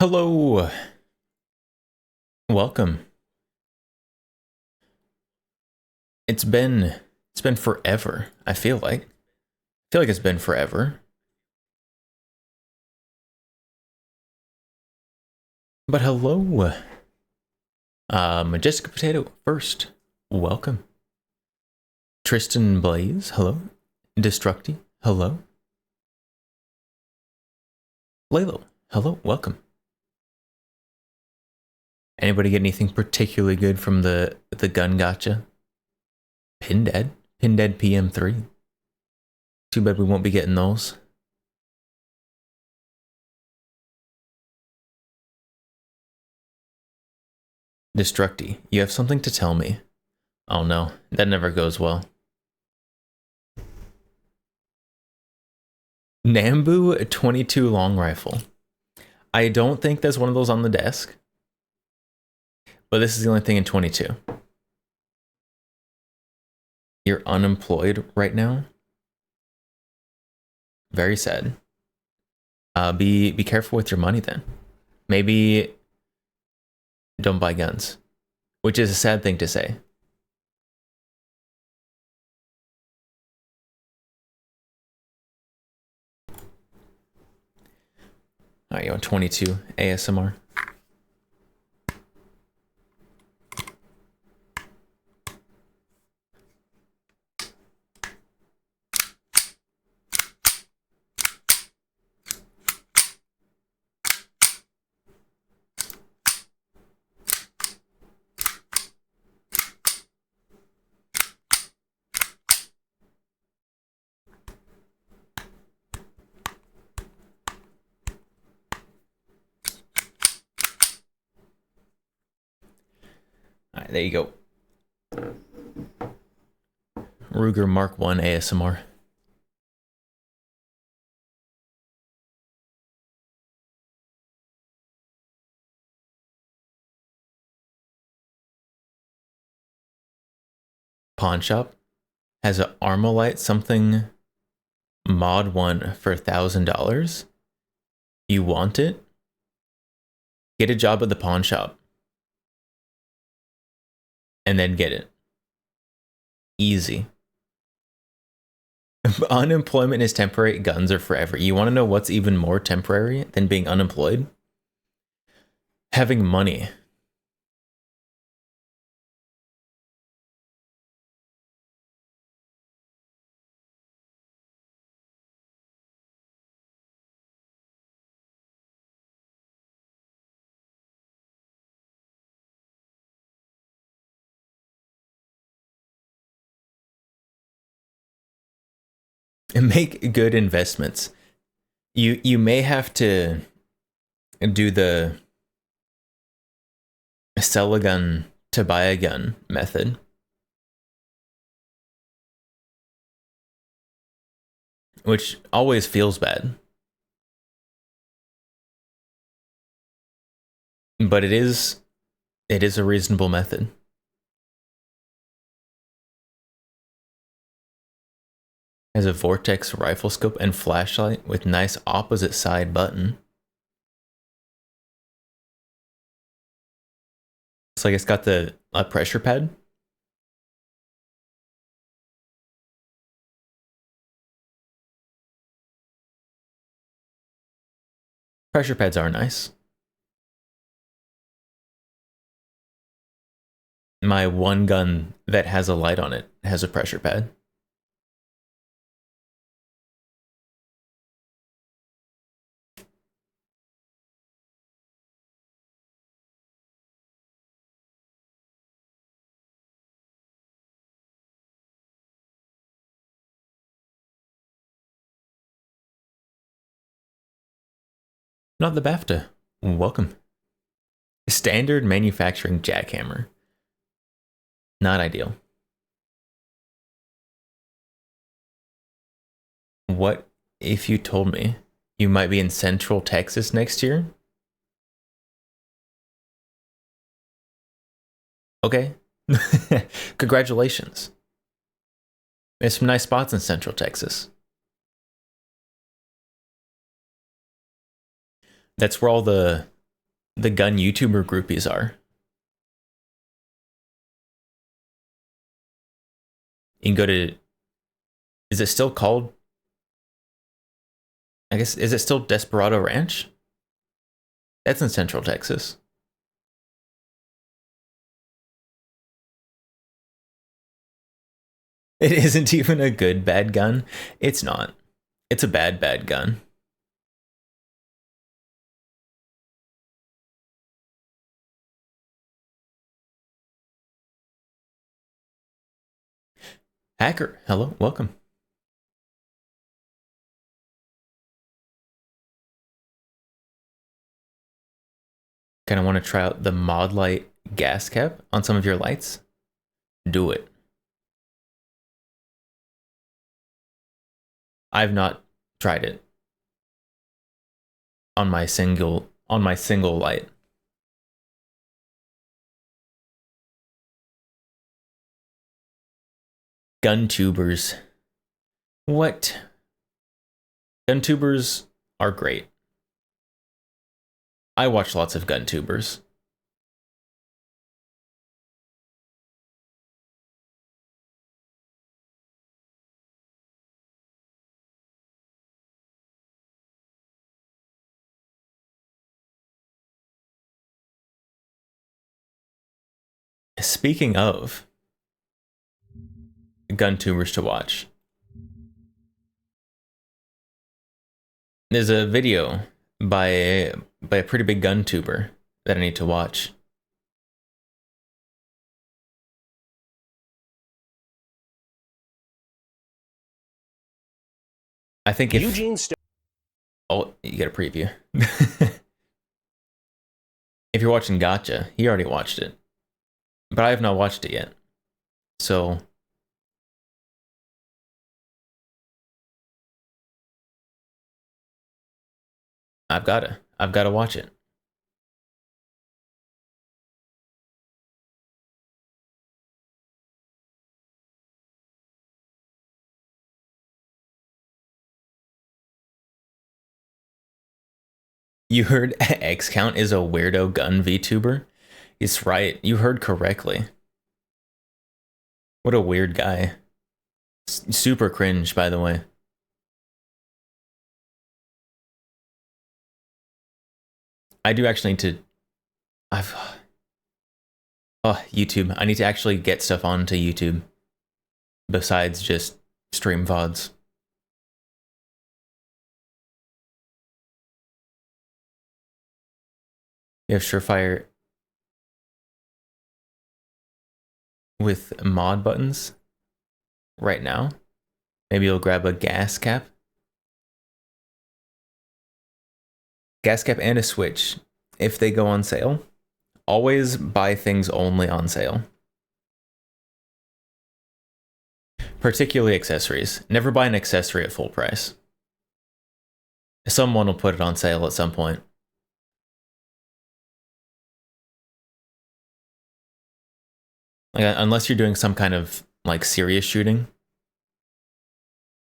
Hello, welcome. It's been forever. I feel like it's been forever. But hello, Majestic Potato first. Welcome. Tristan Blaze, hello. Destructi, hello. Lalo, hello, welcome. Anybody get anything particularly good from the gun gotcha? Pindead PM3. Too bad we won't be getting those. Destructi, you have something to tell me. Oh no, that never goes well. Nambu 22 long rifle. I don't think there's one of those on the desk, but this is the only thing in 22. You're unemployed right now? Very sad. Be careful with your money then. Maybe don't buy guns, which is a sad thing to say. All right, you want 22 ASMR? All right, there you go. Ruger Mark 1 ASMR. Pawn shop has an Armalite something mod 1 for $1,000. You want it? Get a job at the pawn shop and then get it. Easy. Unemployment is temporary, guns are forever. You want to know what's even more temporary than being unemployed? Having money. And make good investments. You may have to do the sell a gun to buy a gun method. Which always feels bad. But it is a reasonable method. Has a vortex rifle scope and flashlight with nice opposite side button. So I guess got the pressure pad. Pressure pads are nice. My one gun that has a light on it has a pressure pad. Not the BAFTA. Welcome. Standard manufacturing jackhammer. Not ideal. What if you told me you might be in Central Texas next year? Okay. Congratulations. There's some nice spots in Central Texas. That's where all the the gun YouTuber groupies are. You can go to, is it still called, I guess, is it still Desperado Ranch? That's in Central Texas. It isn't even a good bad gun. It's not. It's a bad gun. Hacker, hello, welcome. Kind of want to try out the Mod Light gas cap on some of your lights? Do it. I've not tried it on my single light. Gun tubers. What? Gun tubers are great. I watch lots of gun tubers. Speaking of gun tubers to watch, there's a video by a pretty big gun tuber that I need to watch. I think if oh, you get a preview. If you're watching Gotcha, he already watched it, but I have not watched it yet. So I've gotta watch it. You heard X Count is a weirdo gun VTuber? It's right. You heard correctly. What a weird guy. Super cringe, by the way. I do actually need to... Oh, YouTube. I need to actually get stuff onto YouTube. Besides just stream VODs. You have Surefire with mod buttons right now. Maybe you'll grab a gas cap. Gas cap and a switch. If they go on sale, always buy things only on sale. Particularly accessories. Never buy an accessory at full price. Someone will put it on sale at some point. Like, unless you're doing some kind of like serious shooting,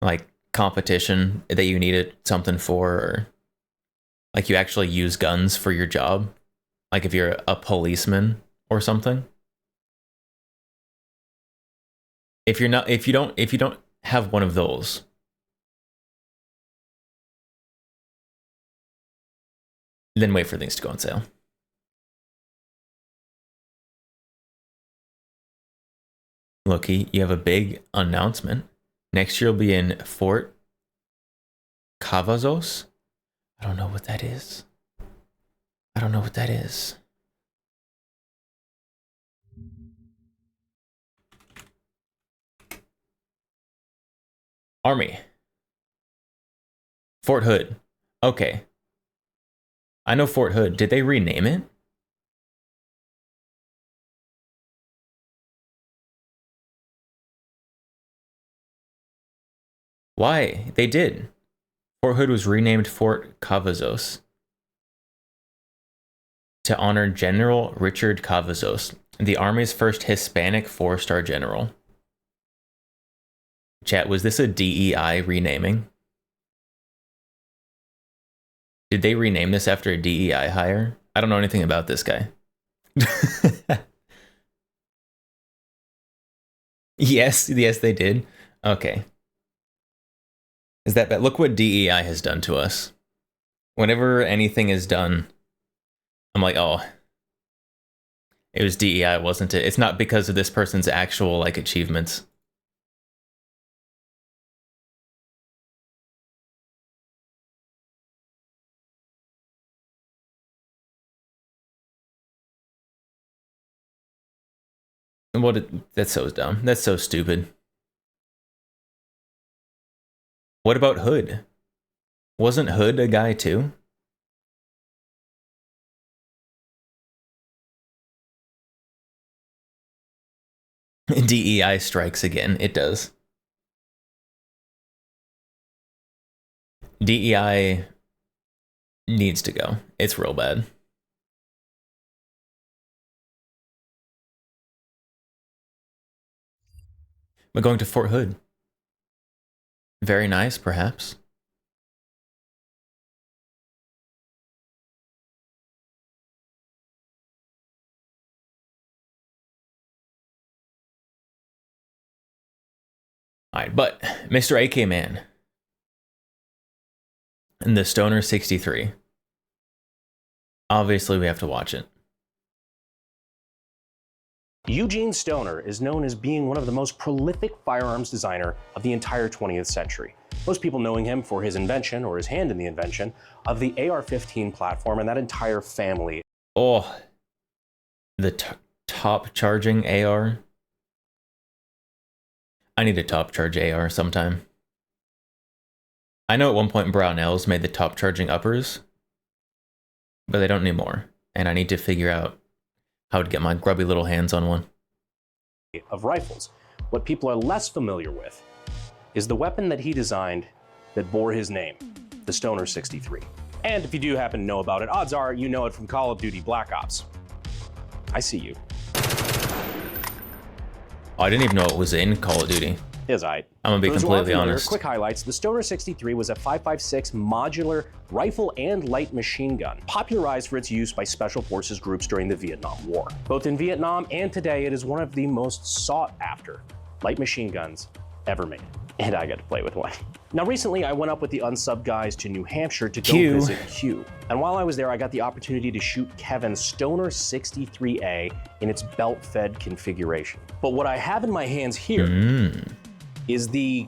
like competition that you needed something for, or like you actually use guns for your job, like if you're a policeman or something. If you don't have one of those, then wait for things to go on sale. Loki, you have a big announcement. Next year you'll be in Fort Cavazos. I don't know what that is. I don't know what that is. Army. Fort Hood. Okay. I know Fort Hood. Did they rename it? Why? They did. Fort Hood was renamed Fort Cavazos to honor General Richard Cavazos, the Army's first Hispanic 4-star general. Chat, was this a DEI renaming? Did they rename this after a DEI hire? I don't know anything about this guy. Yes, yes, they did. Okay. Is that bad? Look what DEI has done to us. Whenever anything is done, I'm like, oh, it was DEI, wasn't it? It's not because of this person's actual, like, achievements. That's so dumb. That's so stupid. What about Hood? Wasn't Hood a guy too? DEI strikes again. It does. DEI needs to go. It's real bad. We're going to Fort Hood. Very nice, perhaps. Alright, but Mr. AK Man and the Stoner 63. Obviously, we have to watch it. Eugene Stoner is known as being one of the most prolific firearms designer of the entire 20th century. Most people knowing him for his invention, or his hand in the invention, of the AR-15 platform and that entire family. Oh, the top charging AR. I need a top charge AR sometime. I know at one point Brownells made the top charging uppers, but they don't anymore. And I need to figure out how to get my grubby little hands on one. Of rifles. What people are less familiar with is the weapon that he designed that bore his name, the Stoner 63. And if you do happen to know about it, odds are you know it from Call of Duty Black Ops. I see you. Oh, I didn't even know it was in Call of Duty. I'm gonna be completely honest. Quick highlights. The Stoner 63 was a 5.56 modular rifle and light machine gun, popularized for its use by special forces groups during the Vietnam War. Both in Vietnam and today, it is one of the most sought after light machine guns ever made. And I got to play with one. Now recently, I went up with the Unsub guys to New Hampshire to go visit Q. And while I was there, I got the opportunity to shoot Kevin's Stoner 63A in its belt-fed configuration. But what I have in my hands here is the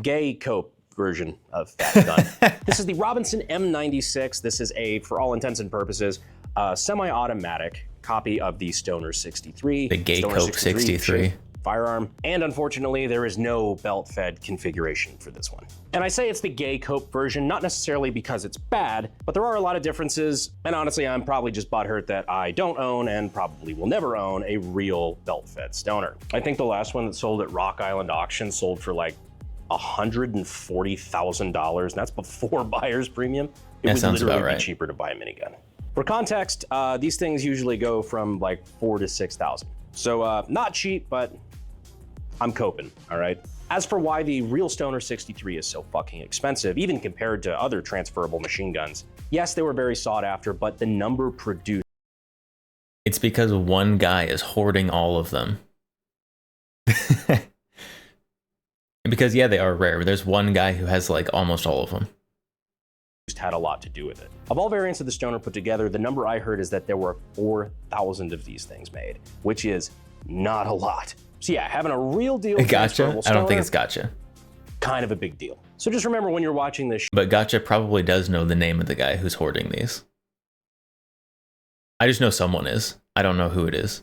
gay cope version of that gun. This is the Robinson M96. This is a, for all intents and purposes, semi-automatic copy of the Stoner 63. The gay cope 63. Firearm. And unfortunately, there is no belt-fed configuration for this one. And I say it's the gay cope version, not necessarily because it's bad, but there are a lot of differences. And honestly, I'm probably just butthurt that I don't own and probably will never own a real belt-fed Stoner. I think the last one that sold at Rock Island Auction sold for like $140,000, and that's before buyer's premium. It would literally be cheaper to buy a minigun. For context, these things usually go from like $4,000 to $6,000. So not cheap, but I'm coping, all right? As for why the real Stoner 63 is so fucking expensive, even compared to other transferable machine guns, yes, they were very sought after, but the number produced. It's because one guy is hoarding all of them. Because, yeah, they are rare. There's one guy who has, like, almost all of them. Had a lot to do with it. Of all variants of the Stoner put together, the number I heard is that there were 4,000 of these things made, which is not a lot. So yeah, having a real deal gotcha. I don't think it's gotcha. Kind of a big deal. So just remember when you're watching this. But gotcha probably does know the name of the guy who's hoarding these. I just know someone is. I don't know who it is.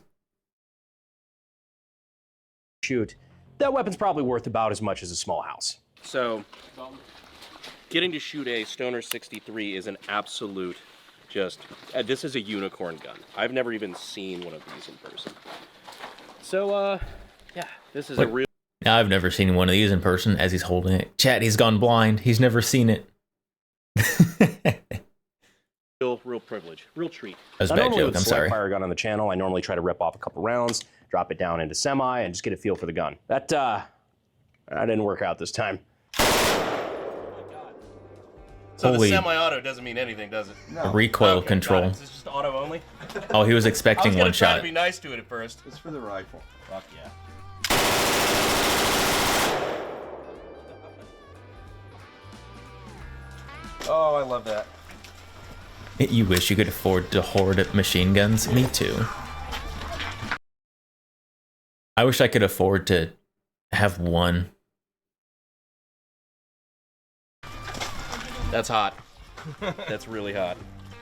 Shoot, that weapon's probably worth about as much as a small house. So getting to shoot a Stoner 63 is an absolute this is a unicorn gun. I've never even seen one of these in person. So, yeah, this is a real... Now, I've never seen one of these in person as he's holding it. Chat, he's gone blind. He's never seen it. real privilege, real treat. That was a bad joke, I'm sorry. Fire gun on the channel, I normally try to rip off a couple rounds, drop it down into semi, and just get a feel for the gun. That didn't work out this time. So Holy- the semi-auto doesn't mean anything, does it? No, recoil Okay, control. got it. It's just auto only. Oh, he was I expecting was gonna one try shot. to be nice to it at first. it's for the rifle. Fuck yeah. Oh, I love that. You wish you could afford to hoard machine guns? Me too. I wish I could afford to have one. That's hot. That's really hot.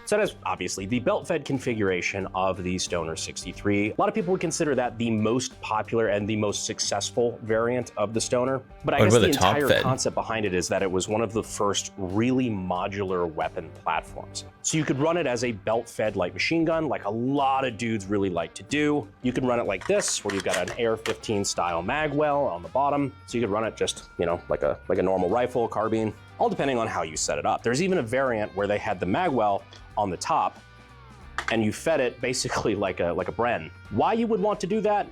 So that is obviously the belt-fed configuration of the Stoner 63. A lot of people would consider that the most popular and the most successful variant of the Stoner. But I What guess about the the top entire fed? concept behind it is that it was one of the first really modular weapon platforms. So you could run it as a belt-fed light machine gun, like a lot of dudes really like to do. You can run it like this, where you've got an AR-15 style magwell on the bottom. So you could run it just, you know, like a normal rifle, carbine, all depending on how you set it up. There's even a variant where they had the magwell on the top, and you fed it basically like a Bren. Why you would want to do that?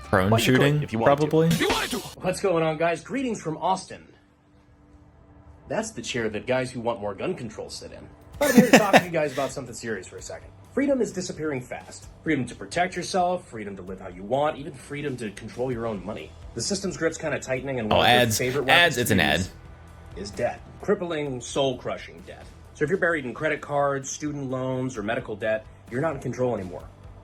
Prone But you could, shooting, if you wanted to. probably. What's going on, guys? Greetings from Austin. That's the chair that guys who want more gun control sit in. I'm here to talk to you guys about something serious for a second. Freedom is disappearing fast. Freedom to protect yourself, freedom to live how you want, even freedom to control your own money. The system's grip's kind of tightening, and one Oh, of their ads. favorite Ads, weapons it's to an ad. use is debt. Crippling, soul-crushing debt. So if you're buried in credit cards, student loans, or medical debt, you're not in control anymore.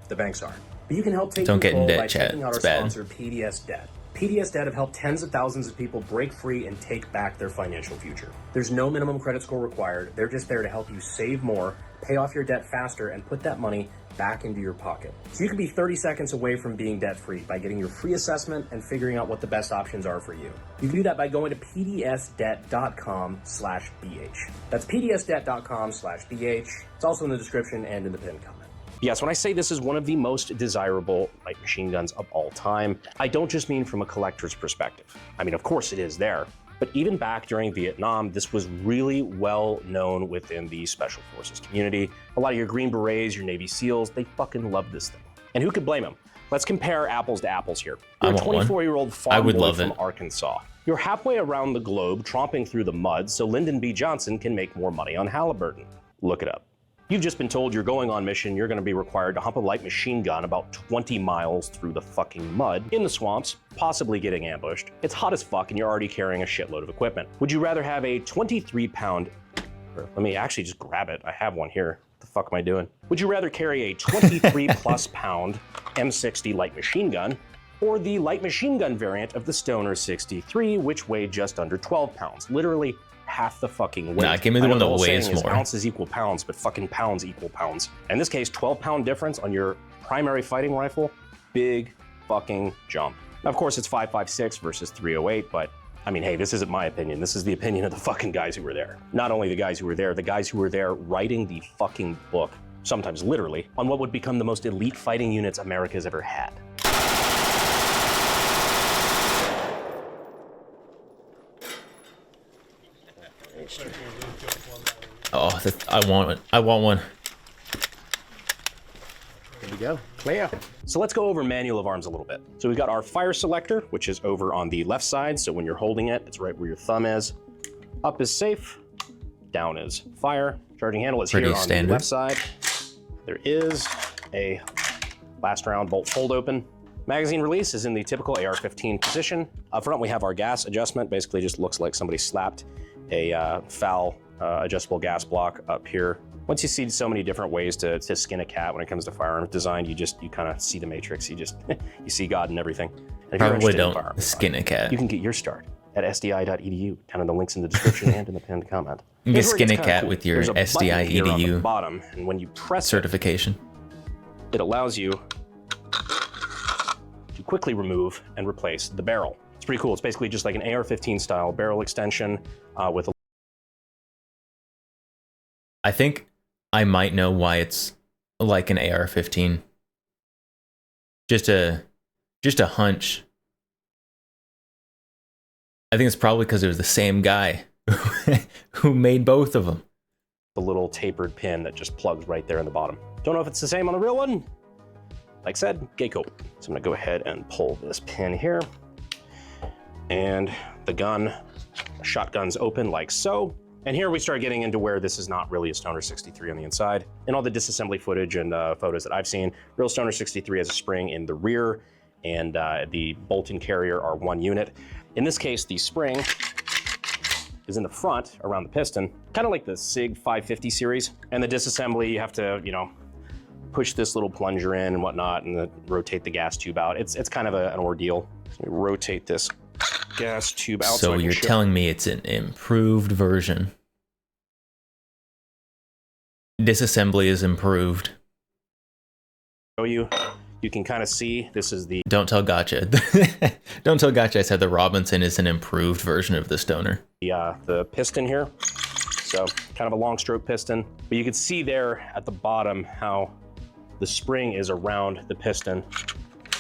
The banks are. But you can help take Don't get in control debt, by chat. checking out It's our bad. sponsor, PDS Debt. PDS Debt have helped tens of thousands of people break free and take back their financial future. There's no minimum credit score required. They're just there to help you save more, pay off your debt faster, and put that money back into your pocket. So you can be 30 seconds away from being debt-free by getting your free assessment and figuring out what the best options are for you. You can do that by going to pdsdebt.com/bh. That's pdsdebt.com/bh. It's also in the description and in the pinned comment. Yes, when I say this is one of the most desirable light machine guns of all time, I don't just mean from a collector's perspective. I mean, of course it is there, but even back during Vietnam, this was really well known within the Special Forces community. A lot of your Green Berets, your Navy SEALs, they fucking love this thing. And who could blame them? Let's compare apples to apples here. I You're a want one. 24-year-old I farm would boy love from it. Arkansas. You're halfway around the globe tromping through the mud so Lyndon B. Johnson can make more money on Halliburton. Look it up. You've just been told you're going on mission, you're gonna be required to hump a light machine gun about 20 miles through the fucking mud, in the swamps, possibly getting ambushed. It's hot as fuck and you're already carrying a shitload of equipment. Would you rather have a 23-pound, or let me actually just grab it, I have one here. What the fuck am I doing? Would you rather carry a 23 plus pound M60 light machine gun, or the light machine gun variant of the Stoner 63, which weighed just under 12 pounds? Literally half the fucking weight. Nah, give me the I know one that whole weighs saying is more. ounces equal pounds, but fucking pounds equal pounds. In this case, 12-pound difference on your primary fighting rifle, big fucking jump. Now, of course, it's 5.56 versus 308, but I mean, hey, this isn't my opinion. This is the opinion of the fucking guys who were there. Not only the guys who were there, the guys who were there writing the fucking book, sometimes literally, on what would become the most elite fighting units America's ever had. Oh, I want one. I want one. Here we go, clear. So let's go over manual of arms a little bit. So we've got our fire selector, which is over on the left side. So when you're holding it, it's right where your thumb is. Up is safe, down is fire. Charging handle is Pretty here on standard. the left side. There is a last round bolt fold open. Magazine release is in the typical AR-15 position. Up front, we have our gas adjustment. Basically just looks like somebody slapped a foul adjustable gas block up here. Once you see so many different ways to skin a cat when it comes to firearms design, you kind of see the matrix. You you see God in everything. And if you're Probably interested in don't firearms skin a cat. you can get your start at sdi.edu, down in the links in the description and in the pinned comment. You can Here's where it skin gets a kinda cat cool. with your There's a button SDI here on the EDU bottom, and when you press it, certification. it allows you to quickly remove and replace the barrel. It's pretty cool. It's basically just like an AR-15 style barrel extension with a I think I might know why it's like an AR-15. Just a hunch. I think it's probably because it was the same guy who made both of them. little tapered pin that just plugs right there in the bottom. Don't know if it's the same on the real one. Like I said, Geico. So I'm gonna go ahead and pull this pin here. And the gun shotguns open like so. And here we start getting into where this is not really a Stoner 63 on the inside. In all the disassembly footage and photos that I've seen, real Stoner 63 has a spring in the rear, and the bolt and carrier are one unit. In this case, the spring is in the front around the piston, kind of like the SIG 550 series. And the disassembly, you have to, you know, push this little plunger in and whatnot, and rotate the gas tube out. It's kind of an ordeal. So we rotate this gas tube out. So you're telling me it's an improved version. Disassembly is improved. Show you. You can kind of see this is the. Don't tell Gotcha. Don't tell Gotcha I said the Robinson is an improved version of the Stoner. The piston here. So kind of a long stroke piston, but you can see there at the bottom how the spring is around the piston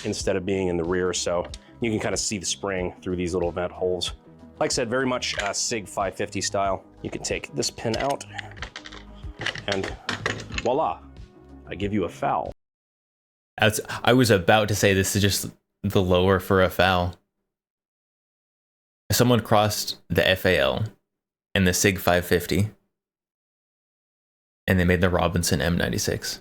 instead of being in the rear. So you can kind of see the spring through these little vent holes. Like I said, very much SIG 550 style. You can take this pin out and voila, I give you a foul. I was about to say this is just the lower for a foul. Someone crossed the FAL and the SIG 550 and they made the Robinson M96.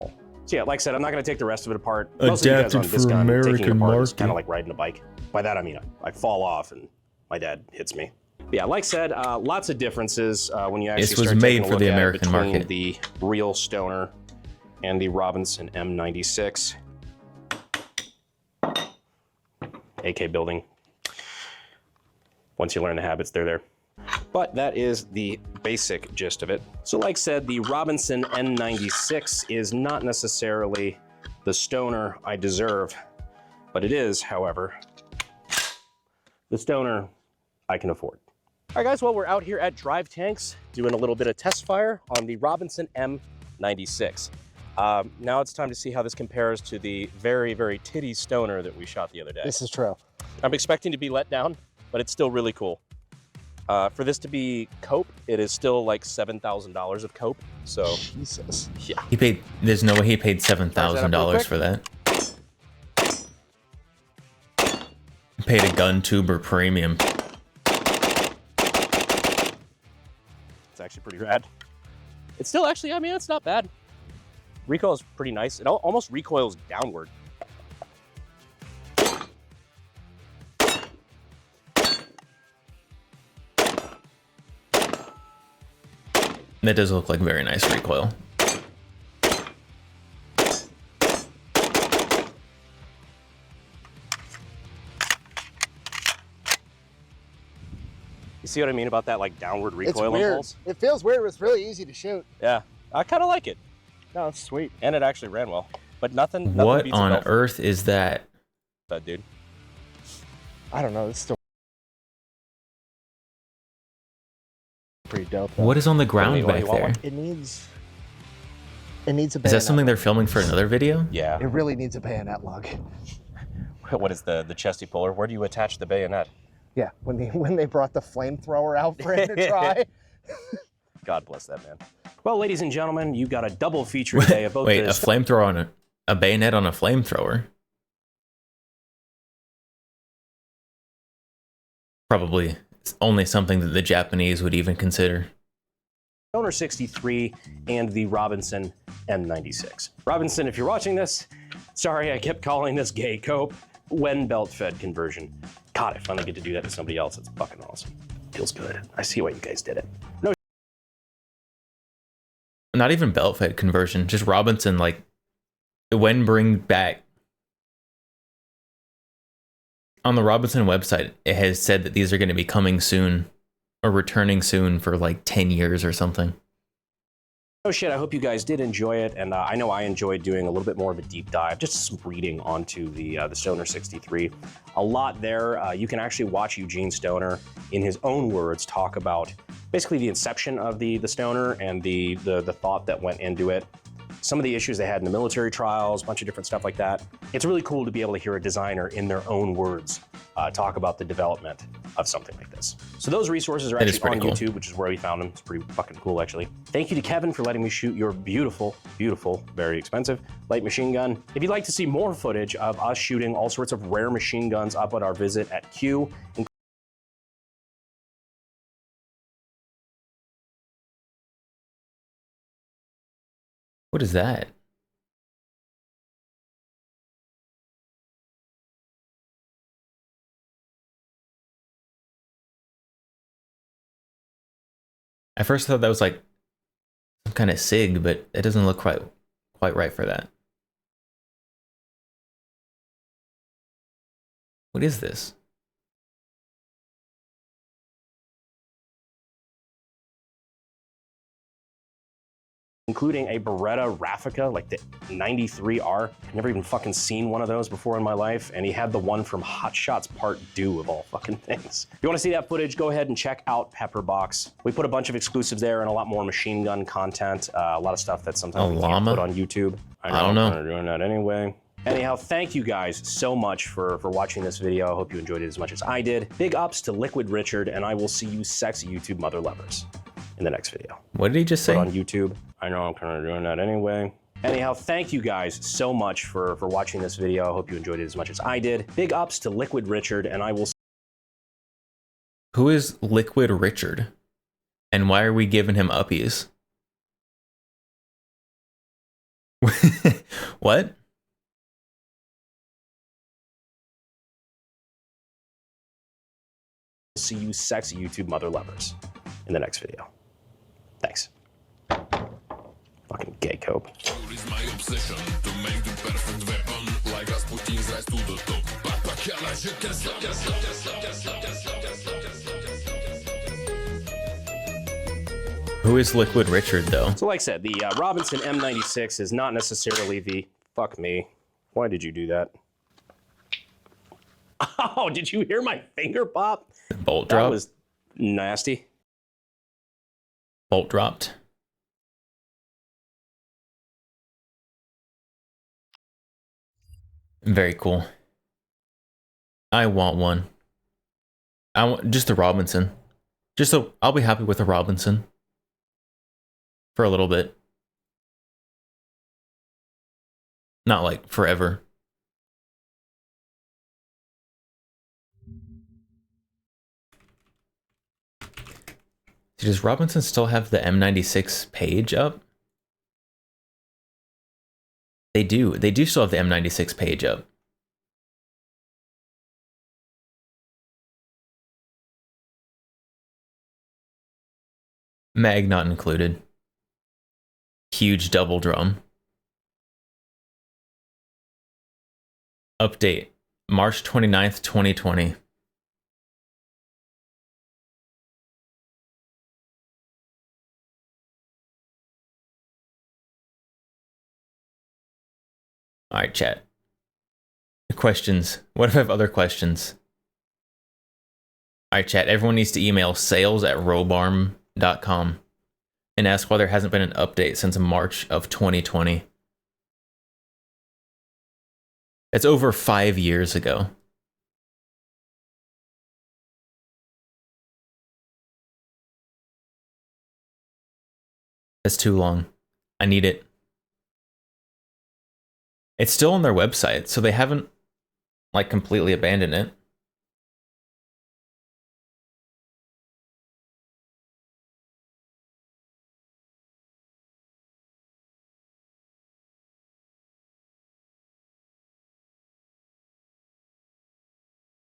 So yeah, like I said, I'm not going to take the rest of it apart. Most of you guys on this gun, taking it apart is kind of like riding a bike. By that I mean I fall off and my dad hits me. But yeah, like I said, lots of differences when you actually start taking a look at it between the real Stoner and the Robinson M96. AK building. Once you learn the habits, they're there. But that is the basic gist of it. So like I said, the Robinson N96 is not necessarily the Stoner I deserve, but it is, however, the Stoner I can afford. All right, guys, well, we're out here at Drive Tanks doing a little bit of test fire on the Robinson M96. Now it's time to see how this compares to the very, very titty Stoner that we shot the other day. This is true. I'm expecting to be let down, but it's still really cool. For this to be cope, it is still like $7,000 of cope. So Jesus. Yeah. He paid. There's no way he paid $7,000 for that. He paid a gun tuber premium. It's actually pretty rad. It's still actually, I mean, it's not bad. Recoil is pretty nice. It almost recoils downward. That does look like very nice recoil. You see what I mean about that like downward recoil It's weird. impulse? It feels weird, but it's really easy to shoot. Yeah, I kind of like it. No, it's sweet. And it actually ran well. But nothing What beats a on belt earth is that? that, dude. I don't know. It's still pretty dope. Though. What is on the ground What do back you want there? one? It needs a bayonet. Is that something they're filming for another video? Yeah. It really needs a bayonet lug. What is the chesty puller? Where do you attach the bayonet? Yeah, when they brought the flamethrower out for him to try. God bless that man. Well, ladies and gentlemen, you got a double feature today of both. Wait, a flamethrower on a bayonet on a flamethrower? Probably only something that the Japanese would even consider. Stoner 63 and the Robinson M96. Robinson, if you're watching this, sorry I kept calling this gay cope. When belt fed conversion. God, I finally get to do that to somebody else. It's fucking awesome. Feels good. I see why you guys did it. No. Not even belt fed conversion, just Robinson, like, when bring back. On the Robinson website, it has said that these are going to be coming soon or returning soon for like 10 years or something. Oh shit, I hope you guys did enjoy it, and I know I enjoyed doing a little bit more of a deep dive, just some reading onto the Stoner 63. A lot there. You can actually watch Eugene Stoner, in his own words, talk about basically the inception of the Stoner and the thought that went into it. Some of the issues they had in the military trials, a bunch of different stuff like that. It's really cool to be able to hear a designer in their own words talk about the development of something like this. So those resources are actually on YouTube, which is where we found them. It's pretty fucking cool, actually. Thank you to Kevin for letting me shoot your beautiful, beautiful, very expensive light machine gun. If you'd like to see more footage of us shooting all sorts of rare machine guns up at our visit at Q, What is that? At first I thought that was like some kind of SIG, but it doesn't look quite right for that. What is this? Including a Beretta Raffica, like the 93R. I've never even fucking seen one of those before in my life, and he had the one from Hot Shots Part 2 of all fucking things. If you want to see that footage, go ahead and check out Pepperbox. We put a bunch of exclusives there and a lot more machine gun content, a lot of stuff that sometimes we can't put on YouTube. I don't know. We're doing that anyway. Anyhow, thank you guys so much for watching this video. I hope you enjoyed it as much as I did. Big ups to Liquid Richard, and I will see you sexy YouTube mother lovers in the next video. What did he just say? On YouTube. I know I'm kind of doing that anyway. Anyhow, thank you guys so much for watching this video. I hope you enjoyed it as much as I did. Big ups to Liquid Richard, and I will... Who is Liquid Richard? And why are we giving him uppies? What? See you sexy YouTube mother lovers in the next video. Thanks. Fucking gay cope. Who is Liquid Richard, though? So like I said, the Robinson M96 is not necessarily the... Fuck me. Why did you do that? Oh, did you hear my finger pop? Bolt drop? That was nasty. Bolt dropped. Very cool. I want one. I want just a Robinson. Just so I'll be happy with a Robinson for a little bit. Not like forever. Does Robinson still have the M96 page up? They do. They do still have the M96 page up. Mag not included. Huge double drum. Update. March 29th, 2020. All right, chat. Questions. What if I have other questions? All right, chat. Everyone needs to email sales@robarm.com and ask why there hasn't been an update since March of 2020. It's over 5 years ago. That's too long. I need it. It's still on their website, so they haven't, like, completely abandoned it.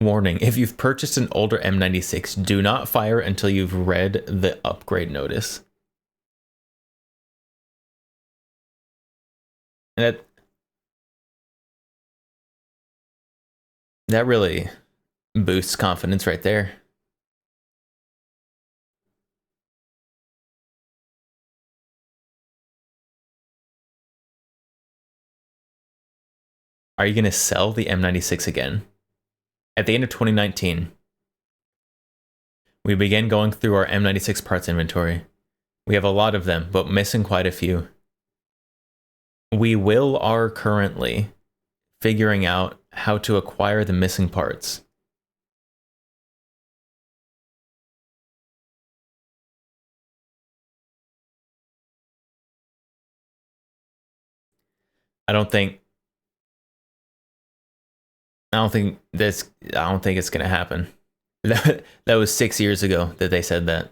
Warning, if you've purchased an older M96, do not fire until you've read the upgrade notice. And that really boosts confidence right there. Are you going to sell the M96 again? At the end of 2019, we began going through our M96 parts inventory. We have a lot of them, but missing quite a few. We are currently figuring out how to acquire the missing parts. I don't think it's gonna happen. That was 6 years ago that they said that.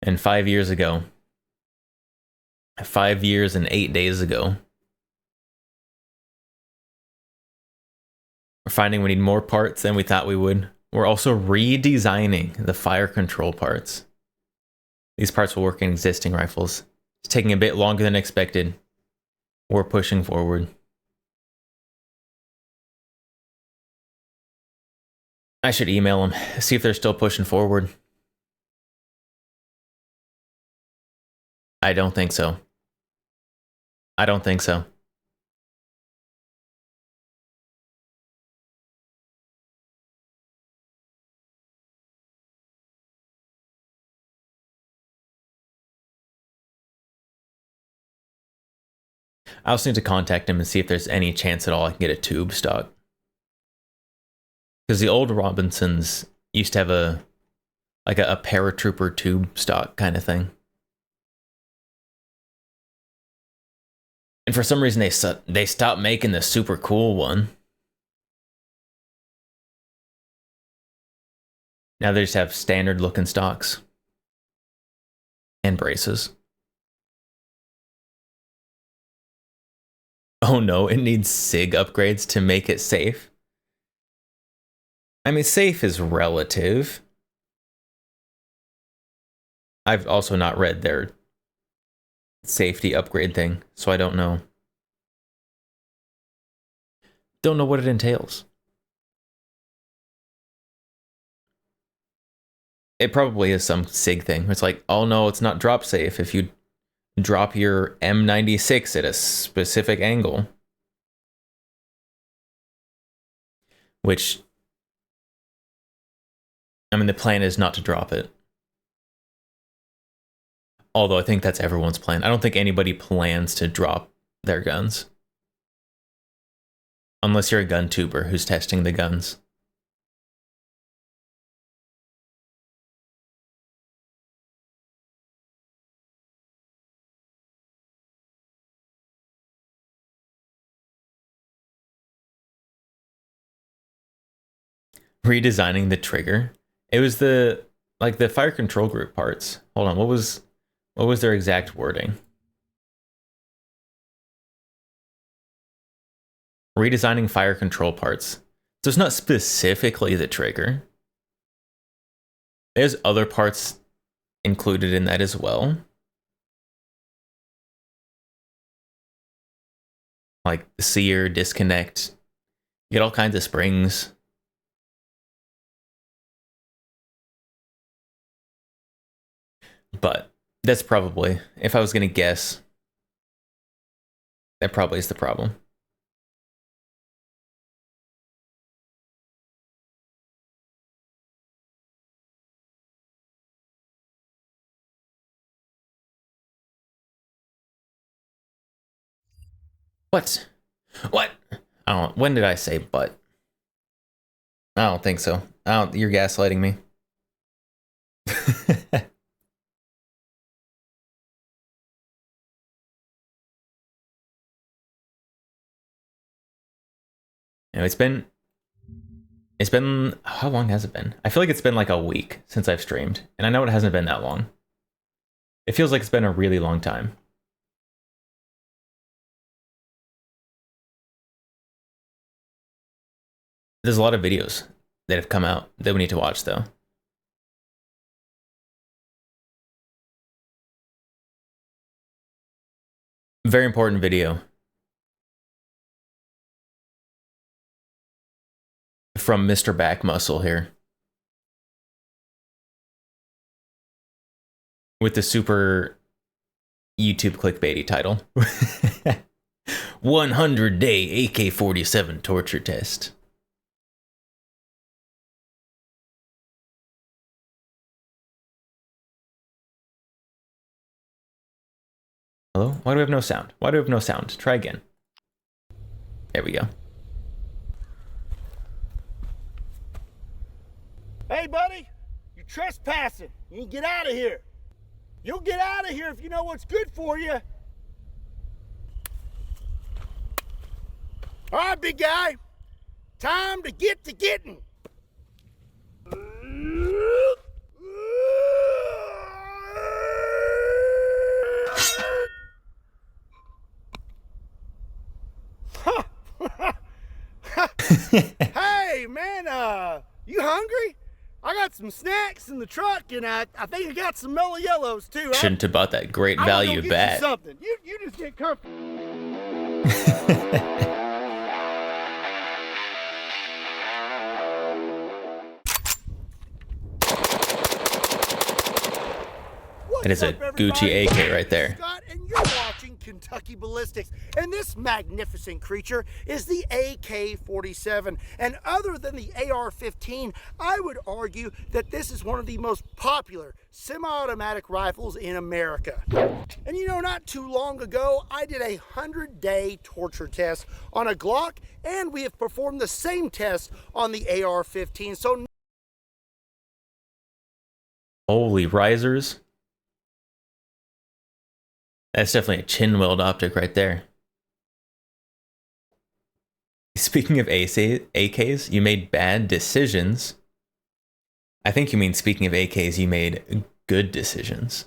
And 5 years ago, 5 years and 8 days ago, we're finding we need more parts than we thought we would. We're also redesigning the fire control parts. These parts will work in existing rifles. It's taking a bit longer than expected. We're pushing forward. I should email them, see if they're still pushing forward. I don't think so. I don't think so. I also need to contact him and see if there's any chance at all I can get a tube stock. Because the old Robinsons used to have a paratrooper tube stock kind of thing. And for some reason they stopped making the super cool one. Now they just have standard looking stocks. And braces. Oh no, it needs SIG upgrades to make it safe. I mean, safe is relative. I've also not read their safety upgrade thing, so I don't know. Don't know what it entails. It probably is some SIG thing. It's like, oh no, it's not drop safe if you drop your M96 at a specific angle. Which, I mean, the plan is not to drop it. Although I think that's everyone's plan. I don't think anybody plans to drop their guns. Unless you're a gun tuber who's testing the guns. Redesigning the trigger. It was the fire control group parts. Hold on, what was their exact wording? Redesigning fire control parts. So it's not specifically the trigger. There's other parts included in that as well. Like the sear, disconnect. You get all kinds of springs. But that's probably, if I was going to guess, that probably is the problem. What? What? I don't. When did I say but? I don't think so. You're gaslighting me. You know, it's been, how long has it been? I feel like it's been like a week since I've streamed, and I know it hasn't been that long. It feels like it's been a really long time. There's a lot of videos that have come out that we need to watch, though. Very important video. From Mr. Back Muscle here. With the super YouTube clickbaity title. 100-day AK-47 torture test. Hello? Why do we have no sound? Why do we have no sound? Try again. There we go. Hey, buddy, you're trespassing. You can get out of here. You'll get out of here if you know what's good for you. All right, big guy. Time to get to getting. Hey, man, you hungry? I got some snacks in the truck, and I think I got some mellow yellows too. Shouldn't have bought that great I'm gonna value go get bat. you something. You just get comfortable. It is a Gucci AK right there. Scott, and you're watching Kentucky Ballistics, and this magnificent creature is the AK-47. And other than the AR-15, I would argue that this is one of the most popular semi-automatic rifles in America. And you know, not too long ago, I did a 100-day torture test on a Glock, and we have performed the same test on the AR-15. So Holy risers. That's definitely a chin-weld optic right there. Speaking of AKs, you made bad decisions. I think you mean speaking of AKs, you made good decisions.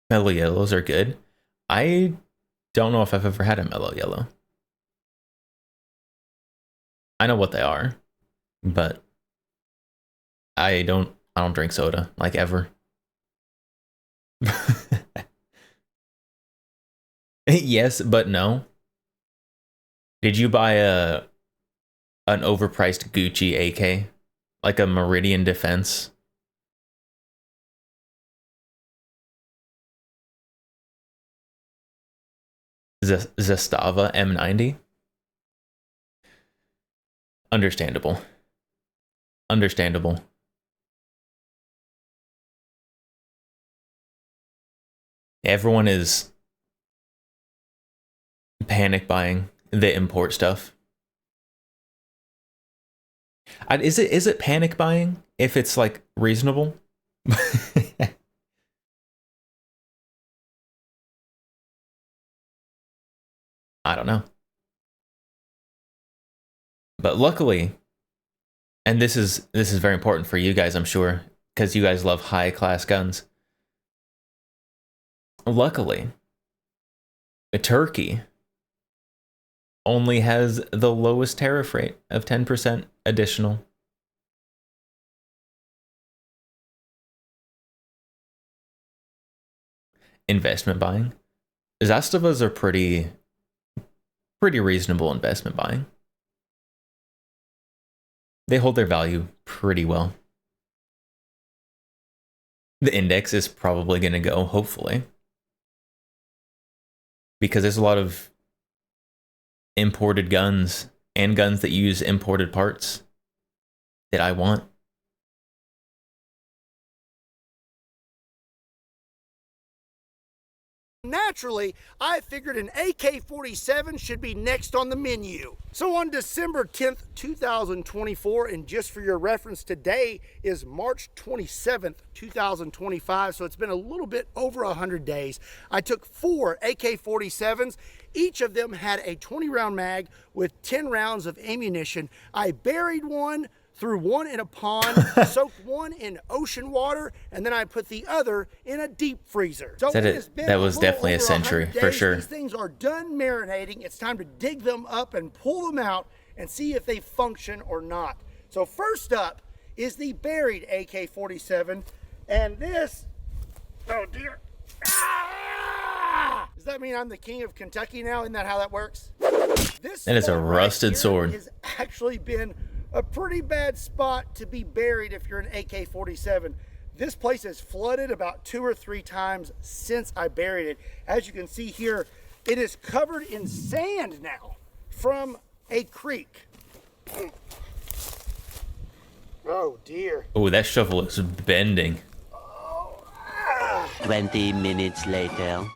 Mellow yellows are good. I don't know if I've ever had a mellow yellow. I know what they are, but I don't drink soda, like, ever. Yes, but no. Did you buy an overpriced Gucci AK, like a Meridian Defense? Zastava M90? Understandable. Understandable. Everyone is panic buying the import stuff. Is it panic buying if it's like reasonable? I don't know. But luckily, and this is very important for you guys, I'm sure, because you guys love high class guns. Luckily, Turkey only has the lowest tariff rate of 10% additional. Investment buying. Zastavas are pretty reasonable investment buying. They hold their value pretty well. The index is probably going to go, hopefully, because there's a lot of imported guns and guns that use imported parts that I want. naturally, I figured an AK-47 should be next on the menu. So on December 10th, 2024, and just for your reference, today is March 27th, 2025, so it's been a little bit over 100 days. I took 4 AK-47s. Each of them had a 20-round mag with 10 rounds of ammunition. I buried one, threw one in a pond, soaked one in ocean water, and then I put the other in a deep freezer. So that was definitely a century, for sure. These things are done marinating. It's time to dig them up and pull them out and see if they function or not. So first up is the buried AK-47, and this, oh dear. Ah! Does that mean I'm the king of Kentucky now? Isn't that how that works? That is a rusted sword. Has actually been a pretty bad spot to be buried if you're an AK-47. This place has flooded about 2 or 3 times since I buried it. As you can see here, it is covered in sand now from a creek. Oh dear. Oh, that shovel is bending. 20 minutes later.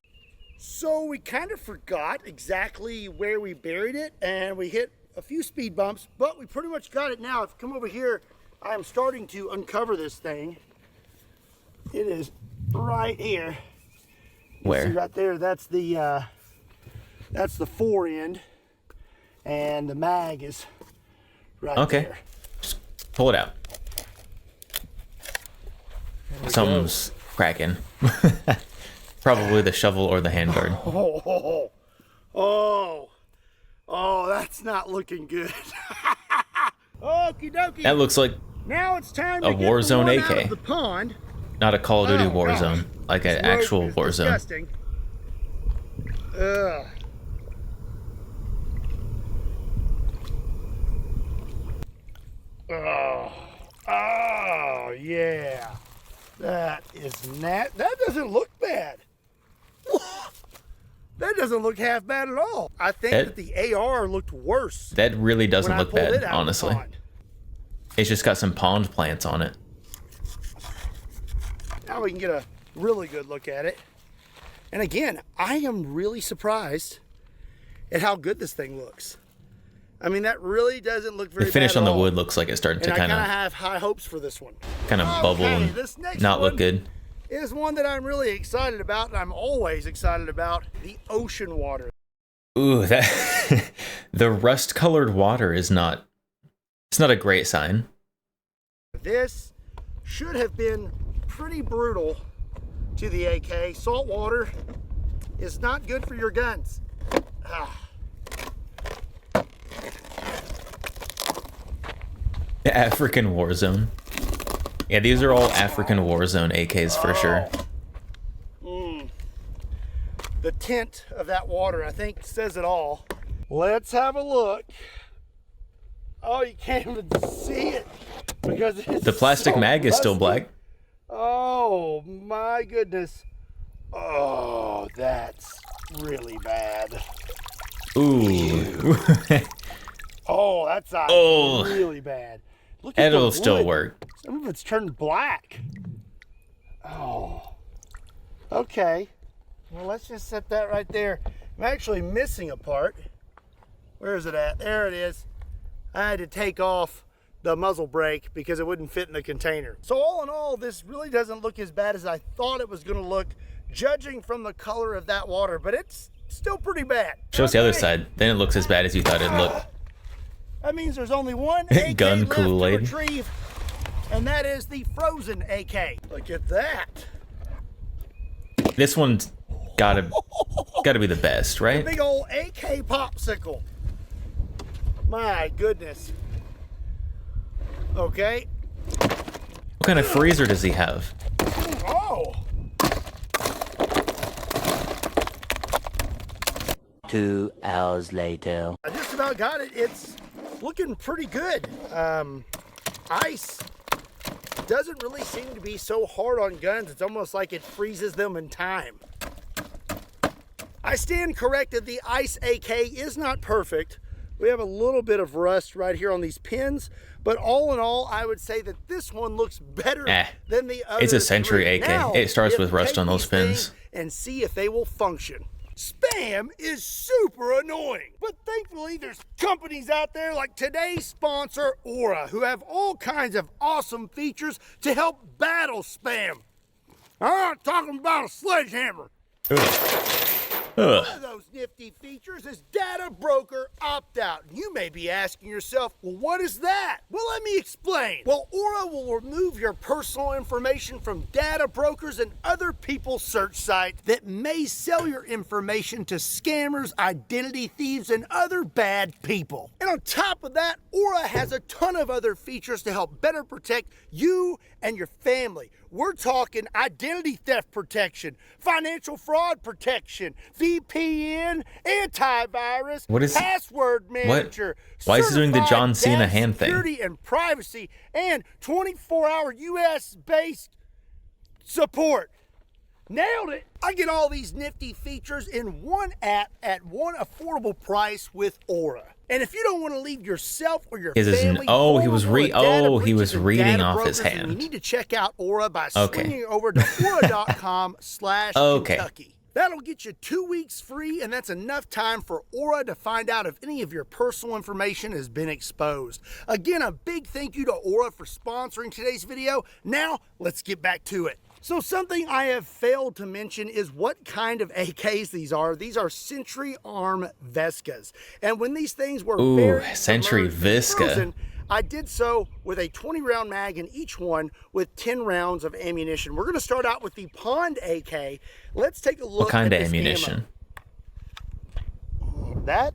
So we kind of forgot exactly where we buried it, and we hit a few speed bumps, but we pretty much got it now. If you come over here, I am starting to uncover this thing. It is right here. Where? See right there, that's the fore end, and the mag is right okay. there. Just pull it out. Something's cracking. Probably the shovel or the handguard. Oh, Oh, that's not looking good. Okie dokie. That looks like Now it's time a to get the Warzone one AK. out of the pond. not a Call of Duty Oh, Warzone, gosh. like an Smoke actual is Warzone. disgusting. Ugh. Oh, yeah. That is That doesn't look bad. That doesn't look half bad at all. I think that the AR looked worse. That really doesn't when I look pulled bad, it out of the honestly. pond. It's just got some pond plants on it. Now we can get a really good look at it. And again, I am really surprised at how good this thing looks. I mean, that really doesn't look very The finish bad on at the all. wood looks like it's starting And to I kind kind of of have high hopes for this one. bubble and this next not look one good. is one that I'm really excited about, and I'm always excited about, the ocean water. Ooh, that the rust-colored water is not. It's not a great sign. This should have been pretty brutal to the AK. Salt water is not good for your guns. The African Warzone. Yeah, these are all African Warzone AKs for sure. The tint of that water, I think, says it all. Let's have a look. Oh, you can't even see it because it's The plastic so mag is still rusty. black. Oh my goodness. Oh, that's really bad. Ooh. Oh, that's Oh. really bad. Look at It'll the still wood. work. Some of it's turned black. Oh. Okay. Well, let's just set that right there. I'm actually missing a part. Where is it at? There it is. I had to take off the muzzle brake because it wouldn't fit in the container. So all in all, this really doesn't look as bad as I thought it was going to look, judging from the color of that water, but it's still pretty bad. Show us the other Okay. side. Then it looks as bad as you thought it'd look. That means there's only one AK Gun left to Kool-Aid. retrieve, and that is the frozen AK. Look at that. This one's gotta be the best, right? Big old AK popsicle. My goodness. Okay. What kind of freezer does he have? Oh. 2 hours later. I just about got it. It's looking pretty good. Ice doesn't really seem to be so hard on guns. It's almost like it freezes them in time. I stand corrected. The Ice AK is not perfect. We have a little bit of rust right here on these pins, but all in all, I would say that this one looks better than the other. It's a Century three. AK. Now, It starts if with we rust take on those these things pins. and see if they will function. Spam is super annoying, but thankfully there's companies out there like today's sponsor, Aura, who have all kinds of awesome features to help battle spam. I'm not talking about a sledgehammer. One of those nifty features is Data Broker Opt-out. You may be asking yourself, well, what is that? Well, let me explain. Well, Aura will remove your personal information from data brokers and other people's search sites that may sell your information to scammers, identity thieves, and other bad people. And on top of that, Aura has a ton of other features to help better protect you and your family. We're talking identity theft protection, financial fraud protection, VPN, antivirus, What is- password manager. Why is he doing the John certified Cena data hand thing? Security and privacy, and 24-hour US-based support. Nailed it! I get all these nifty features in one app at one affordable price with Aura. And if you don't want to leave yourself or your His is- family oh, he was vulnerable to data he was breaches and reading data off his brokers, then hand. You need to check out Aura by Okay. swinging over to aura.com/Kentucky. That'll get you 2 weeks free, and that's enough time for Aura to find out if any of your personal information has been exposed. Again, a big thank you to Aura for sponsoring today's video. Now, let's get back to it. So something I have failed to mention is what kind of AKs these are. These are Century Arm Vescas. And when these things were Ooh, buried, Century submerged, and Visca. frozen, I did so with a 20-round mag in each one with 10 rounds of ammunition. We're going to start out with the Pond AK. Let's take a look What kind at of this ammunition? ammo. That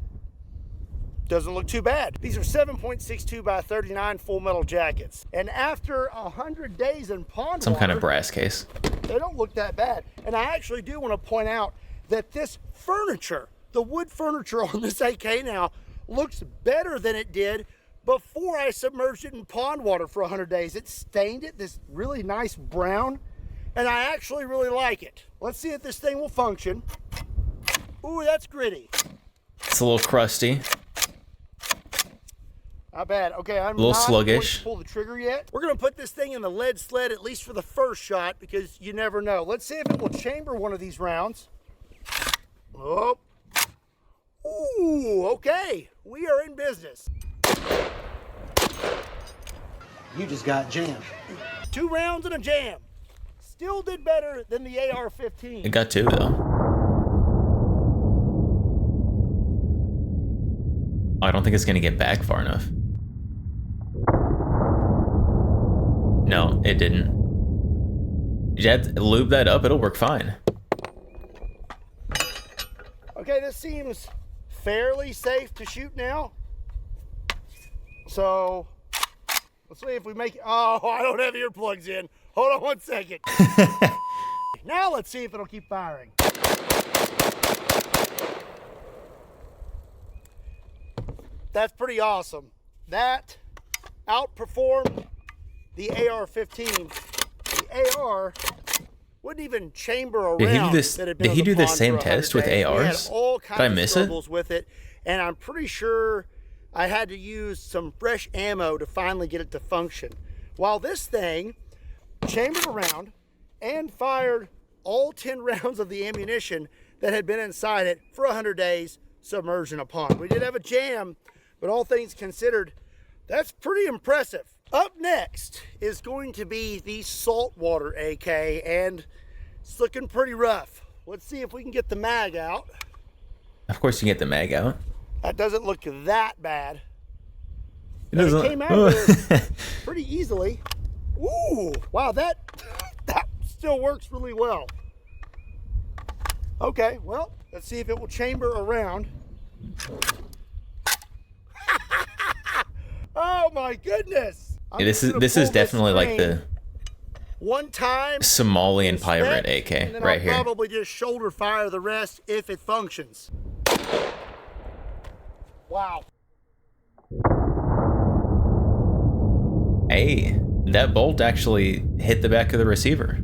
Doesn't look too bad. These are 7.62 by 39 full metal jackets. And after 100 days in pond Some water, kind of brass case. they don't look that bad. And I actually do want to point out that this furniture, the wood furniture on this AK now, looks better than it did before I submerged it in pond water for 100 days. It stained it this really nice brown, and I actually really like it. Let's see if this thing will function. Ooh, that's gritty. It's a little crusty. Not bad. Okay, I'm A little not sluggish. going to pull the trigger yet. We're going to put this thing in the lead sled, at least for the first shot, because you never know. Let's see if it will chamber one of these rounds. Oh. Ooh, okay. We are in business. You just got jammed. 2 rounds and a jam. Still did better than the AR-15. It got 2 though. I don't think it's gonna get back far enough. No, it didn't. You had to lube that up, it'll work fine. Okay, this seems fairly safe to shoot now. So, let's see if we make it. Oh, I don't have earplugs in. Hold on one second. Now let's see if it'll keep firing. That's pretty awesome. That outperformed the AR-15. The AR wouldn't even chamber a Did he do round this? that had been Did on he the do the pond same for 100 test with days. We had ARs? all Did I kinds of miss it? struggles with it, and I'm pretty sure I had to use some fresh ammo to finally get it to function. While this thing chambered around and fired all 10 rounds of the ammunition that had been inside it for 100 days submerged in a pond. We did have a jam, but all things considered, that's pretty impressive. Up next is going to be the saltwater AK, and it's looking pretty rough. Let's see if we can get the mag out. Of course you get the mag out. That doesn't look that bad. It doesn't. It came out of there pretty easily. Ooh, wow, that still works really well. Okay, well, let's see if it will chamber around. Oh my goodness! Yeah, this is definitely like the one time Somalian pirate inspect, AK and then right I'll here. probably just shoulder fire the rest if it functions. Wow. Hey, that bolt actually hit the back of the receiver.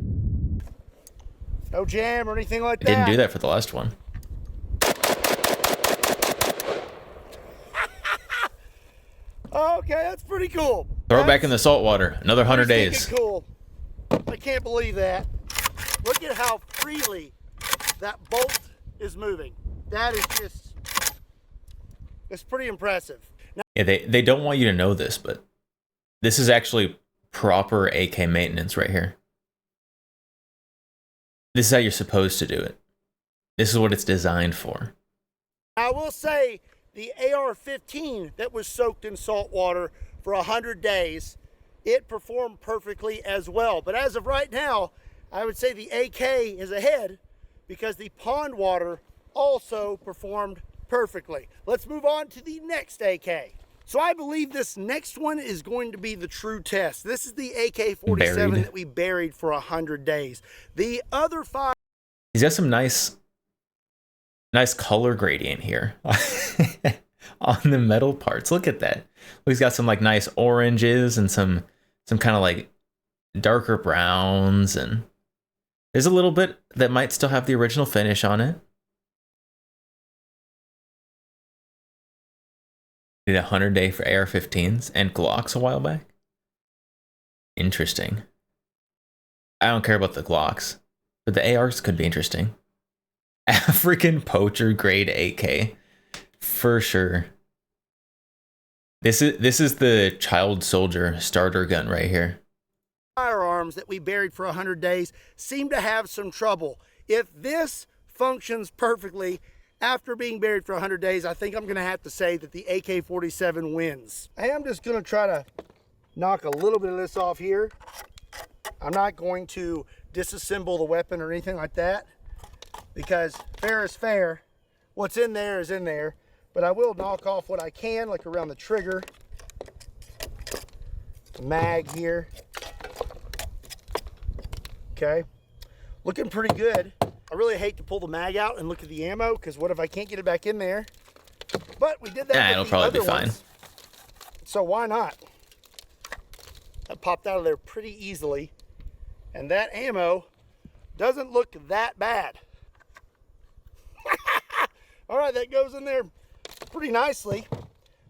No jam or anything like It that. didn't do that for the last one. Okay, that's pretty cool. Throw it back in the salt water. Another 100 days. Cool. I can't believe that. Look at how freely that bolt is moving. That is just, it's pretty impressive. Now, Yeah, they don't want you to know this, but this is actually proper AK maintenance right here. This is how you're supposed to do it. This is what it's designed for. I will say the AR-15 that was soaked in salt water for 100 days, it performed perfectly as well. But as of right now, I would say the AK is ahead because the pond water also performed perfectly. Let's move on to the next AK. So I believe this next one is going to be the true test. This is the AK-47 Buried. that we buried for 100 days. The other 5... He's got some nice color gradient here on the metal parts. Look at that. He's got some like nice oranges and some kind of like darker browns, and there's a little bit that might still have the original finish on it. Did a 100-day for AR-15s and Glocks a while back. Interesting. I don't care about the Glocks, but the ARs could be interesting. African poacher grade AK, for sure. This is the child soldier starter gun right here. Firearms that we buried for 100 days seem to have some trouble. If this functions perfectly after being buried for 100 days, I think I'm going to have to say that the AK-47 wins. I am just going to try to knock a little bit of this off here. I'm not going to disassemble the weapon or anything like that, because fair is fair. What's in there is in there. but I will knock off what I can, like around the trigger, the mag here. Okay, looking pretty good. I really hate to pull the mag out and look at the ammo, because what if I can't get it back in there? But we did that. Yeah, it'll probably be fine. So why not? That popped out of there pretty easily. And that ammo doesn't look that bad. All right, that goes in there pretty nicely.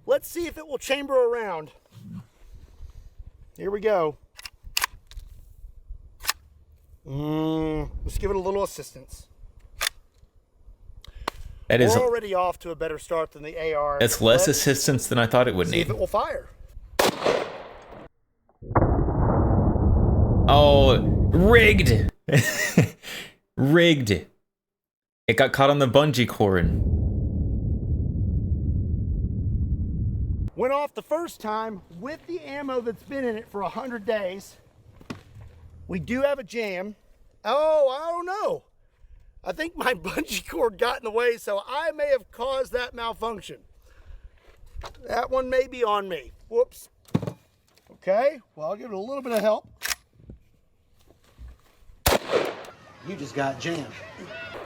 Let's see if it will chamber around. Here we go. Let's give it a little assistance. That is We're already off to a better start than the AR. That's less assistance than I thought it would See need. if it will fire. Oh, rigged. Rigged. It got caught on the bungee cord. Went off the first time with the ammo that's been in it for 100 days. We do have a jam. Oh, I don't know. I think my bungee cord got in the way, so I may have caused that malfunction. That one may be on me. Whoops. Okay, well, I'll give it a little bit of help. You just got jammed.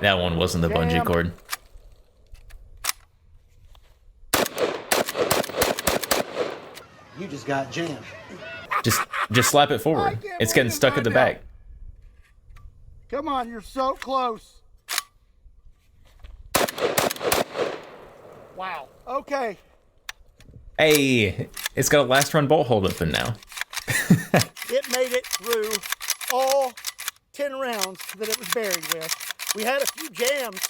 That one wasn't the bungee cord. You just got jammed. Just slap it forward. It's getting stuck at the back. Come on, you're so close. Wow. Okay. Hey, it's got a last run bolt hold open now. It made it through all 10 rounds that it was buried with. We had a few jams,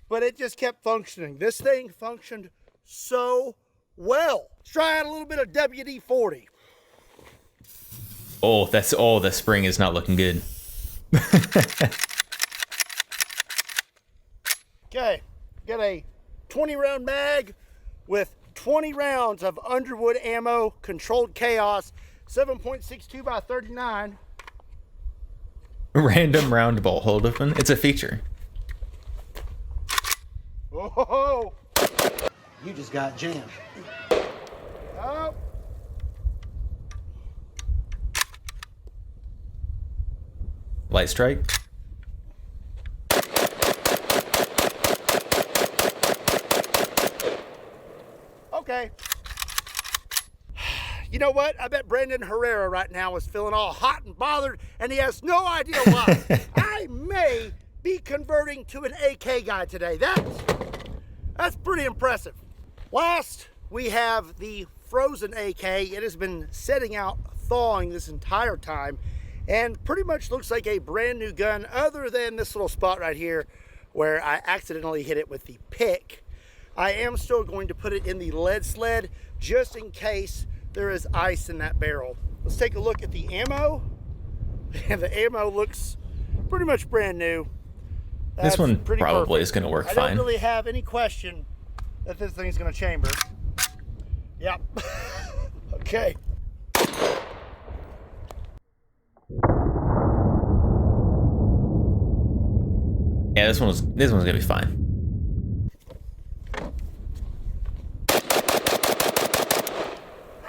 but it just kept functioning. This thing functioned so well. Let's try out a little bit of WD-40. Oh, the spring is not looking good. Okay, got a 20 round mag with 20 rounds of Underwood ammo, controlled chaos, 7.62 by 39. Random round bolt hold open. It's a feature. Oh, you just got jammed. Oh. Light strike. Okay. You know what? I bet Brandon Herrera right now is feeling all hot and bothered, and he has no idea why. I may be converting to an AK guy today. That's pretty impressive. Last, we have the frozen AK. It has been setting out thawing this entire time, and pretty much looks like a brand new gun, other than this little spot right here where I accidentally hit it with the pick. I am still going to put it in the lead sled just in case there is ice in that barrel. Let's take a look at the ammo. And the ammo looks pretty much brand new. This one probably is going to work fine. I don't really have any question that this thing's going to chamber. Yep. Okay. Yeah, this one's gonna be fine.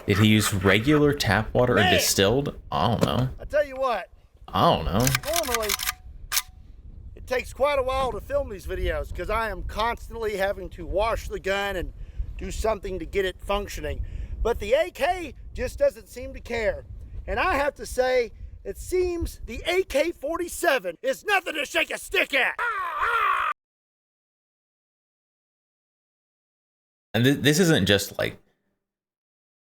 Did he use regular tap water or distilled? I don't know. I tell you what. I don't know. Normally, it takes quite a while to film these videos because I am constantly having to wash the gun and do something to get it functioning. But the AK just doesn't seem to care. And I have to say, it seems the AK-47 is nothing to shake a stick at. And this isn't just like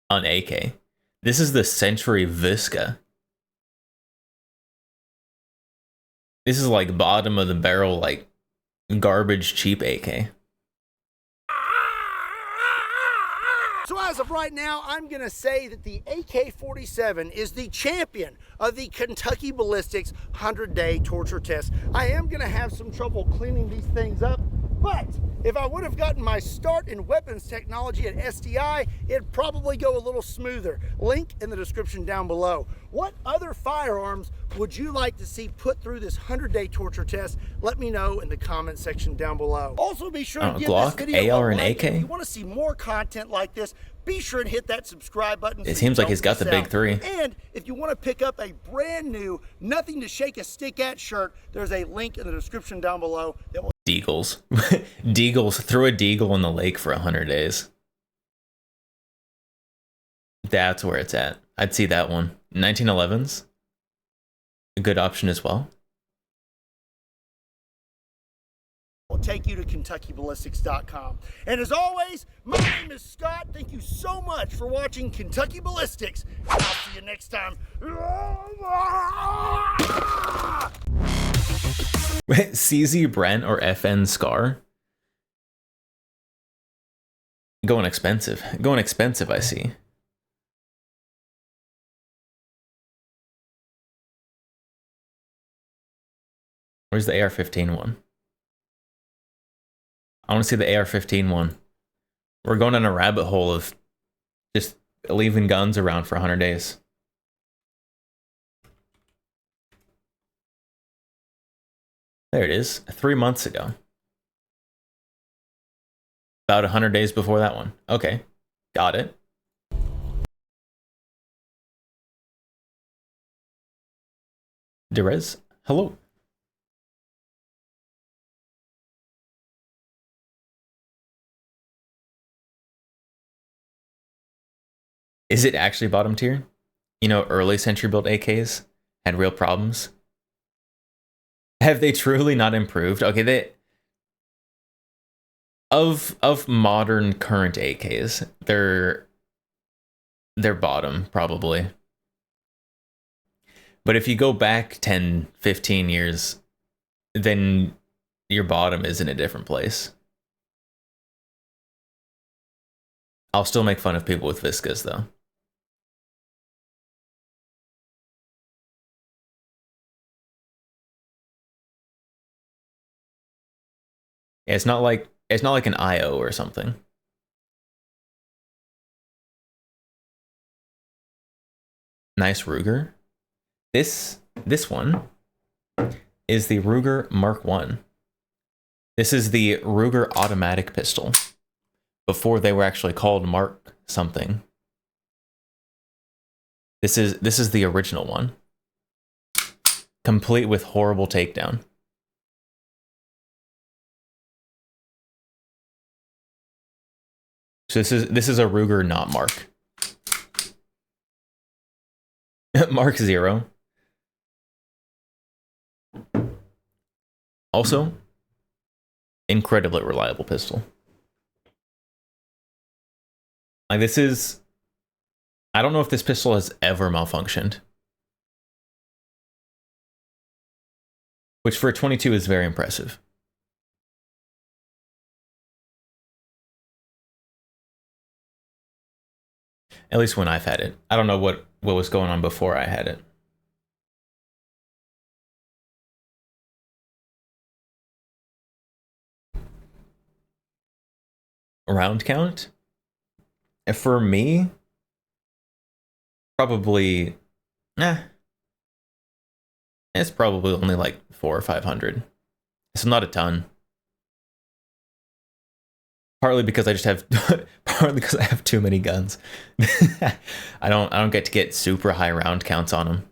an AK. This is the Century Visca. This is like bottom of the barrel, like garbage cheap AK. So as of right now, I'm going to say that the AK-47 is the champion of the Kentucky Ballistics 100-day torture test. I am going to have some trouble cleaning these things up But if I would have gotten my start in weapons technology at SDI, it'd probably go a little smoother. Link in the description down below. What other firearms would you like to see put through this 100-day torture test? Let me know in the comment section down below. Also, be sure to give Glock, this video AR, a and like. AK? If you want to see more content like this, be sure and hit that subscribe button. It seems like he's got the big three. And if you want to pick up a brand new Nothing to Shake a Stick At shirt, there's a link in the description down below that will Deagles. Deagles. Throw a deagle in the lake for 100 days. That's where it's at. I'd see that one. 1911s. A good option as well. take you to KentuckyBallistics.com. And as always, my name is Scott. Thank you so much for watching Kentucky Ballistics. I'll see you next time. CZ Brent or FN Scar? Going expensive. Going expensive, I see. Where's the AR-15 one? I want to see the AR-15 one. We're going in a rabbit hole of just leaving guns around for 100 days. There it is. 3 months ago. About 100 days before that one. Okay. Got it. Derez, hello. Is it actually bottom tier? You know, early century built AKs had real problems. Have they truly not improved? Okay, they of modern current AKs, they're bottom probably. But if you go back 10, 15 years, then your bottom is in a different place. I'll still make fun of people with Viscas though. Yeah, it's not like an IO or something. Nice Ruger. This one is the Ruger Mark I. This is the Ruger automatic pistol before they were actually called Mark something. This is the original one, complete with horrible takedown. So this is a Ruger, not Mark. Mark 0. Also, incredibly reliable pistol. Like this is, I don't know if this pistol has ever malfunctioned. Which for a 22 is very impressive. At least when I've had it. I don't know what was going on before I had it. Round count? For me, probably, it's probably only like 400 or 500. It's not a ton. Partly because I just have, partly because I have too many guns. I don't get to get super high round counts on them.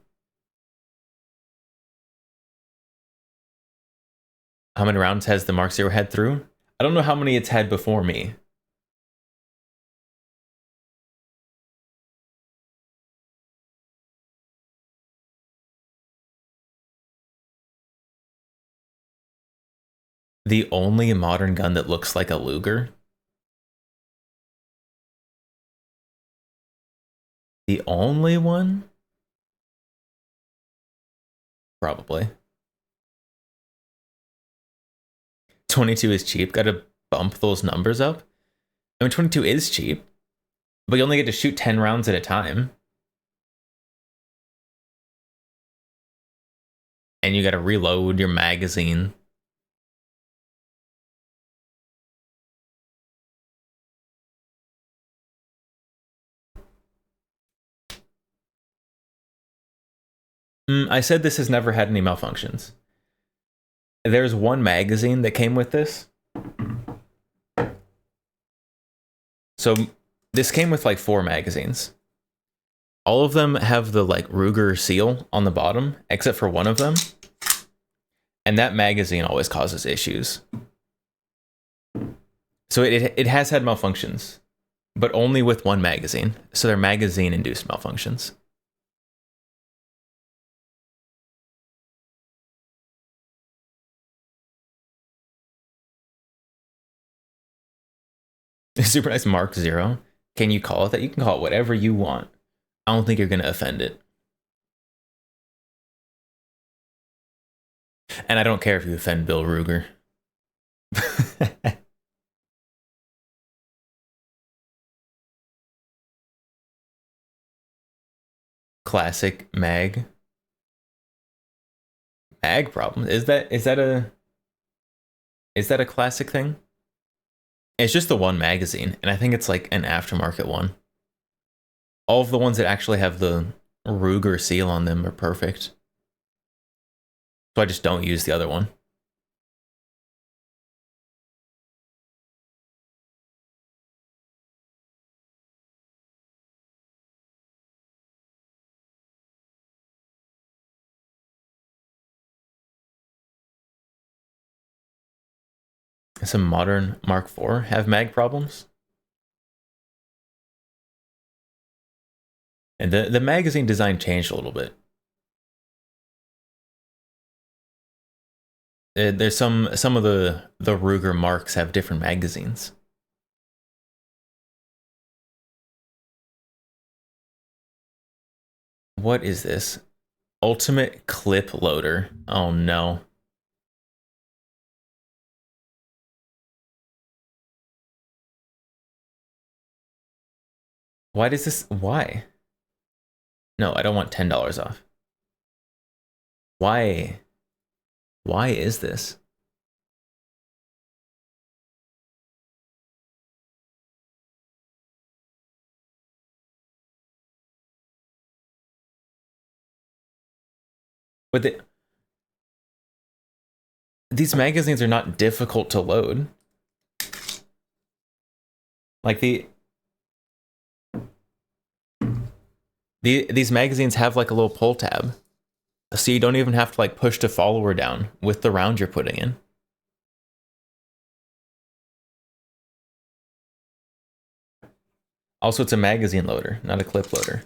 How many rounds has the Mark 0 had through? I don't know how many it's had before me. The only modern gun that looks like a Luger? The only one? Probably. 22 is cheap. Gotta bump those numbers up. I mean, 22 is cheap, but you only get to shoot 10 rounds at a time. And you gotta reload your magazine. I said this has never had any malfunctions. There's one magazine that came with this. So this came with like 4 magazines. All of them have the like Ruger seal on the bottom, except for one of them. And that magazine always causes issues. So it has had malfunctions, but only with one magazine. So they're magazine-induced malfunctions. Super nice Mark 0. Can you call it that? You can call it whatever you want. I don't think you're going to offend it. And I don't care if you offend Bill Ruger. Classic mag. Mag problem. Is that a classic thing? It's just the one magazine, and I think it's like an aftermarket one. All of the ones that actually have the Ruger seal on them are perfect. So I just don't use the other one. Some modern Mark IV have mag problems. And the magazine design changed a little bit. There's some of the Ruger marks have different magazines. What is this? Ultimate clip loader. Oh no. Why does this? Why? No, I don't want $10 off. Why? Why is this? But these magazines are not difficult to load. Like these magazines have like a little pull tab. So you don't even have to like push the follower down with the round you're putting in. Also, it's a magazine loader, not a clip loader.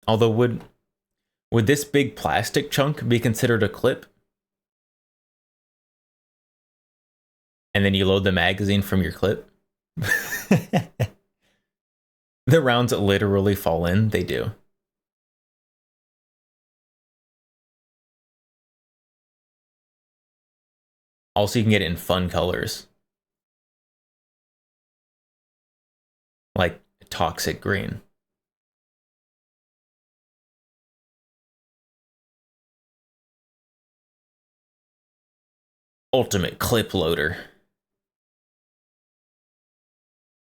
Although would this big plastic chunk be considered a clip? And then you load the magazine from your clip? The rounds literally fall in, they do. Also, you can get it in fun colors. Like toxic green. Ultimate clip loader.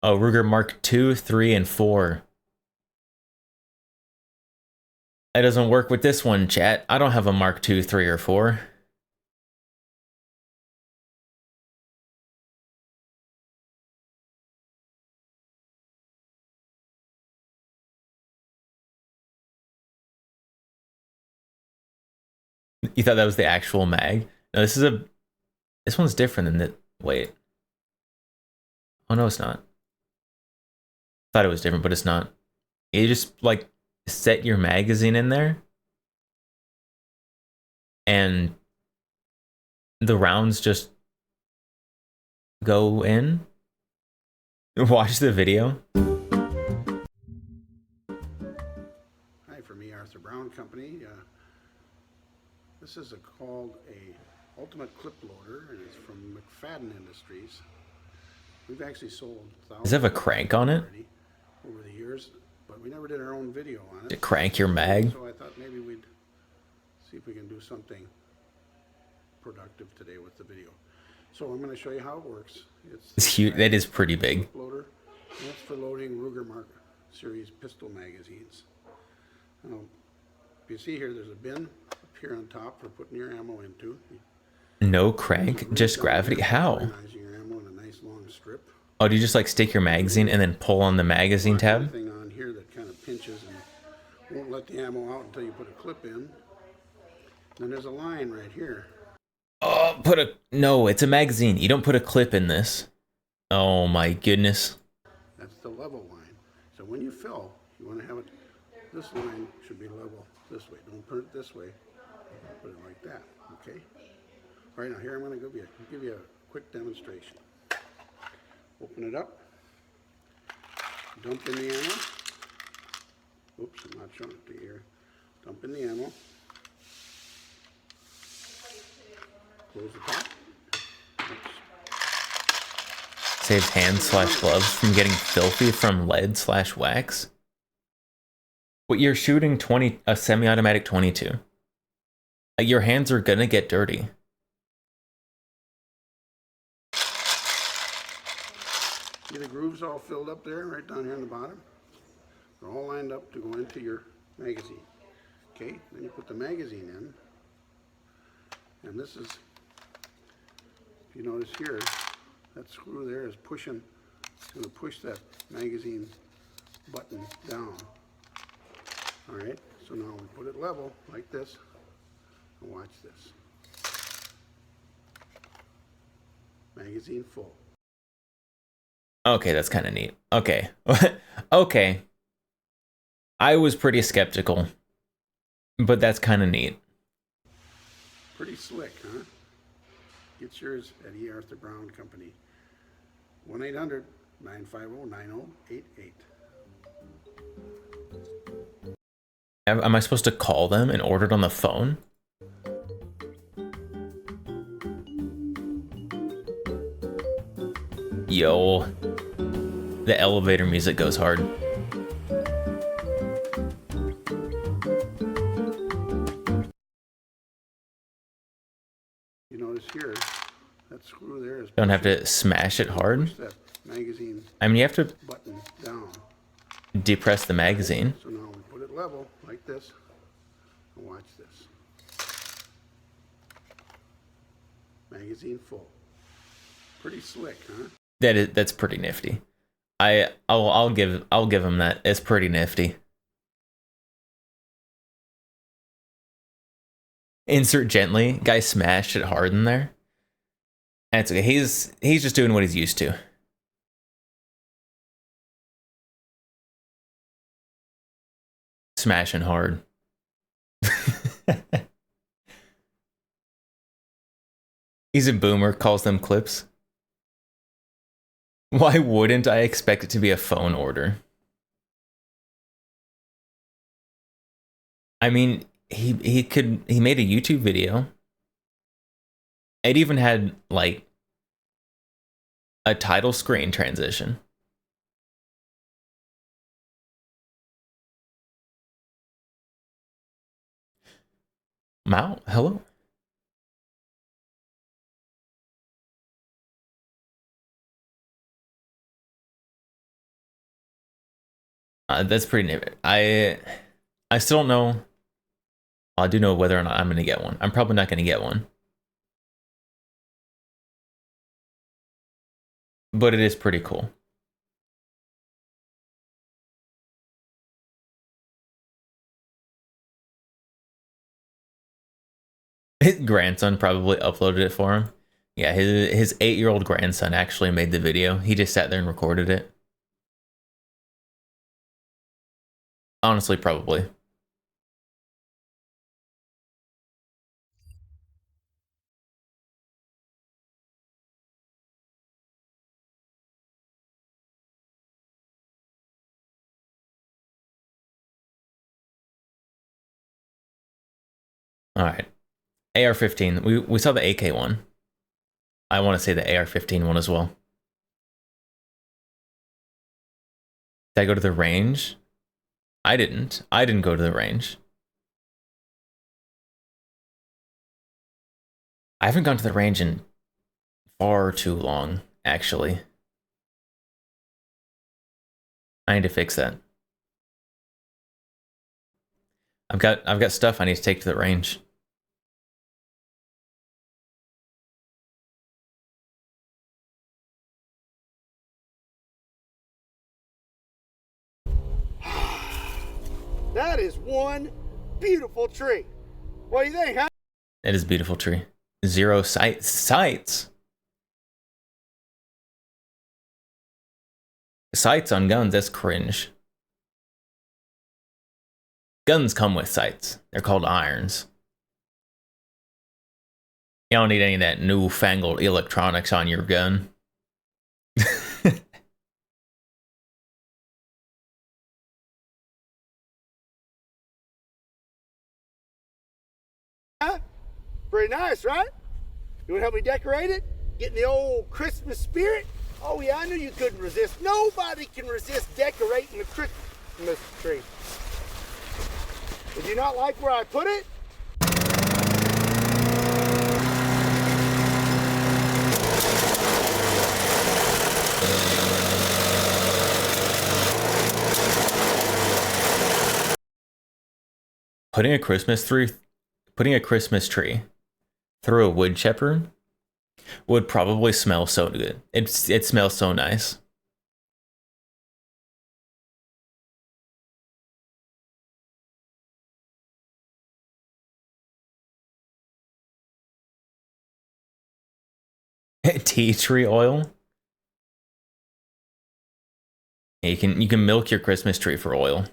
Oh, Ruger Mark II, 3, and 4. That doesn't work with this one, chat. I don't have a Mark II, 3, or 4. You thought that was the actual mag? No, this one's different than that. Wait. Oh no, it's not. Thought it was different, but it's not. You just like set your magazine in there, and the rounds just go in. Watch the video. Hi, from me, Arthur Brown Company. This is called a Ultimate Clip Loader, and it's from McFadden Industries. We've actually sold thousands. Does it have a crank on it? Over the years, but we never did our own video on it. To crank your mag? So I thought maybe we'd see if we can do something productive today with the video. So I'm going to show you how it works. It's huge. That is pretty big. Loader. That's for loading Ruger Mark series pistol magazines. If you see here, there's a bin up here on top for putting your ammo into. No crank, just gravity. How? Organizing your ammo in a nice long strip. Oh, do you just like stick your magazine and then pull on the magazine tab? Thing on here that kind of pinches and won't let the ammo out until you put a clip in. Then there's a line right here. Oh, no, it's a magazine. You don't put a clip in this. Oh my goodness. That's the level line. So when you fill, you want to have it, this line should be level this way. Don't put it this way. Put it like that, okay? All right, now here I'm going to give you a quick demonstration. Open it up. Dump in the ammo. Oops, I'm not showing it to you here. Dump in the ammo. Close the top. Oops. Saves hands/gloves from getting filthy from lead/wax. But you're shooting a semi-automatic 22. Your hands are gonna get dirty. See the grooves all filled up there, right down here on the bottom? They're all lined up to go into your magazine. Okay, then you put the magazine in. And this is, if you notice here, that screw there is pushing, it's going to push that magazine button down. All right, so now we put it level like this, and watch this. Magazine full. Okay, that's kind of neat. Okay. Okay. I was pretty skeptical, but that's kind of neat. Pretty slick, huh? Get yours at E. Arthur Brown Company. 1-800-950-9088. Am I supposed to call them and order it on the phone? Yo, the elevator music goes hard. You notice here, that screw there is Don't have to smash it hard. push that magazine I mean, you have to button down. depress the magazine. So now we put it level like this, and watch this. Magazine full. Pretty slick, huh? That's pretty nifty. I'll give him that. It's pretty nifty. Insert gently. Guy smashed it hard in there. And it's okay. He's just doing what he's used to. Smashing hard. He's a boomer, calls them clips. Why wouldn't I expect it to be a phone order? I mean, he made a YouTube video. It even had like a title screen transition. Mao, hello. That's pretty neat. I still don't know. I do know whether or not I'm going to get one. I'm probably not going to get one. But it is pretty cool. His grandson probably uploaded it for him. Yeah, his 8-year-old grandson actually made the video. He just sat there and recorded it. Honestly, probably. All right. AR-15. We saw the AK one. I want to say the AR-15 one as well. Did I go to the range? I didn't. I didn't go to the range. I haven't gone to the range in far too long, actually. I need to fix that. I've got stuff I need to take to the range. That is one beautiful tree. What do you think, huh? It is a beautiful tree. 0 sights. Sights on guns, that's cringe. Guns come with sights. They're called irons. You don't need any of that newfangled electronics on your gun. Pretty nice, right? You want to help me decorate it? Getting the old Christmas spirit? Oh yeah, I knew you couldn't resist. Nobody can resist decorating the Christmas tree. Did you not like where I put it? Putting a Christmas tree through a wood chipper would probably smell so good. It smells so nice. Tea tree oil. Yeah, you can milk your Christmas tree for oil.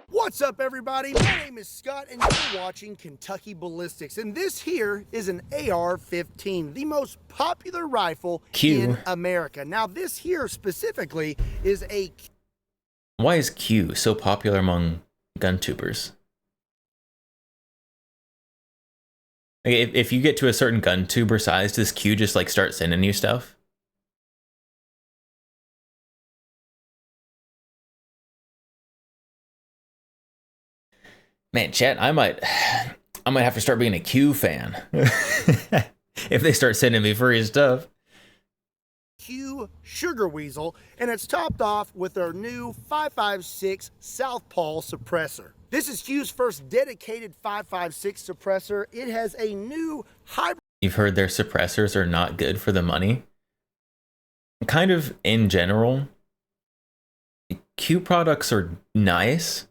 What's up, everybody? My name is Scott, and you're watching Kentucky Ballistics. And this here is an AR-15, the most popular rifle in America. Now, this here specifically is a... Why is Q so popular among gun tubers? Like, if you get to a certain gun tuber size, does Q just like start sending you stuff? Man, chat, I might have to start being a Q fan. If they start sending me free stuff. Q Sugar Weasel, and it's topped off with our new 5.56 Southpaw suppressor. This is Q's first dedicated 5.56 suppressor. It has a new hybrid. You've heard their suppressors are not good for the money. Kind of in general, Q products are nice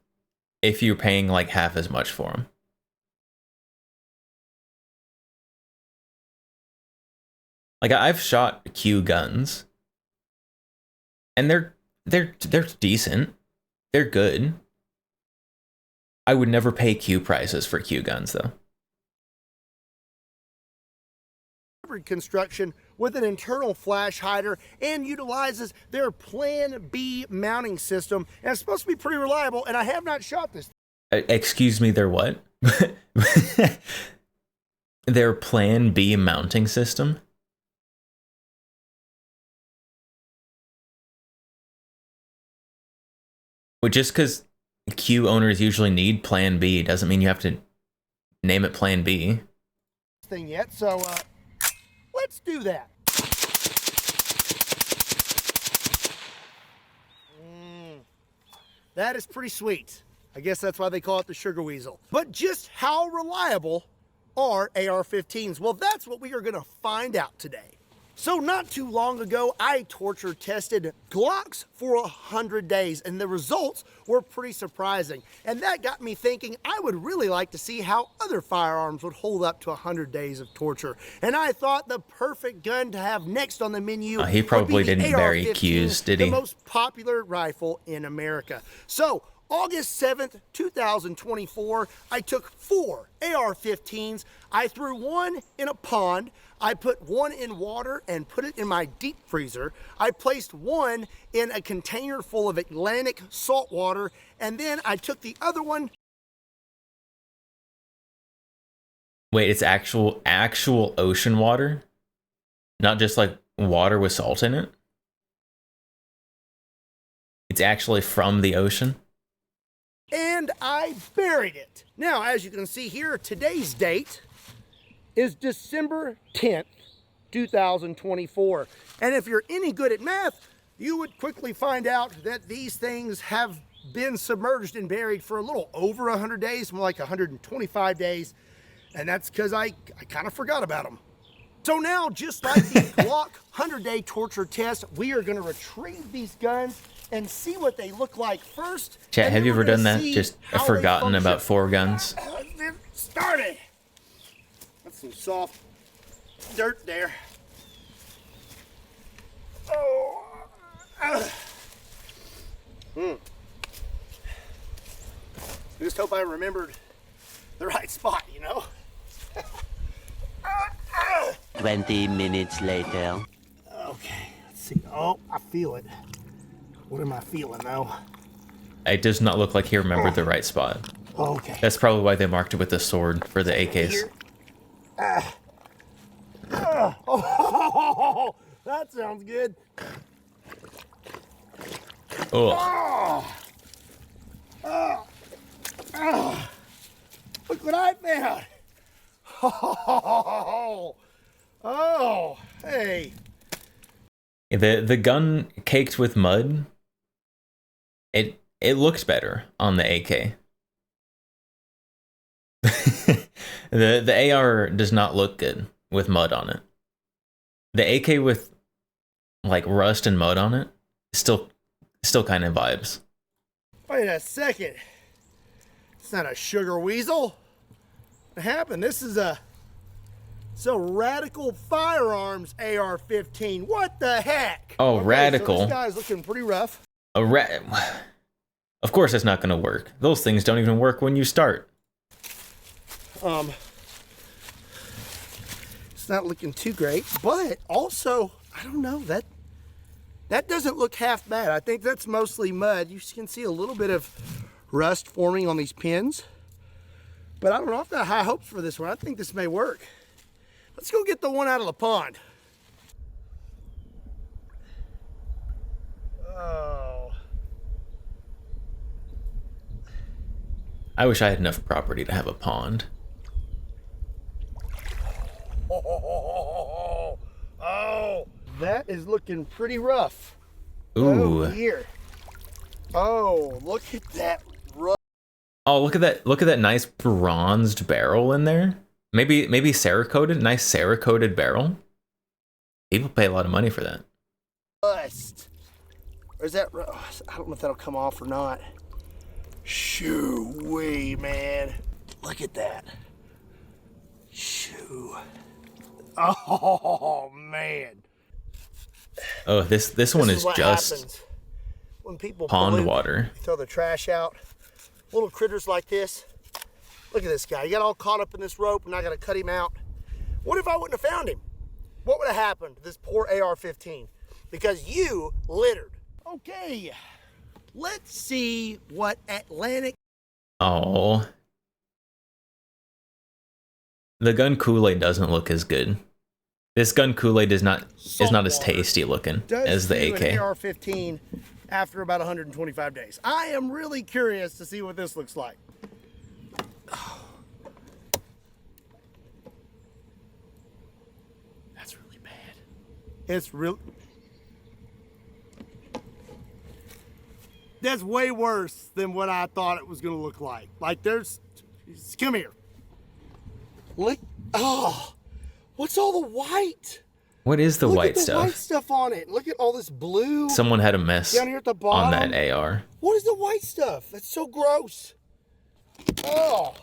if you're paying like half as much for them. Like, I've shot Q guns, and they're decent. They're good. I would never pay Q prices for Q guns, though. Construction with an internal flash hider and utilizes their Plan B mounting system, and it's supposed to be pretty reliable, and I have not shot this. Excuse me, their what? Their Plan B mounting system? Well, just because Q owners usually need Plan B doesn't mean you have to name it Plan B. Thing yet, so let's do that. That is pretty sweet. I guess that's why they call it the Sugar Weasel. But just how reliable are AR-15s? Well, that's what we are going to find out today. So not too long ago, I torture tested Glocks for 100 days, and the results were pretty surprising. And that got me thinking I would really like to see how other firearms would hold up to 100 days of torture. And I thought the perfect gun to have next on the menu he probably would be the didn't bury AR-15, Qs, did he? The most popular rifle in America. So August 7th, 2024, I took 4 AR-15s. I threw one in a pond. I put one in water and put it in my deep freezer. I placed one in a container full of Atlantic salt water, and then I took the other one. Wait, it's actual ocean water? Not just like water with salt in it. It's actually from the ocean. And I buried it. Now, as you can see here, today's date is December 10th, 2024. And if you're any good at math, you would quickly find out that these things have been submerged and buried for a little over 100 days, more like 125 days. And that's because I kind of forgot about them. So now, just like the Glock 100-day torture test, we are going to retrieve these guns and see what they look like first. Chat, have you ever done that? Just forgotten about 4 guns? Started. That's some soft dirt there. Oh. I just hope I remembered the right spot, you know? 20 minutes later. Okay, let's see. Oh, I feel it. What am I feeling though? It does not look like he remembered the right spot. Okay. That's probably why they marked it with the sword for the AKs. Oh, that sounds good. Oh. Look what I found. Oh, hey. The gun caked with mud, it looks better on the AK. the AR does not look good with mud on it. The AK with like rust and mud on it still kind of vibes. Wait a second. It's not a sugar weasel. What happened? This is a Radical Firearms AR-15. What the heck? Oh, Okay, Radical. So this guy's looking pretty rough. Of course it's not going to work. Those things don't even work when you start. It's not looking too great, but also, I don't know, that doesn't look half bad. I think that's mostly mud. You can see a little bit of rust forming on these pins, but I don't know if I have high hopes for this one. I think this may work. Let's go get the one out of the pond. Oh. I wish I had enough property to have a pond. Oh, that is looking pretty rough. Ooh. Oh, here. Oh, look at that rough. Oh, look at that nice bronzed barrel in there. Maybe Cerakoted, nice Cerakoted barrel. People pay a lot of money for that. Rust. Or is that, I don't know if that'll come off or not. Shoo-wee, man. Look at that. Shoo. Oh, man. Oh, this one is what just happens when people pond pollute, water. throw their trash out. Little critters like this. Look at this guy. He got all caught up in this rope and I got to cut him out. What if I wouldn't have found him? What would have happened to this poor AR-15? Because you littered. Okay, let's see what Atlantic... Oh. The gun Kool-Aid doesn't look as good. This gun Kool-Aid is not as tasty looking as the AK. An AR-15 after about 125 days. I am really curious to see what this looks like. Oh. That's really bad. It's real. That's way worse than what I thought it was going to look like. Like come here. Look. Oh, what's all the white? What is the white Look at the stuff? white stuff on it. Look at all this blue. Someone had a mess Down here at the on bottom. that AR. What is the white stuff? That's so gross. Oh.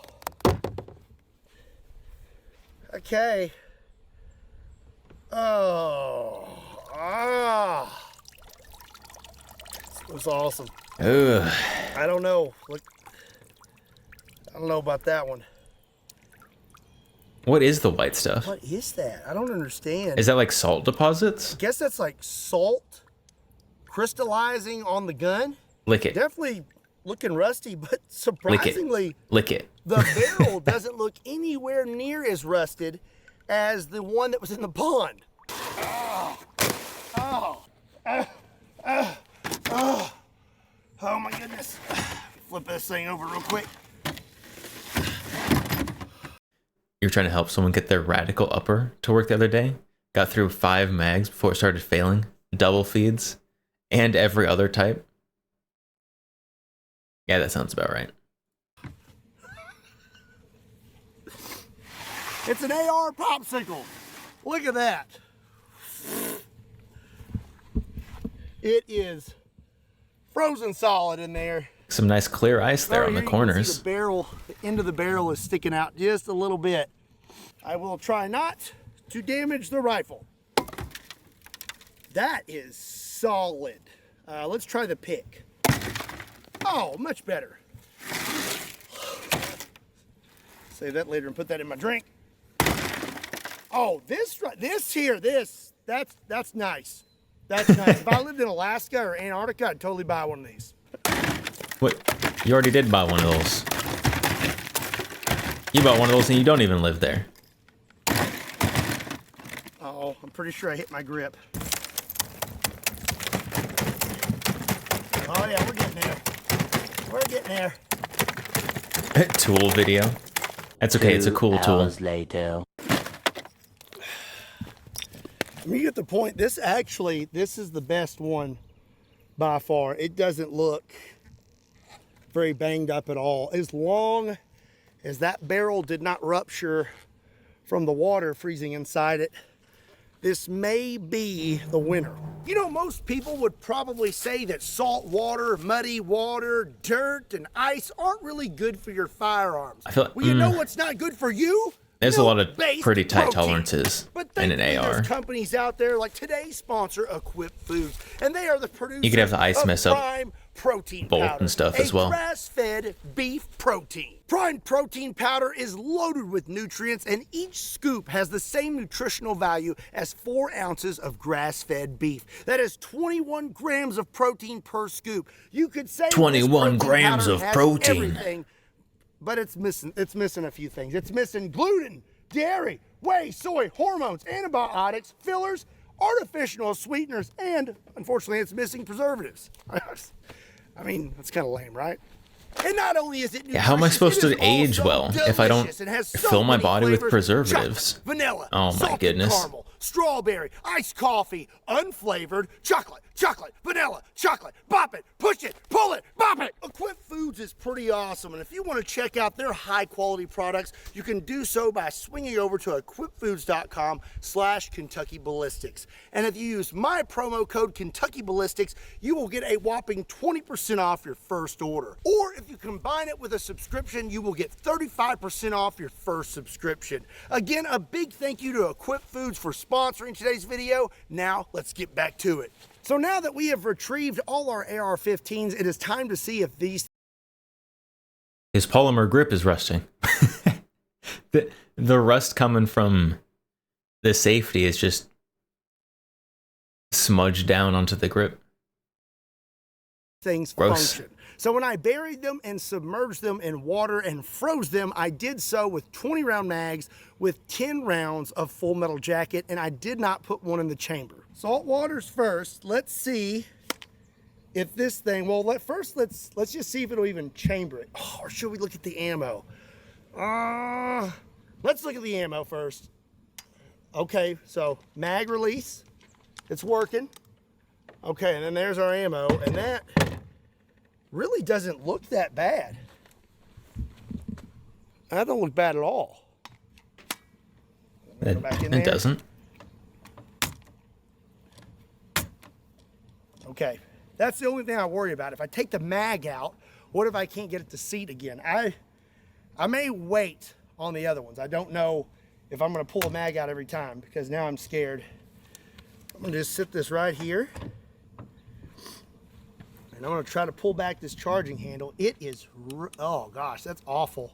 Okay. Oh. Ah. That was awesome. Ugh. I don't know. Look. I don't know about that one. What is the white stuff? What is that? I don't understand. Is that like salt deposits? I guess that's like salt crystallizing on the gun. Lick it. Definitely looking rusty, but surprisingly, Lick it. the barrel doesn't look anywhere near as rusted as the one that was in the pond. Oh my goodness. Flip this thing over real quick. You're trying to help someone get their radical upper to work the other day. Got through 5 mags before it started failing. Double feeds. And every other type. Yeah, that sounds about right. It's an AR popsicle. Look at that. It is frozen solid in there. Some nice clear ice there on the Here you can see corners. the barrel, the end of the barrel is sticking out just a little bit. I will try not to damage the rifle. That is solid. Let's try the pick. Oh, much better. Save that later and put that in my drink. Oh, that's nice. That's nice. If I lived in Alaska or Antarctica, I'd totally buy one of these. What? You already did buy one of those. You bought one of those and you don't even live there. Oh, I'm pretty sure I hit my grip. Oh yeah, we're getting there. We're getting there. Tool video. That's okay, it's a cool tool. Later. I mean, you get the point. This is the best one by far. It doesn't look very banged up at all. As long as that barrel did not rupture from the water freezing inside it, this may be the winner. You know, most people would probably say that salt water, muddy water, dirt, and ice aren't really good for your firearms. I feel like, well, you know what's not good for you? There's a lot of Milk-based pretty tight protein. tolerances But in an thankfully, AR. there's companies out there like today's sponsor, Equip Foods, and they are the producers You could have the ice of mess up Prime Protein Bolt Powder, and stuff a as well. grass-fed beef protein. Prime Protein Powder is loaded with nutrients, and each scoop has the same nutritional value as 4 ounces of grass-fed beef. That is 21 grams of protein per scoop. You could say 21 this protein grams powder of has protein. everything, but it's missing a few things. It's missing gluten, dairy, whey, soy, hormones, antibiotics, fillers, artificial sweeteners, and unfortunately it's missing preservatives. I mean, that's kind of lame, right? And not only is it nutritious, Yeah, how am I supposed it to is age also well if I don't delicious. It has so fill my many body with flavors: preservatives? chocolate, vanilla, Oh my salted goodness. caramel, strawberry, iced coffee, unflavored, chocolate, vanilla, chocolate. Bop it, push it, pull it, bop it. Equip Foods is pretty awesome, and if you want to check out their high-quality products, you can do so by swinging over to equipfoods.com/Kentucky Ballistics. And if you use my promo code Kentucky Ballistics, you will get a whopping 20% off your first order. Or if you combine it with a subscription, you will get 35% off your first subscription. Again, a big thank you to Equip Foods for sponsoring today's video. Now, let's get back to it. So now that we have retrieved all our AR-15s, it is time to see if these... His polymer grip is rusting. the rust coming from the safety is just smudged down onto the grip. things Gross. function. So when I buried them and submerged them in water and froze them, I did so with 20 round mags with 10 rounds of Full Metal Jacket, and I did not put one in the chamber. Salt waters first. Let's see if this thing, well, let's just see if it'll even chamber it. Oh, or should we look at the ammo? Let's look at the ammo first. Okay, so mag release, it's working. Okay, and then there's our ammo, and that really doesn't look that bad. That don't look bad at all. Go back in It there. doesn't. Okay, that's the only thing I worry about. If I take the mag out, what if I can't get it to seat again? I may wait on the other ones. I don't know if I'm gonna pull the mag out every time because now I'm scared. I'm gonna just sit this right here. And I'm gonna try to pull back this charging handle. It is, oh gosh, that's awful.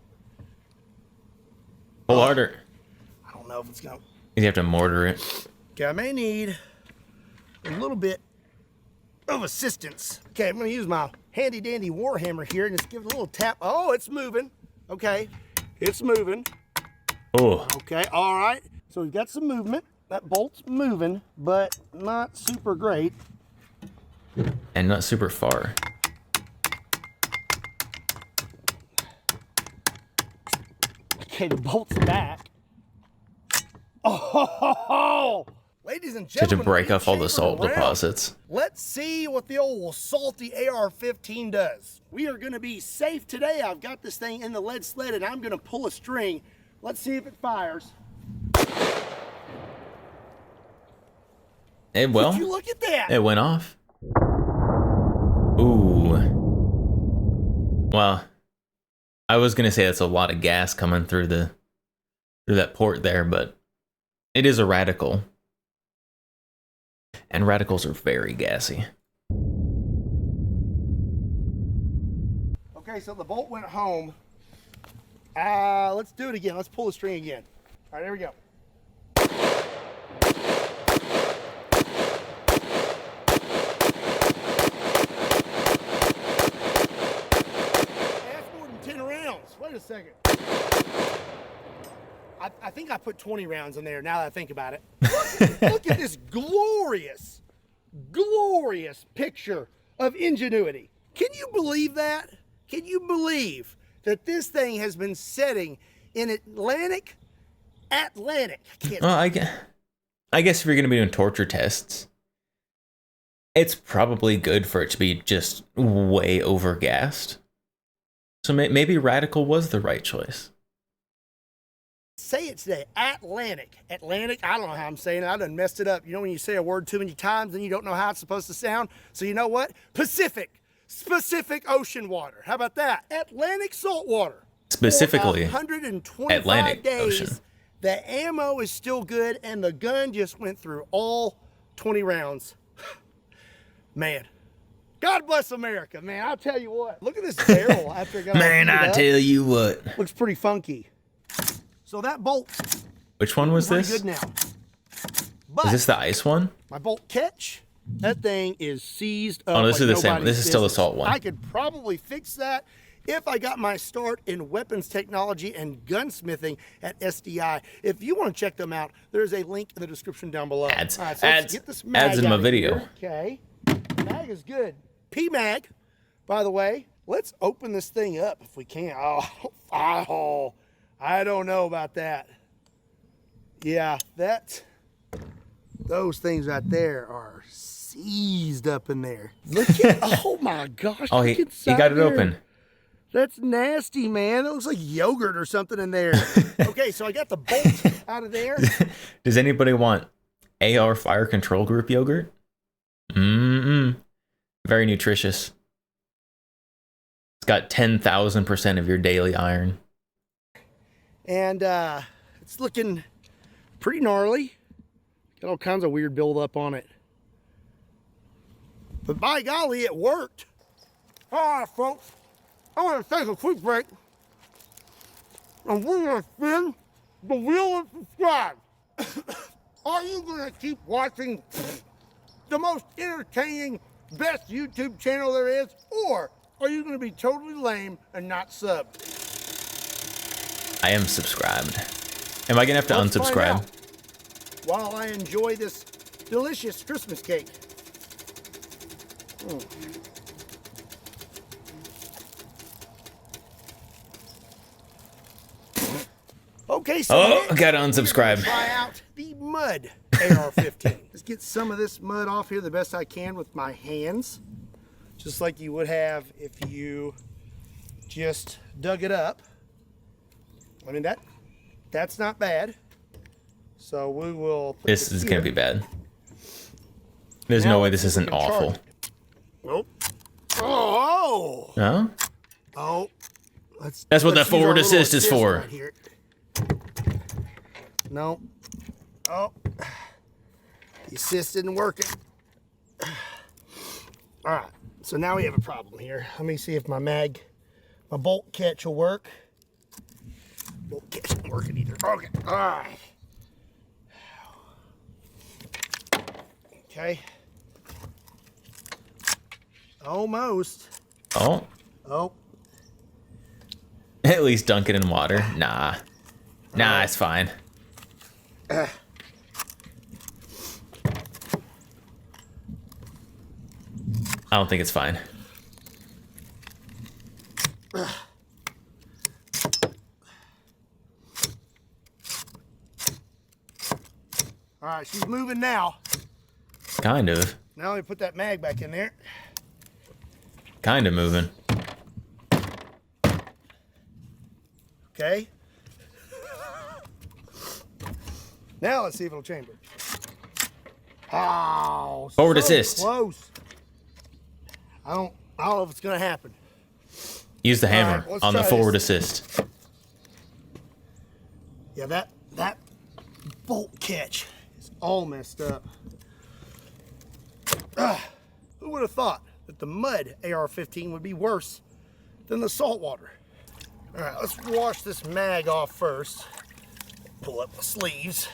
Pull harder. I don't know if it's gonna, You have to mortar it. okay, I may need a little bit of assistance. Okay, I'm gonna use my handy dandy Warhammer here and just give it a little tap. Oh, it's moving. Okay, it's moving. Oh, Okay, all right. So we've got some movement. That bolt's moving, but not super great. And not super far. Okay, the bolt's back. Oh, ladies and So to gentlemen, break we off all the chambered salt around. deposits. Let's see what the old salty AR-15 does. We are gonna be safe today. I've got this thing in the lead sled and I'm gonna pull a string. Let's see if it fires. Well, Would you look at that? it went off. Ooh. Well, I was gonna say that's a lot of gas coming through that port there, but it is a radical. And radicals are very gassy. Okay, so the bolt went home. Let's do it again. Let's pull the string again. All right, there we go. That's more than 10 rounds. Wait a second. I think I put 20 rounds in there now that I think about it. Look at this glorious, glorious picture of ingenuity. Can you believe that? Can you believe that this thing has been setting in Atlantic? Well, I guess if you're gonna be doing torture tests, it's probably good for it to be just way overgassed. So maybe radical was the right choice. Say it today. Atlantic. I don't know how I'm saying it. I done messed it up. You know when you say a word too many times and you don't know how it's supposed to sound? So you know what? Pacific ocean water. How about that? Atlantic salt water. Specifically, 125 Atlantic days. Ocean. The ammo is still good and the gun just went through all 20 rounds. Man. God bless America, man. I'll tell you what. Look at this barrel after it got all Man, heated I up. tell you what. Looks pretty funky. So that bolt Which one was pretty this? good now. But Is this the ice one? my bolt catch, that thing is seized up. Oh, this like is the same. nobody's This is still the business. salt one. I could probably fix that if I got my start in weapons technology and gunsmithing at SDI. If you want to check them out, there's a link in the description down below. Ads. All right, so let's Ads. get this mag Ads in out my of video. here. Okay. Mag is good. P-mag, by the way. Let's open this thing up if we can. Oh, I don't know about that. Yeah, those things right there are seized up in there. Look at, oh my gosh. Oh, look he inside got it there. open. That's nasty, man. That looks like yogurt or something in there. Okay, so I got the bolt out of there. Does anybody want AR Fire Control Group yogurt? Very nutritious. It's got 10,000% of your daily iron. And it's looking pretty gnarly. Got all kinds of weird buildup on it. But by golly, it worked. All right, folks. I want to take a quick break. And we're going to spin the wheel and subscribe. Are you going to keep watching the most entertaining, best YouTube channel there is? Or are you going to be totally lame and not sub? I am subscribed. Am I gonna have to Let's find unsubscribe? out while I enjoy this delicious Christmas cake. Okay, so Oh, next, gotta we're gonna unsubscribe. Try out the mud AR-15. Let's get some of this mud off here the best I can with my hands, just like you would have if you just dug it up. I mean that's not bad. So we will. Put This is gonna here. be bad. There's Now no way let's this see if isn't we can charge awful. it. Nope. Oh. No? Oh. That's what that use our forward little assist is for. right here. No. Oh. The assist isn't working. All right. So now we have a problem here. Let me see if my bolt catch will work. Bolt catch isn't working either. Okay. All right. Okay. Almost. Oh, Oh. at least dunk it in water. Nah. Nah, it's fine. I don't think it's fine. All right, she's moving now. Kind of. Now let me put that mag back in there. Kind of moving. Okay. Now let's see if it'll chamber. Oh, Forward so assist. Close. I don't know if it's gonna happen. Use the hammer right, let's on the try forward this. assist. Yeah, that bolt catch is all messed up. Who would have thought that the mud AR-15 would be worse than the saltwater? All right, let's wash this mag off first. Pull up the sleeves.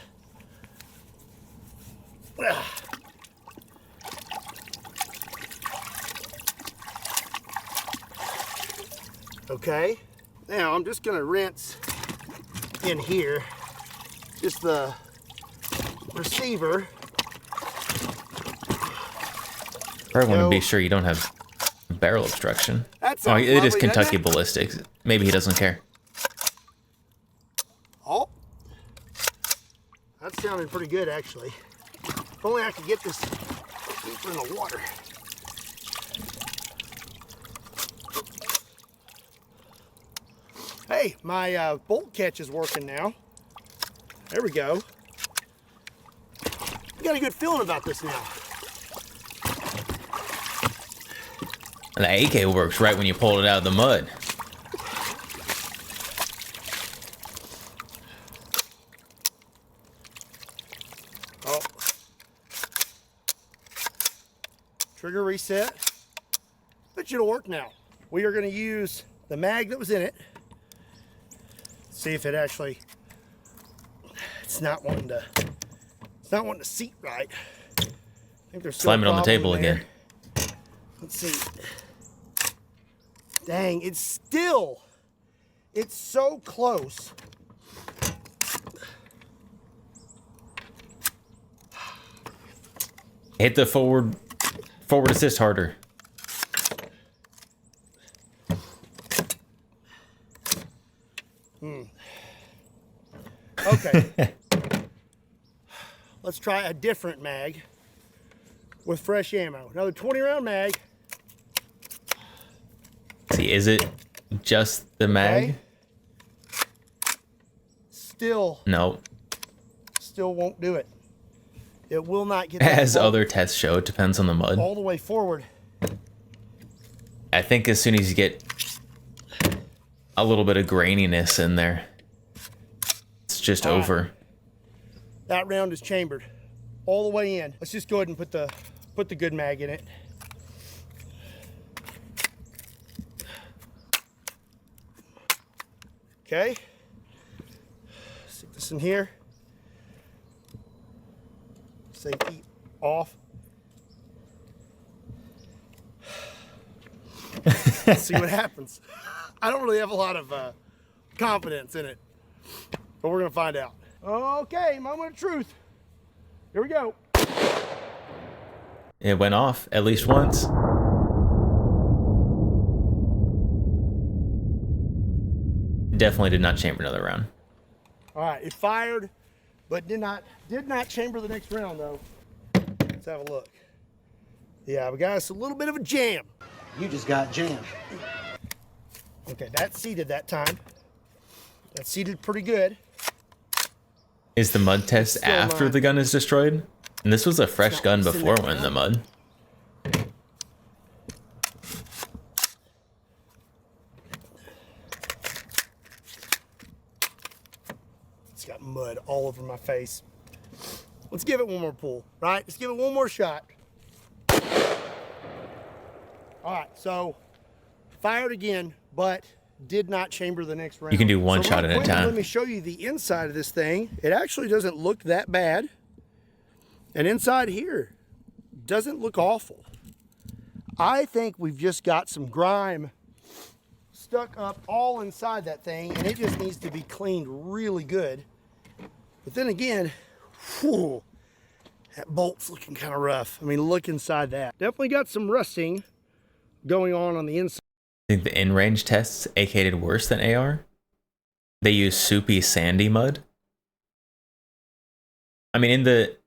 Okay, now I'm just gonna rinse in here just the receiver. Probably want to be Go. sure you don't have barrel obstruction. That Oh, sounds it is lovely, doesn't Kentucky it? ballistics. Maybe he doesn't care. Oh, that's sounding pretty good actually. If only I could get this deeper in the water. Hey, my bolt catch is working now. There we go. Got a good feeling about this now. The AK works right when you pull it out of the mud. Oh. Trigger reset. But it'll work now. We are going to use the mag that was in it. See if it actually, it's not wanting to seat right. I think there's still Slam it a on the problem table there. again. Let's see. Dang, it's so close. Hit the forward assist harder. Okay. Let's try a different mag with fresh ammo. Another 20 round mag. See, is it just the mag? Okay. Still No. won't do it. It will not get As that bolt other tests show, it depends on the mud. all the way forward. I think as soon as you get a little bit of graininess in there, it's just All right. over. That round is chambered all the way in. Let's just go ahead and put the good mag in it. Okay. Stick this in here. Safety off. Let's see what happens. I don't really have a lot of confidence in it, but we're gonna find out. Okay, moment of truth. Here we go. It went off at least once. Definitely did not chamber another round. All right, it fired, but did not chamber the next round though. Let's have a look. Yeah, we got us a little bit of a jam. You just got jammed. Okay, that seated that time. That seated pretty good. Is the mud test still after not- the gun is destroyed? And this was a fresh not gun what's in before it that went in the round. mud. It's got mud all over my face. Let's give it one more pull, right? Let's give it one more shot. All right, so fired again, but did not chamber the next round. You can do one So shot real at a quick, time. Let me show you the inside of this thing. It actually doesn't look that bad. And inside here doesn't look awful. I think we've just got some grime stuck up all inside that thing, and it just needs to be cleaned really good. But then again, whew, That bolt's looking kind of rough. I mean, look inside that. Definitely got some rusting going on the inside. I think the in-range tests AK did worse than AR. They use soupy, sandy mud. I mean, in the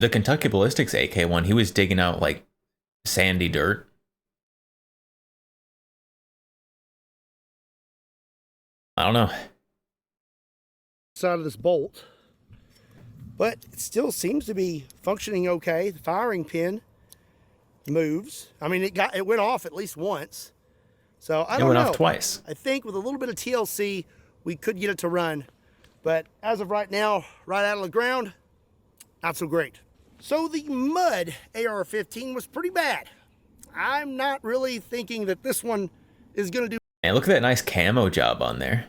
Kentucky Ballistics AK one, he was digging out like sandy dirt. I don't know. Side of this bolt, but it still seems to be functioning okay. The firing pin moves. I mean, it went off at least once. So I don't know. It went off twice. I think with a little bit of TLC, we could get it to run. But as of right now, right out of the ground, not so great. So the mud AR-15 was pretty bad. I'm not really thinking that this one is going to do. And look at that nice camo job on there.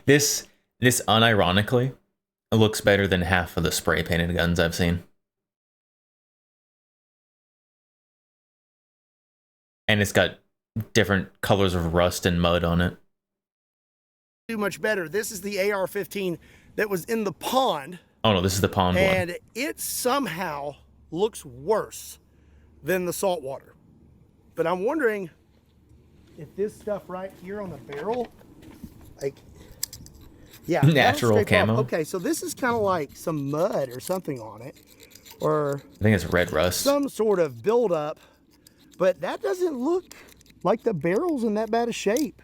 This unironically looks better than half of the spray painted guns I've seen. And it's got different colors of rust and mud on it. Do much better. This is the AR-15 that was in the pond. Oh no, this is the pond one. And it somehow looks worse than the saltwater. But I'm wondering if this stuff right here on the barrel, like, yeah, natural camo. Okay, so this is kind of like some mud or something on it, or I think it's red rust. some sort of buildup. But that doesn't look like the barrel's in that bad a shape.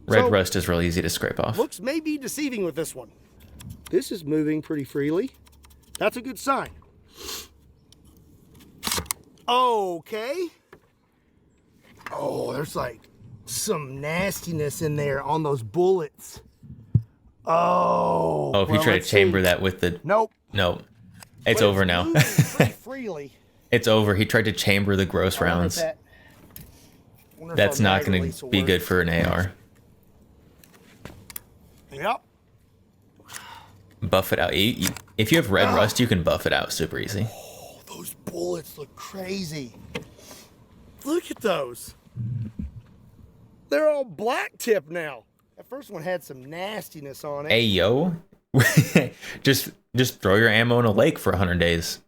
Red rust is really easy to scrape off. Looks may be deceiving with this one. This is moving pretty freely. That's a good sign. Okay. Oh, there's like some nastiness in there on those bullets. Oh. Oh, if you try to chamber that with the... Nope. No. It's But over now. moving pretty freely. It's over. He tried to chamber the gross rounds. That's not going to be good for an AR. Yep. Buff it out. If you have red rust, you can buff it out super easy. Oh, those bullets look crazy. Look at those. They're all black tip now. That first one had some nastiness on it. Hey, yo. just throw your ammo in a lake for 100 days.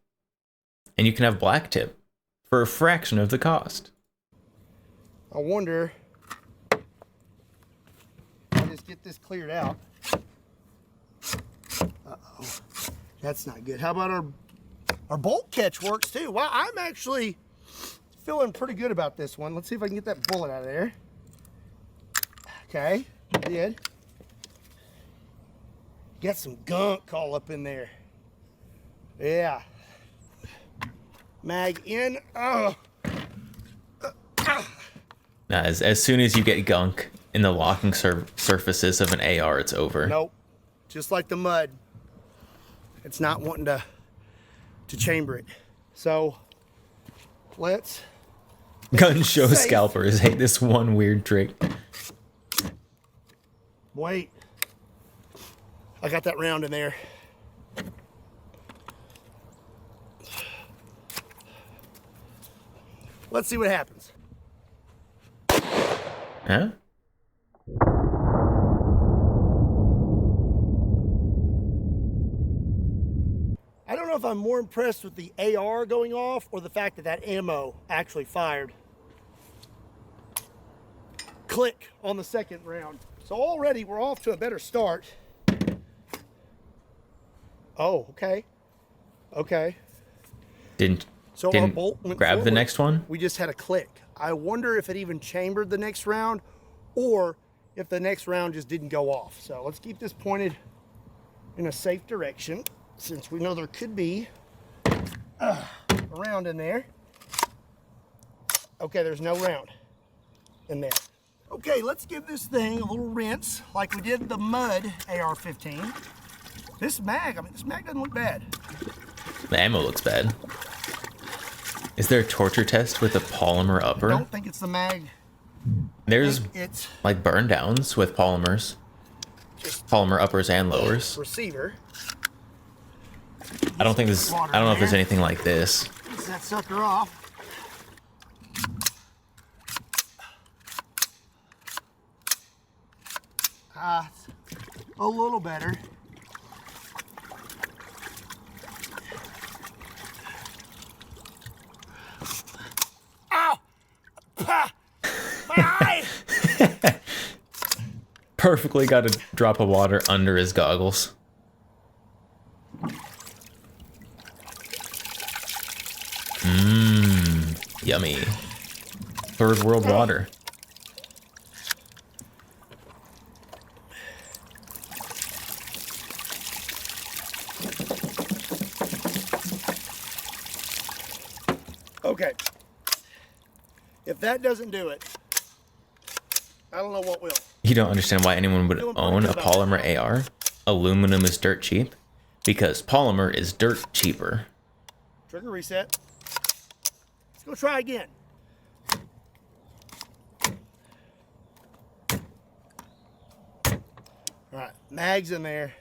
And you can have black tip for a fraction of the cost. I wonder. I'll just get this cleared out. Uh-oh. That's not good. How about our bolt catch works too? Well, I'm actually feeling pretty good about this one. Let's see if I can get that bullet out of there. Okay, did. Got some gunk all up in there. Yeah. Mag in. Oh. Now, as soon as you get gunk in the locking surfaces of an AR, it's over. Nope. Just like the mud. It's not wanting to chamber it. So let's Gun show safe. scalpers hate this one weird trick. Wait. I got that round in there. Let's see what happens. Huh? I don't know if I'm more impressed with the AR going off or the fact that that ammo actually fired. Click on the second round. So already we're off to a better start. Oh, okay. Okay. Didn't So our bolt went grab the forward. next one? We just had a click. I wonder if it even chambered the next round or if the next round just didn't go off. So let's keep this pointed in a safe direction since we know there could be a round in there. Okay, there's no round in there. Okay, let's give this thing a little rinse like we did the mud AR-15. This mag doesn't look bad. The ammo looks bad. Is there a torture test with a polymer upper? I don't think it's the mag. There's It's like burn downs with polymers. Polymer uppers and lowers. receiver. I don't think this I don't know if there's anything like this. Rinse that sucker off. a little better. Ow! Ah! My eye! Perfectly got a drop of water under his goggles. Mmm, yummy. Third world water. Okay. If that doesn't do it, I don't know what will. You don't understand why anyone would Feeling pretty own good a about polymer AR? Aluminum is dirt cheap? Because polymer is dirt cheaper. Trigger reset. Let's go try again. All right, mag's in there.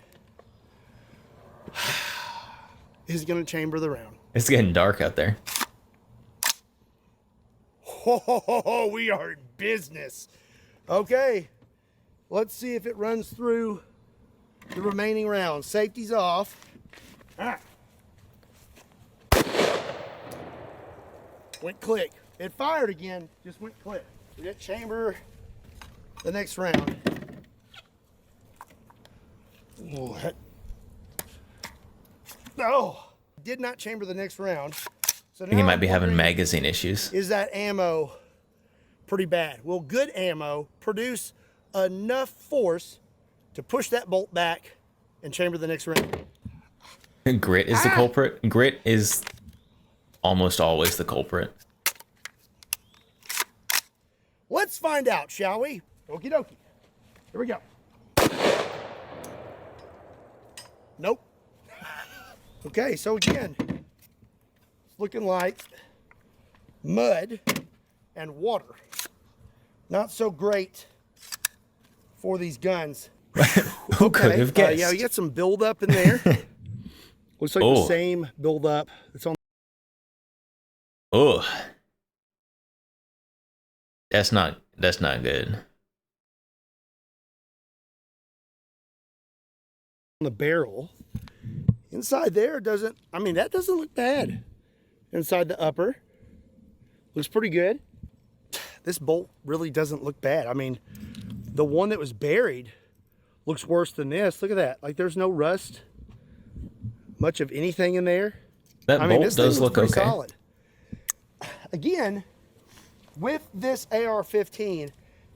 Is gonna chamber the round. It's getting dark out there. Oh, we are in business. Okay, let's see if it runs through the remaining rounds. Safety's off. All right. Went click. It fired again, just went click. We did chamber the next round. Oh, no, did not chamber the next round. So I think he now might I'm be having wondering, magazine issues. is that ammo pretty bad? Will good ammo produce enough force to push that bolt back and chamber the next round? Grit is the culprit. Grit is almost always the culprit. Let's find out, shall we? Okie dokie. Here we go. Nope. Okay, so again, it's looking like mud and water. Not so great for these guns. Who could have guessed? Yeah, we got some buildup in there. Looks like the Oh. same buildup that's on Oh, that's not good. the barrel. Inside there doesn't, I mean, that doesn't look bad. Inside the upper, looks pretty good. This bolt really doesn't look bad. I mean, the one that was buried looks worse than this. Look at that. Like there's no rust, much of anything in there. That I mean, bolt this thing does looks look pretty okay. solid. Again, with this AR-15,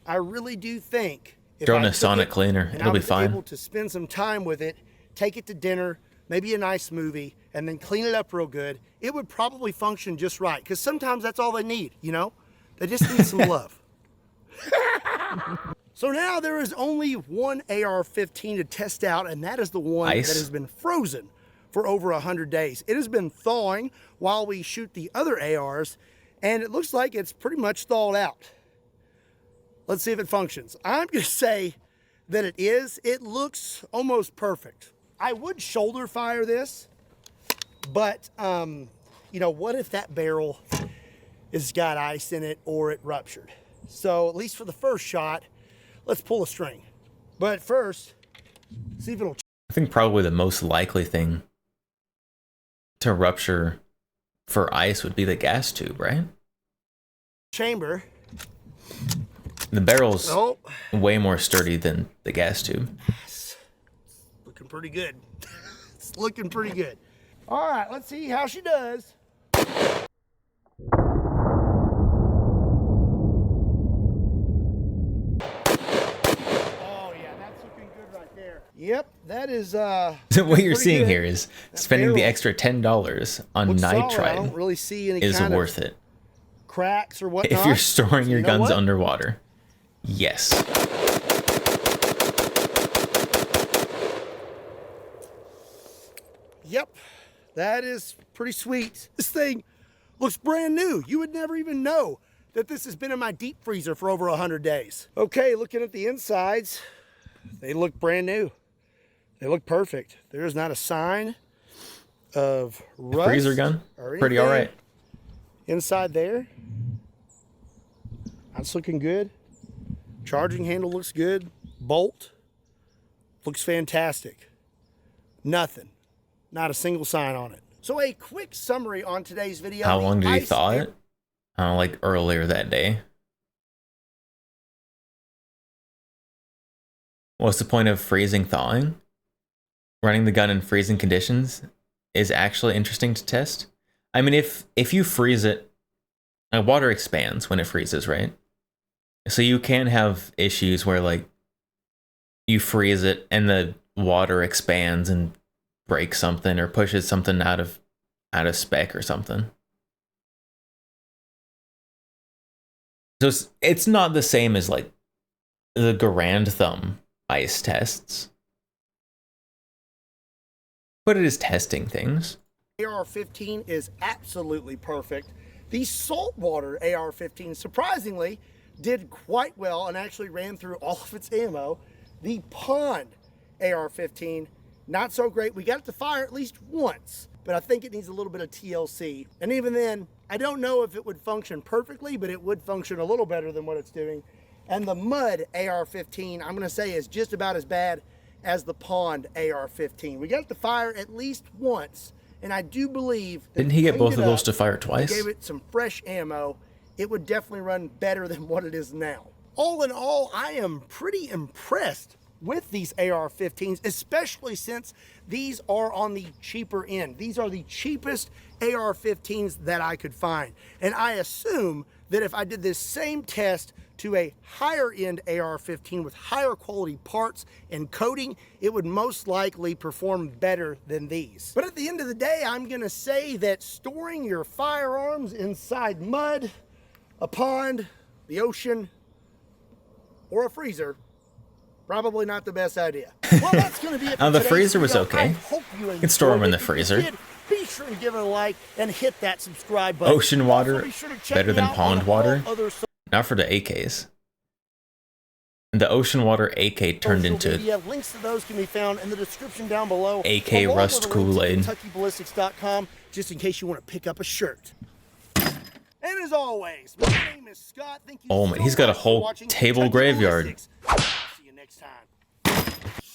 I really do think if Throw in I a took sonic it cleaner. and It'll I be was fine. able to spend some time with it, take it to dinner, maybe a nice movie, and then clean it up real good, it would probably function just right. Because sometimes that's all they need, you know? They just need some love. So now there is only one AR-15 to test out, and that is the one Ice. that has been frozen for over 100 days. It has been thawing while we shoot the other ARs, and it looks like it's pretty much thawed out. Let's see if it functions. I'm going to say that it is. It looks almost perfect. I would shoulder fire this, but you know, what if that barrel has got ice in it or it ruptured? So at least for the first shot, let's pull a string. But first, see if it'll I think probably the most likely thing to rupture for ice would be the gas tube, right? chamber. The barrel's Oh, way more sturdy than the gas tube. looking pretty good. It's looking pretty good. All right, let's see how she does. Oh yeah, that's looking good right there. Yep, that is So what you're pretty seeing good. here is spending the barrel extra $10 on looks solid. I don't nitride really see any is kind worth of it. cracks or whatnot. If you're storing your You know guns what? underwater, yes. Yep, that is pretty sweet. This thing looks brand new. You would never even know that this has been in my deep freezer for over 100 days. Okay, looking at the insides, they look brand new. They look perfect. There's not a sign of rust Freezer gun, or pretty all anything right. inside there. That's looking good. Charging handle looks good. Bolt Looks fantastic. Nothing. Not a single sign on it. So a quick summary on today's video. How The long did you ice thaw air- it? Like earlier that day. What's the point of freezing thawing? Running the gun in freezing conditions is actually interesting to test. I mean, if you freeze it, water expands when it freezes, right? So you can have issues where like you freeze it and the water expands and breaks something or pushes something out of spec or something. So it's not the same as like the Grand Thumb ice tests, but it is testing things. AR-15 is absolutely perfect. The saltwater AR-15, surprisingly, did quite well and actually ran through all of its ammo. The pond AR-15, not so great. We got it to fire at least once, but I think it needs a little bit of TLC. And even then, I don't know if it would function perfectly, but it would function a little better than what it's doing. And the mud AR-15, I'm gonna say, is just about as bad as the pond AR-15. We got it to fire at least once, and I do believe that Didn't he get both of those up, to fire twice? gave it some fresh ammo, it would definitely run better than what it is now. All in all, I am pretty impressed with these AR-15s, especially since these are on the cheaper end. These are the cheapest AR-15s that I could find. And I assume that if I did this same test to a higher end AR-15 with higher quality parts and coating, it would most likely perform better than these. But at the end of the day, I'm gonna say that storing your firearms inside mud, a pond, the ocean, or a freezer, probably not the best idea. Well, that's going to be it for The today's freezer was video. okay. I hope you You can store them enjoyed in the it. If you freezer. did, be sure and give it a like and hit that subscribe button. Ocean water, Also, be sure to check better me than out pond on water? all other social Not for the AKs. The ocean water AK turned into media. Links to those can be found in the description down below. AK along with Rust a link to Kool-Aid. KentuckyBallistics.com, just in case you want to pick up a shirt. And as always, my name is Scott. Thank you Oh so man, he's got a much for whole watching table Kentucky graveyard. Ballistics. See you next time.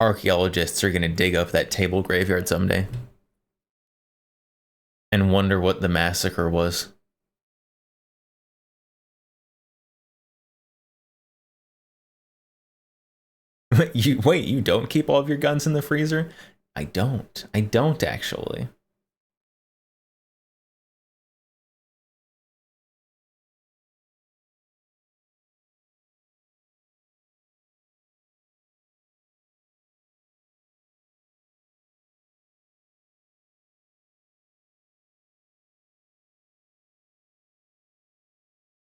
Archaeologists are gonna dig up that table graveyard someday and wonder what the massacre was. You don't keep all of your guns in the freezer? I don't actually.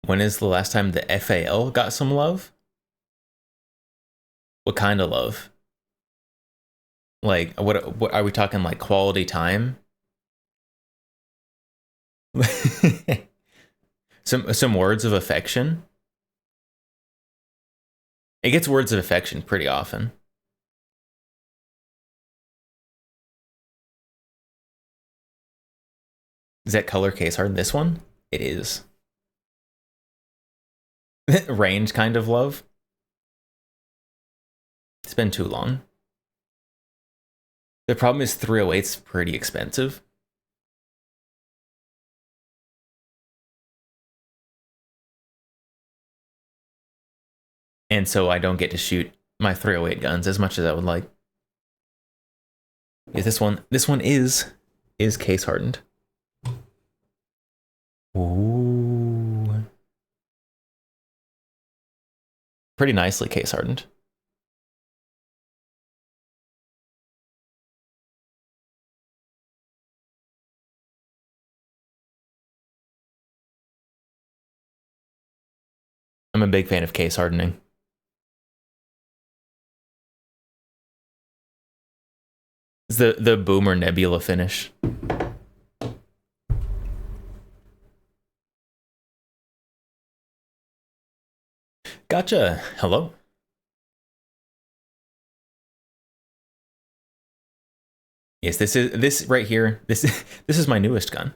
When is the last time the FAL got some love? What kind of love? Like, what are we talking, like quality time? Some words of affection? It gets words of affection pretty often. Is that color case hard? This one? It is. Range kind of love? It's been too long. The problem is 308's pretty expensive. And so I don't get to shoot my 308 guns as much as I would like. Yeah, this one is case hardened. Ooh. Pretty nicely case hardened. I'm a big fan of case hardening. It's the Boomer Nebula finish. Gotcha. Hello. Yes, this right here. This is my newest gun.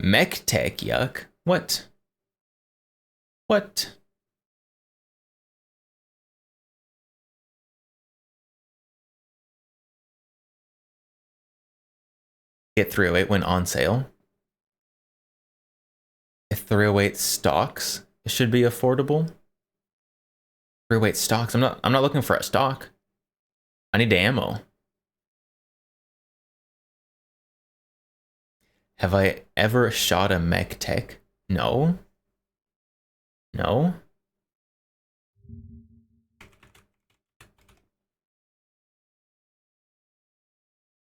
Mech tech, yuck. What? What? Get 308 went on sale. If 308 stocks should be affordable. 308 stocks. I'm not looking for a stock. I need the ammo. Have I ever shot a mech tech? No. No.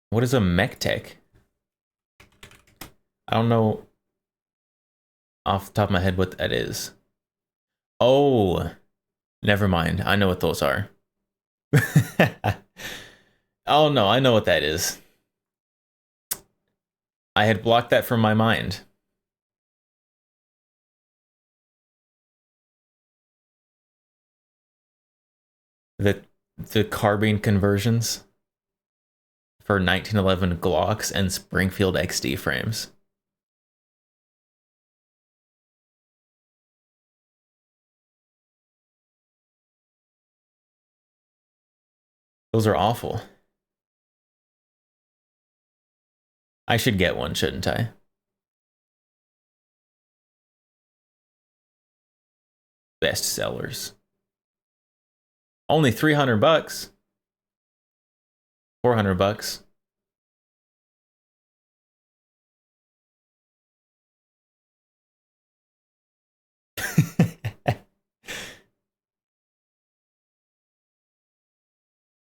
What is a mech tech? I don't know off the top of my head what that is. Oh, never mind. I know what those are. Oh no, I know what that is. I had blocked that from my mind. The carbine conversions for 1911 Glocks and Springfield XD frames. Those are awful. I should get one, shouldn't I? Best sellers. Only 300 bucks. 400 bucks.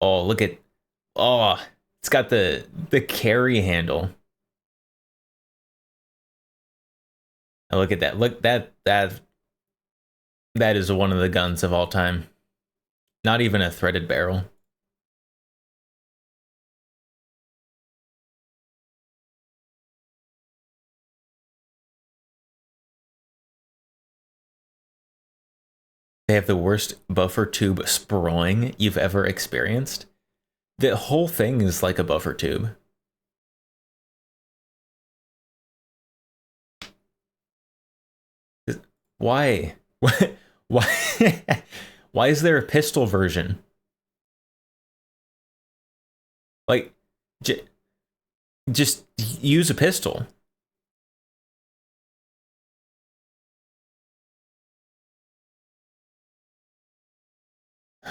Oh, look at, oh, it's got the carry handle. Oh, look at that. Look, that is one of the guns of all time. Not even a threaded barrel. They have the worst buffer tube sproing you've ever experienced. The whole thing is like a buffer tube. Why? Why? Why is there a pistol version? Like, just use a pistol.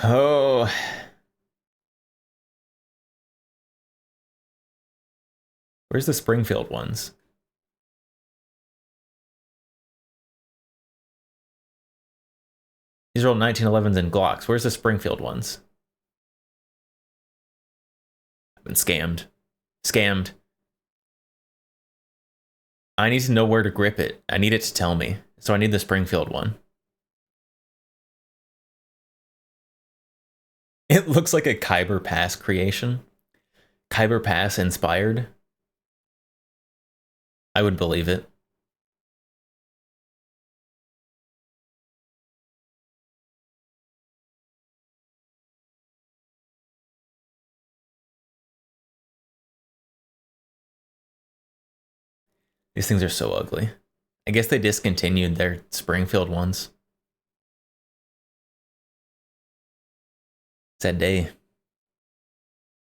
Oh. Where's the Springfield ones? These are all 1911s and Glocks. Where's the Springfield ones? I've been scammed. Scammed. I need to know where to grip it. I need it to tell me. So I need the Springfield one. It looks like a Khyber Pass creation. Khyber Pass inspired. I would believe it. These things are so ugly. I guess they discontinued their Springfield ones. Sad day.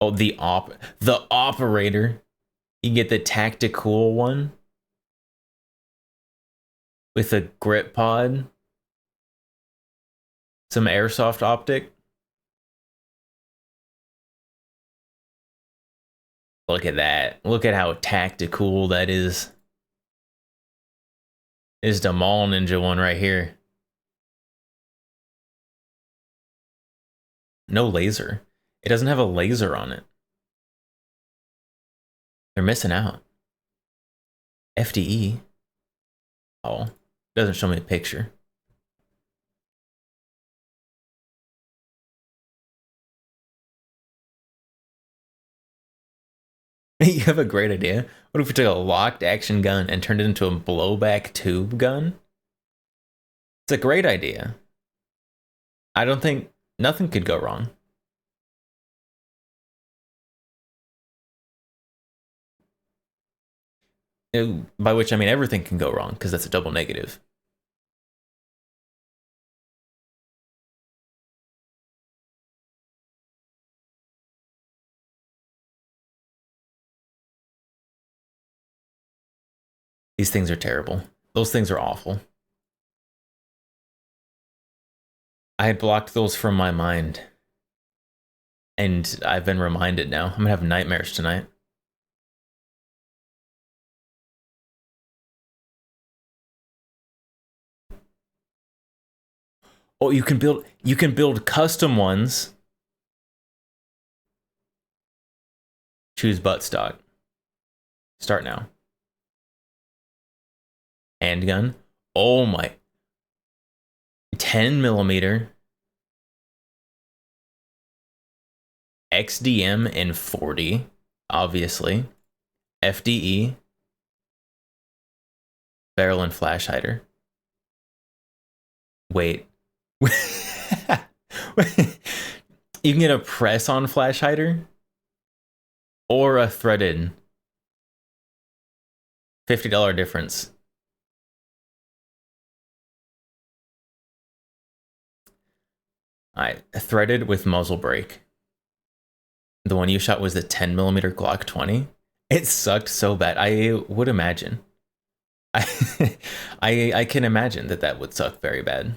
Oh, the operator. You get the tactical one with a grip pod, some airsoft optic. Look at that. Look at how tactical that is. Is the Mall Ninja one right here. No laser. It doesn't have a laser on it. They're missing out. FDE. Oh, doesn't show me a picture. You have a great idea. What if we took a locked action gun and turned it into a blowback tube gun? It's a great idea. I don't think nothing could go wrong. By which I mean everything can go wrong, because that's a double negative. These things are terrible. Those things are awful. I had blocked those from my mind. And I've been reminded now. I'm gonna have nightmares tonight. Oh, you can build custom ones. Choose buttstock. Start now. Handgun. Oh my. 10 millimeter. XDM and 40, obviously. FDE. Barrel and flash hider. Wait. You can get a press on flash hider or a threaded. $50 difference. Alright, threaded with muzzle brake. The one you shot was the 10 millimeter Glock 20. It sucked so bad. I would imagine. I can imagine that would suck very bad.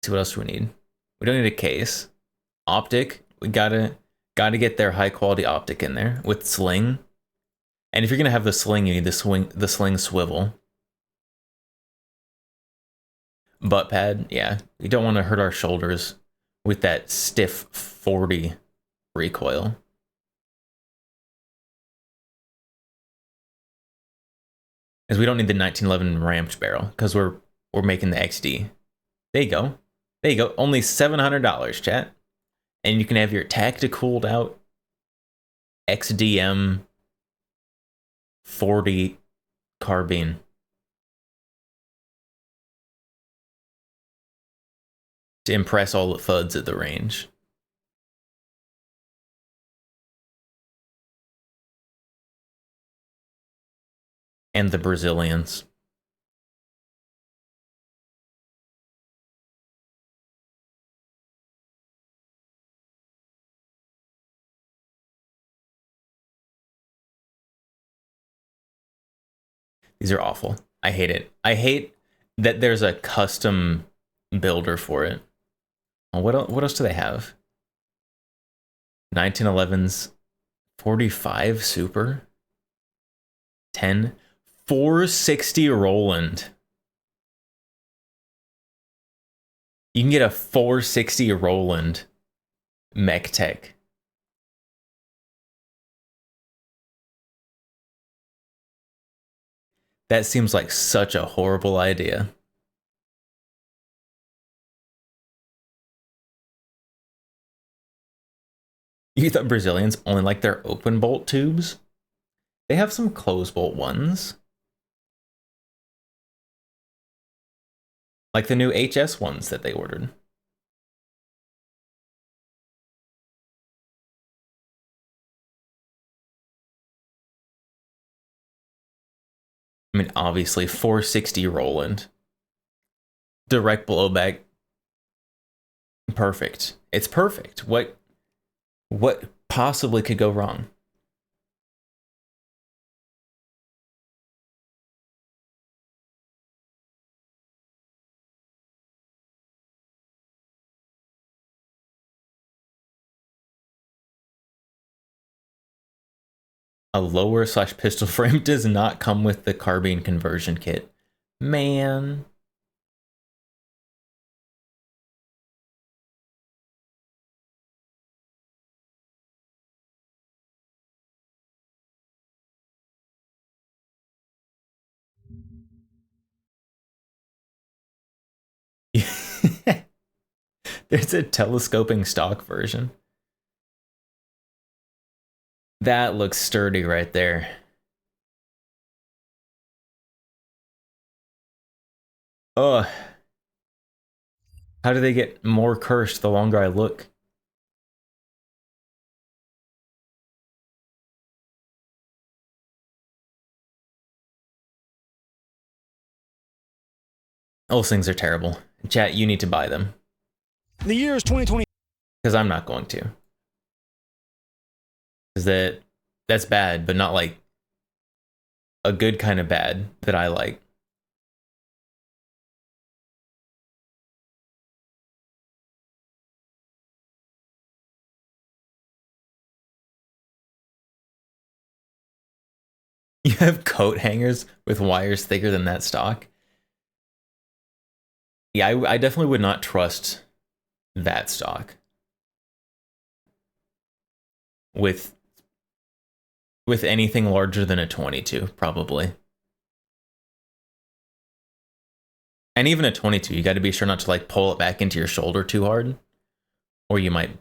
See what else do we need? We don't need a case. Optic. We gotta get their high quality optic in there with sling. And if you're gonna have the sling, you need the sling swivel. Butt pad, yeah. We don't want to hurt our shoulders with that stiff 40 recoil. Because we don't need the 1911 ramped barrel, because we're making the XD. There you go. There you go. Only $700, chat. And you can have your tactical out XDM 40 carbine. To impress all the thuds at the range. And the Brazilians. These are awful. I hate it. I hate that there's a custom builder for it. Oh, what else do they have? 1911's 45 Super. 10. 460 Roland. You can get a 460 Roland Mech Tech. That seems like such a horrible idea. You thought Brazilians only like their open bolt tubes? They have some closed bolt ones. Like the new HS ones that they ordered. I mean, obviously, 460 Roland. Direct blowback. Perfect. It's perfect. What possibly could go wrong? A lower / pistol frame does not come with the carbine conversion kit. Man. There's a telescoping stock version. That looks sturdy right there. Oh. How do they get more cursed the longer I look? Those things are terrible. Chat, you need to buy them. The year is 2020. Because I'm not going to. Because that's bad, but not like a good kind of bad that I like. You have coat hangers with wires thicker than that stock? Yeah, I definitely would not trust that stock. With anything larger than a 22, probably. And even a 22, you got to be sure not to like pull it back into your shoulder too hard, or you might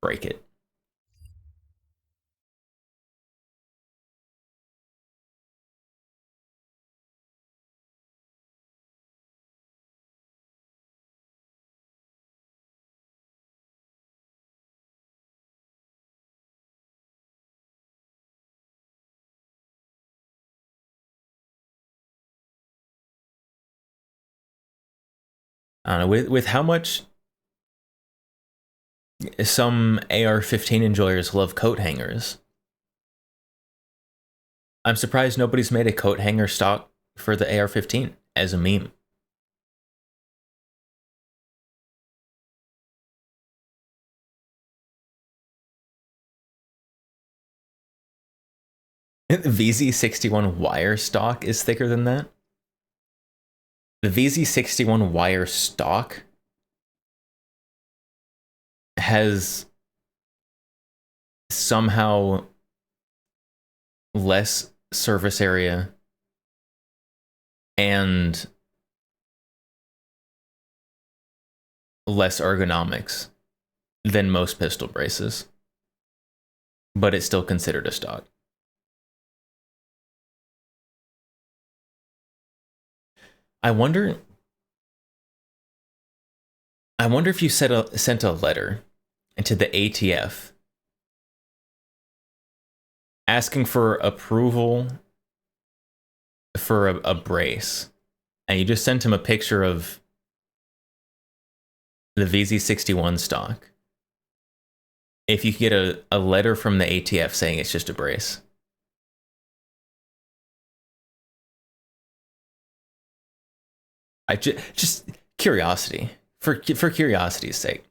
break it. I don't know, with how much some AR-15 enjoyers love coat hangers, I'm surprised nobody's made a coat hanger stock for the AR-15 as a meme. VZ61 wire stock is thicker than that. The VZ61 wire stock has somehow less surface area and less ergonomics than most pistol braces, but it's still considered a stock. I wonder if you sent a letter to the ATF asking for approval for a brace, and you just sent him a picture of the VZ61 stock. If you could get a letter from the ATF saying it's just a brace. Just curiosity, for curiosity's sake.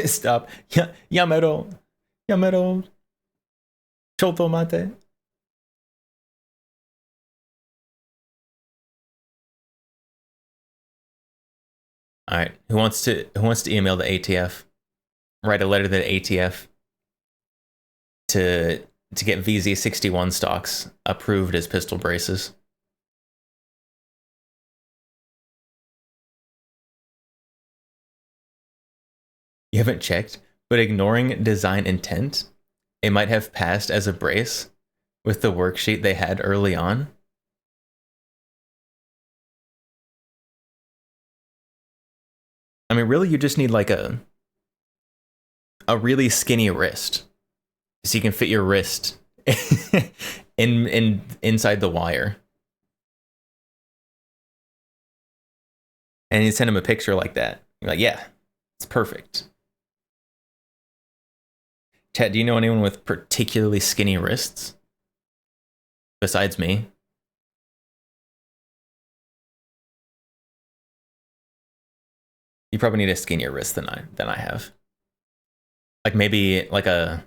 Stop. Yamero. Chotomate. All right. Who wants to email the ATF? Write a letter to the ATF to get VZ61 stocks approved as pistol braces. You haven't checked, but ignoring design intent, it might have passed as a brace with the worksheet they had early on. I mean, really, you just need like a really skinny wrist, so you can fit your wrist inside the wire. And you send him a picture like that. You're like, yeah, it's perfect. Chat, do you know anyone with particularly skinny wrists? Besides me? You probably need a skinnier wrist than I have. Like maybe like a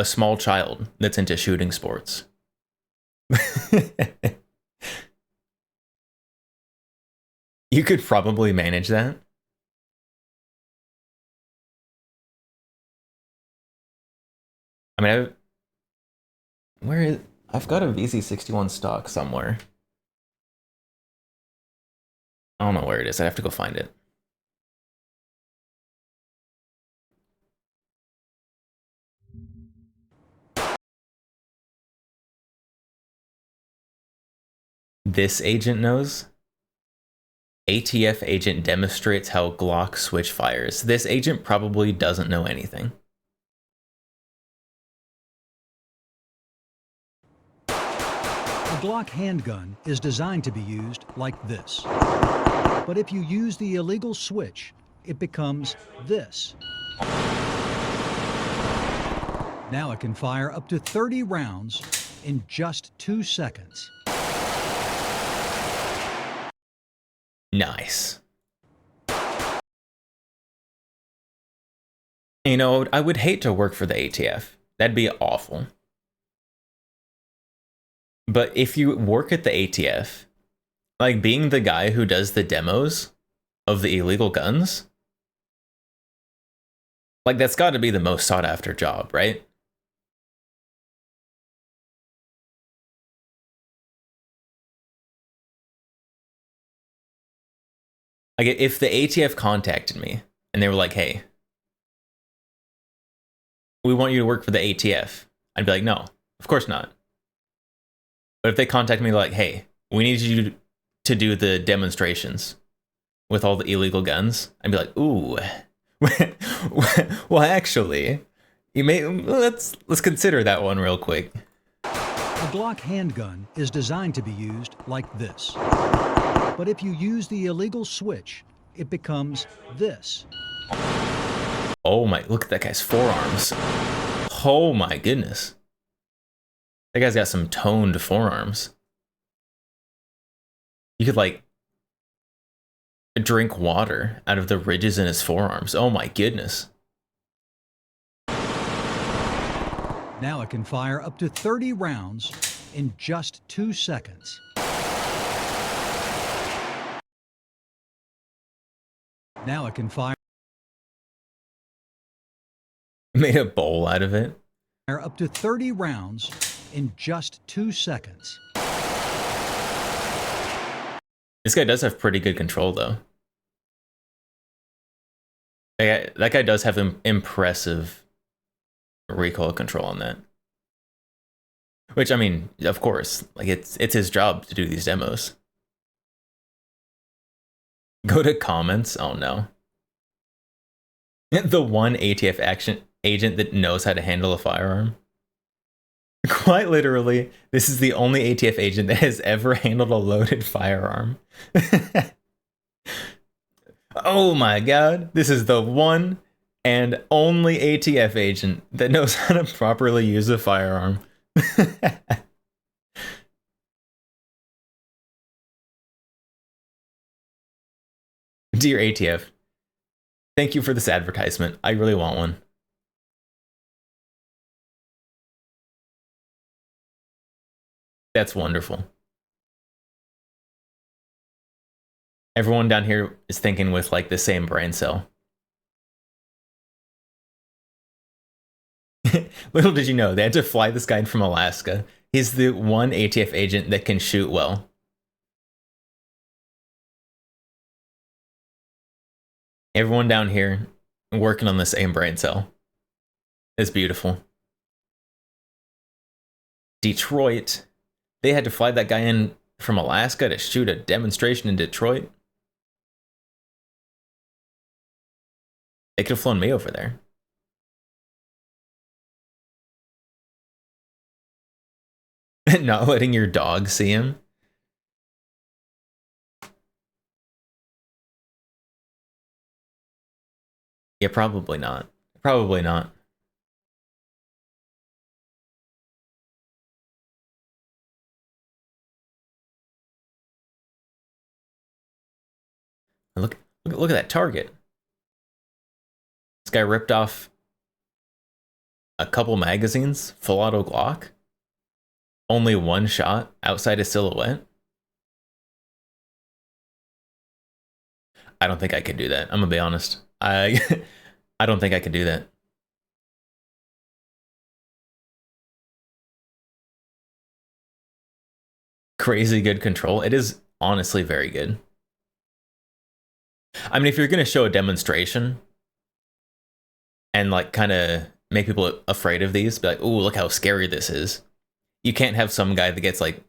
small child that's into shooting sports. You could probably manage that. I mean, I've got a VZ61 stock somewhere. I don't know where it is. I have to go find it. This agent knows. ATF agent demonstrates how Glock switch fires. This agent probably doesn't know anything. A Glock handgun is designed to be used like this. But if you use the illegal switch, it becomes this. Now it can fire up to 30 rounds in just 2 seconds. Nice. You know, I would hate to work for the ATF. That'd be awful. But if you work at the ATF, like being the guy who does the demos of the illegal guns, like that's got to be the most sought after job, right? Like if the ATF contacted me and they were like, hey, we want you to work for the ATF, I'd be like, no, of course not. But if they contact me like, hey, we need you to do the demonstrations with all the illegal guns, I'd be like, ooh, well, actually, you may let's consider that one real quick. A Glock handgun is designed to be used like this. But if you use the illegal switch, it becomes this. Oh my, look at that guy's forearms. Oh my goodness. That guy's got some toned forearms. You could like drink water out of the ridges in his forearms. Oh my goodness. Now it can fire up to 30 rounds in just 2 seconds. Now it can fire Made a bowl out of it. up to 30 rounds in just 2 seconds. This guy does have pretty good control, though. That guy does have impressive recoil control on that. Which, I mean, of course, like it's his job to do these demos. Go to comments. Oh no. The one ATF agent that knows how to handle a firearm. Quite literally, this is the only ATF agent that has ever handled a loaded firearm. Oh my god, this is the one and only ATF agent that knows how to properly use a firearm. Dear ATF, thank you for this advertisement. I really want one. That's wonderful. Everyone down here is thinking with like the same brain cell. Little did you know, they had to fly this guy in from Alaska. He's the one ATF agent that can shoot well. Everyone down here working on the same brain cell. It's beautiful. Detroit. They had to fly that guy in from Alaska to shoot a demonstration in Detroit. They could have flown me over there. Not letting your dog see him. Yeah, probably not. Probably not. Look at that target. This guy ripped off a couple magazines, full auto Glock. Only one shot outside his silhouette. I don't think I could do that. I'm gonna be honest. I don't think I could do that. Crazy good control. It is honestly very good. I mean, if you're gonna show a demonstration and like kind of make people afraid of these, be like, "Oh, look how scary this is." You can't have some guy that gets like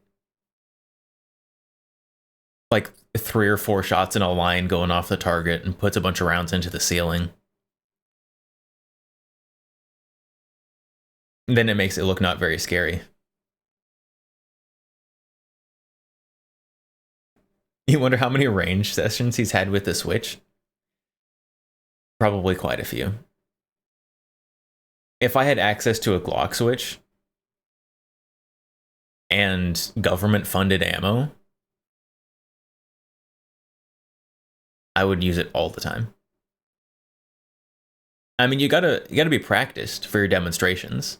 3 or 4 shots in a line going off the target and puts a bunch of rounds into the ceiling. Then it makes it look not very scary. You wonder how many range sessions he's had with the Switch? Probably quite a few. If I had access to a Glock Switch and government-funded ammo, I would use it all the time. I mean, you gotta be practiced for your demonstrations.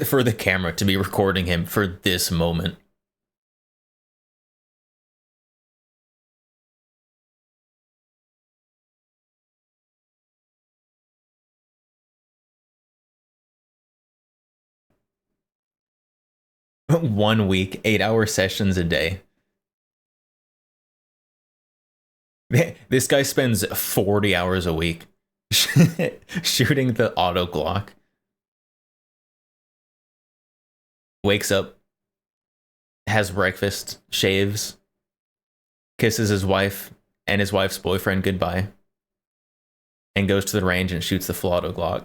For the camera to be recording him for this moment. One week, 8-hour sessions a day. This guy spends 40 hours a week shooting the auto Glock. Wakes up, has breakfast, shaves, kisses his wife and his wife's boyfriend goodbye, and goes to the range and shoots the full auto Glock.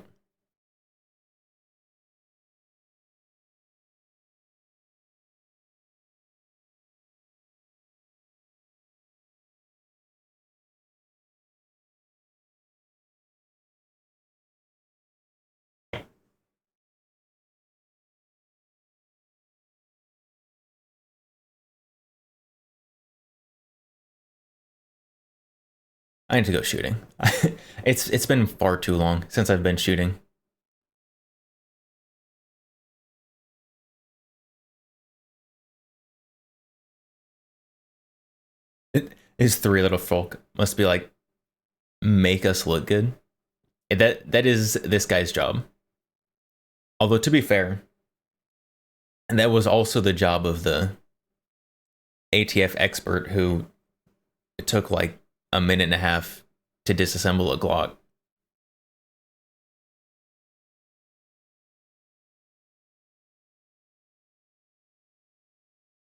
I need to go shooting. It's been far too long since I've been shooting. His 3 little folk must be like, make us look good. That is this guy's job. Although to be fair, and that was also the job of the ATF expert who took like a minute and a half to disassemble a Glock.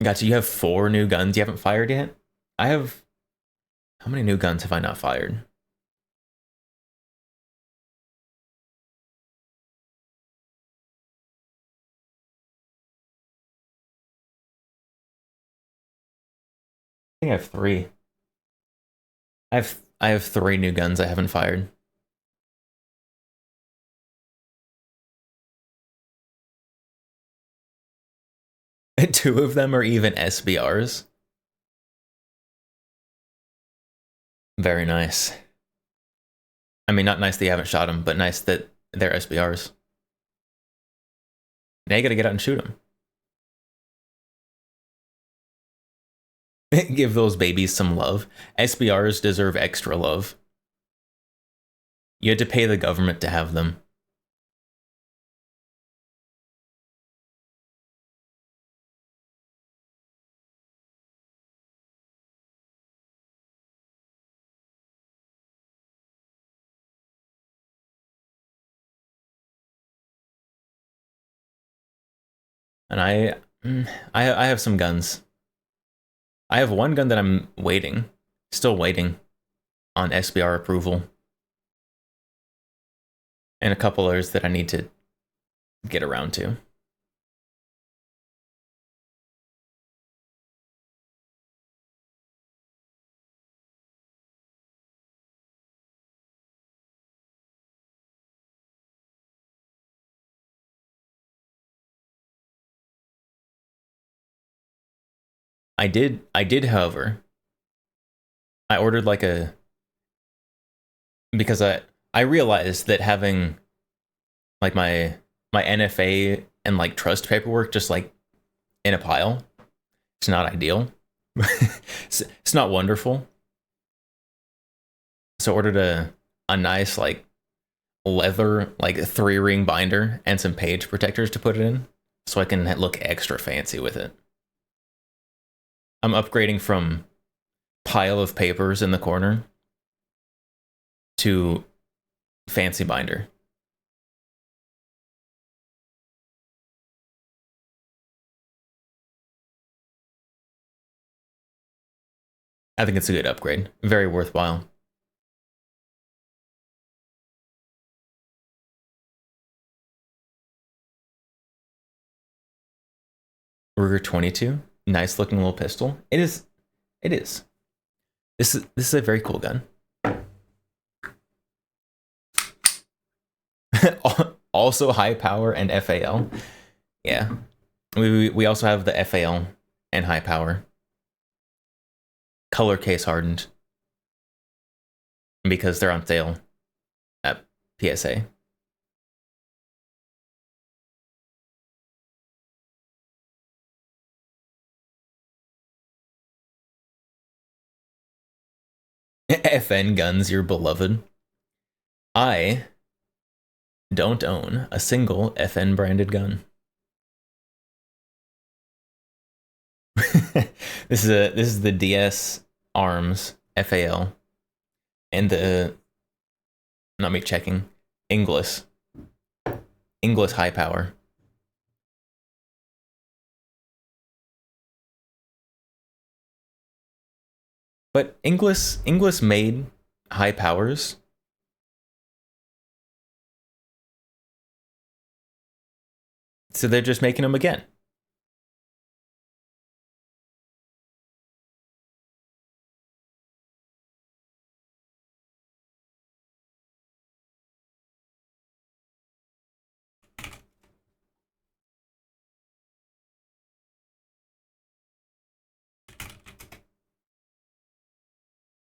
Gotcha, you have 4 new guns you haven't fired yet? I have... How many new guns have I not fired? I think I have 3. I have 3 new guns I haven't fired. Two of them are even SBRs. Very nice. I mean, not nice that you haven't shot them, but nice that they're SBRs. Now you gotta get out and shoot them. Give those babies some love. SBRs deserve extra love. You had to pay the government to have them. And I have some guns. I have 1 gun that I'm still waiting on SBR approval. And a couple others that I need to get around to. I did, however, I ordered like because I realized that having like my NFA and like trust paperwork just like in a pile, it's not ideal. It's not wonderful. So I ordered a nice like leather like 3-ring binder and some page protectors to put it in. so I can look extra fancy with it. I'm upgrading from pile of papers in the corner to fancy binder. I think it's a good upgrade. Very worthwhile. Ruger 22. Nice looking little pistol. It is. It is. This is a very cool gun. Also high power and FAL. Yeah. We also have the FAL and high power. Color case hardened. Because they're on sale at PSA. FN guns, your beloved. I don't own a single FN branded gun. This is the DS Arms FAL and the, not me checking, Inglis high power. But Inglis made high powers. So they're just making them again.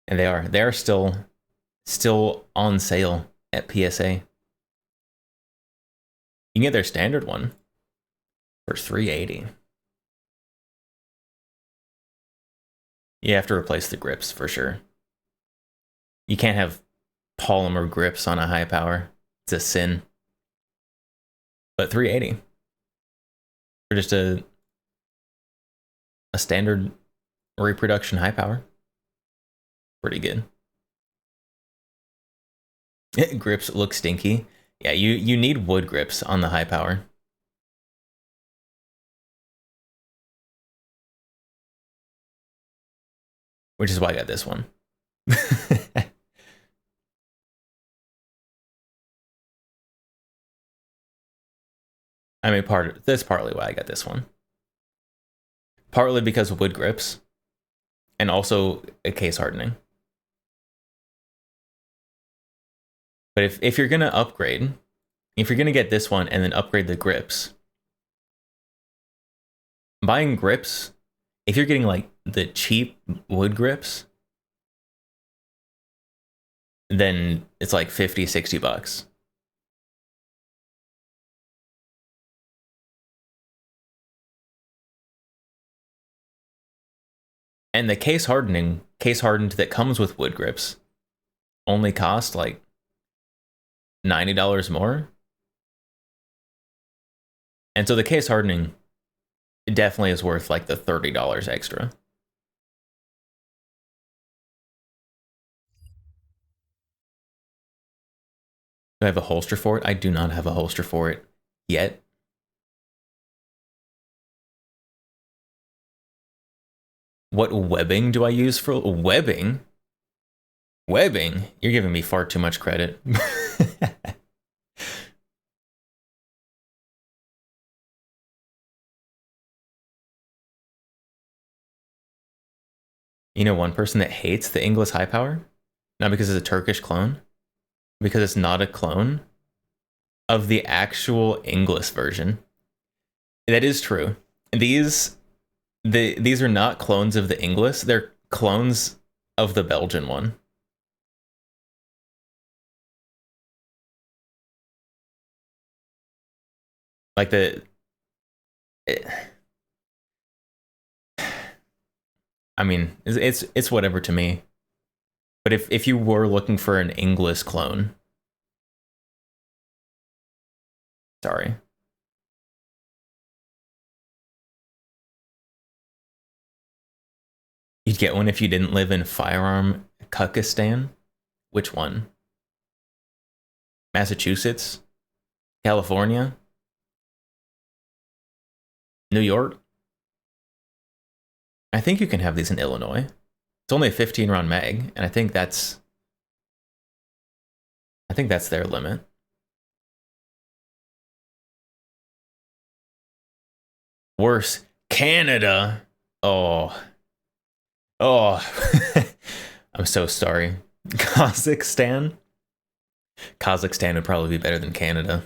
And they are still on sale at PSA. You can get their standard one for $380. You have to replace the grips for sure. You can't have polymer grips on a high power. It's a sin. But $380 for just a standard reproduction high power. Pretty good. Grips look stinky. Yeah, you need wood grips on the high power. Which is why I got this one. I mean, that's partly why I got this one. Partly because of wood grips, and also a case hardening. But if you're gonna upgrade, if you're gonna get this one and then upgrade the grips, buying grips, if you're getting like the cheap wood grips, then it's like 50, 60 bucks. And the case hardened that comes with wood grips only cost like $90 more. And so the case hardening definitely is worth like the $30 extra. Do I have a holster for it? I do not have a holster for it yet. What webbing do I use for webbing? Webbing? You're giving me far too much credit. You know one person that hates the Inglis high power? Not because it's a Turkish clone, because it's not a clone of the actual Inglis version. That is true. These are not clones of the Inglis, they're clones of the Belgian one. Like I mean, it's whatever to me. But if you were looking for an Inglis clone, sorry. You'd get one if you didn't live in firearm Kukistan. Which one? Massachusetts? California? New York? I think you can have these in Illinois. It's only a 15 round mag, and I think that's their limit. Worse, Canada. Oh. I'm so sorry. Kazakhstan would probably be better than Canada.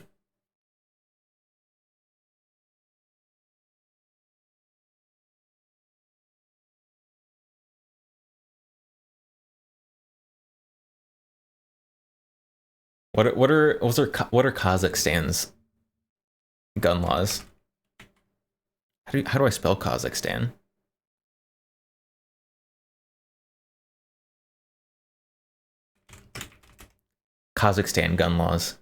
What are Kazakhstan's gun laws? How do I spell Kazakhstan? Kazakhstan gun laws.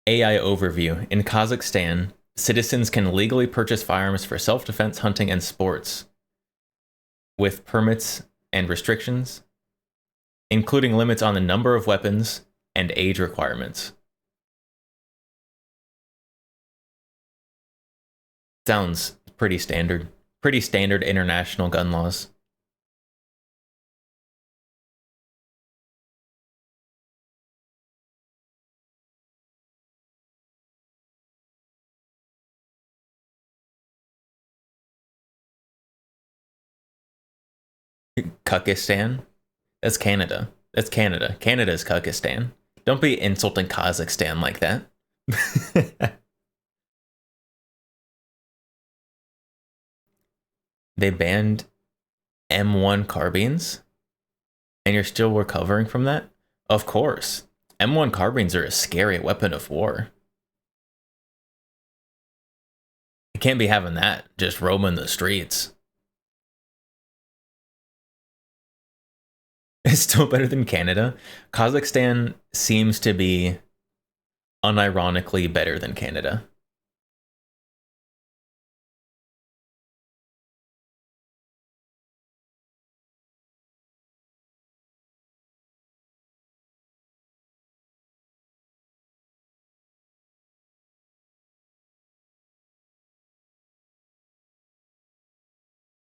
AI overview. In Kazakhstan, citizens can legally purchase firearms for self-defense, hunting, and sports with permits and restrictions, including limits on the number of weapons and age requirements. Sounds pretty standard. Pretty standard international gun laws. Kukistan? That's Canada. That's Canada. Canada's Kukistan. Don't be insulting Kazakhstan like that. They banned M1 carbines? And you're still recovering from that? Of course. M1 carbines are a scary weapon of war. You can't be having that just roaming the streets. It's still better than Canada. Kazakhstan seems to be unironically better than Canada.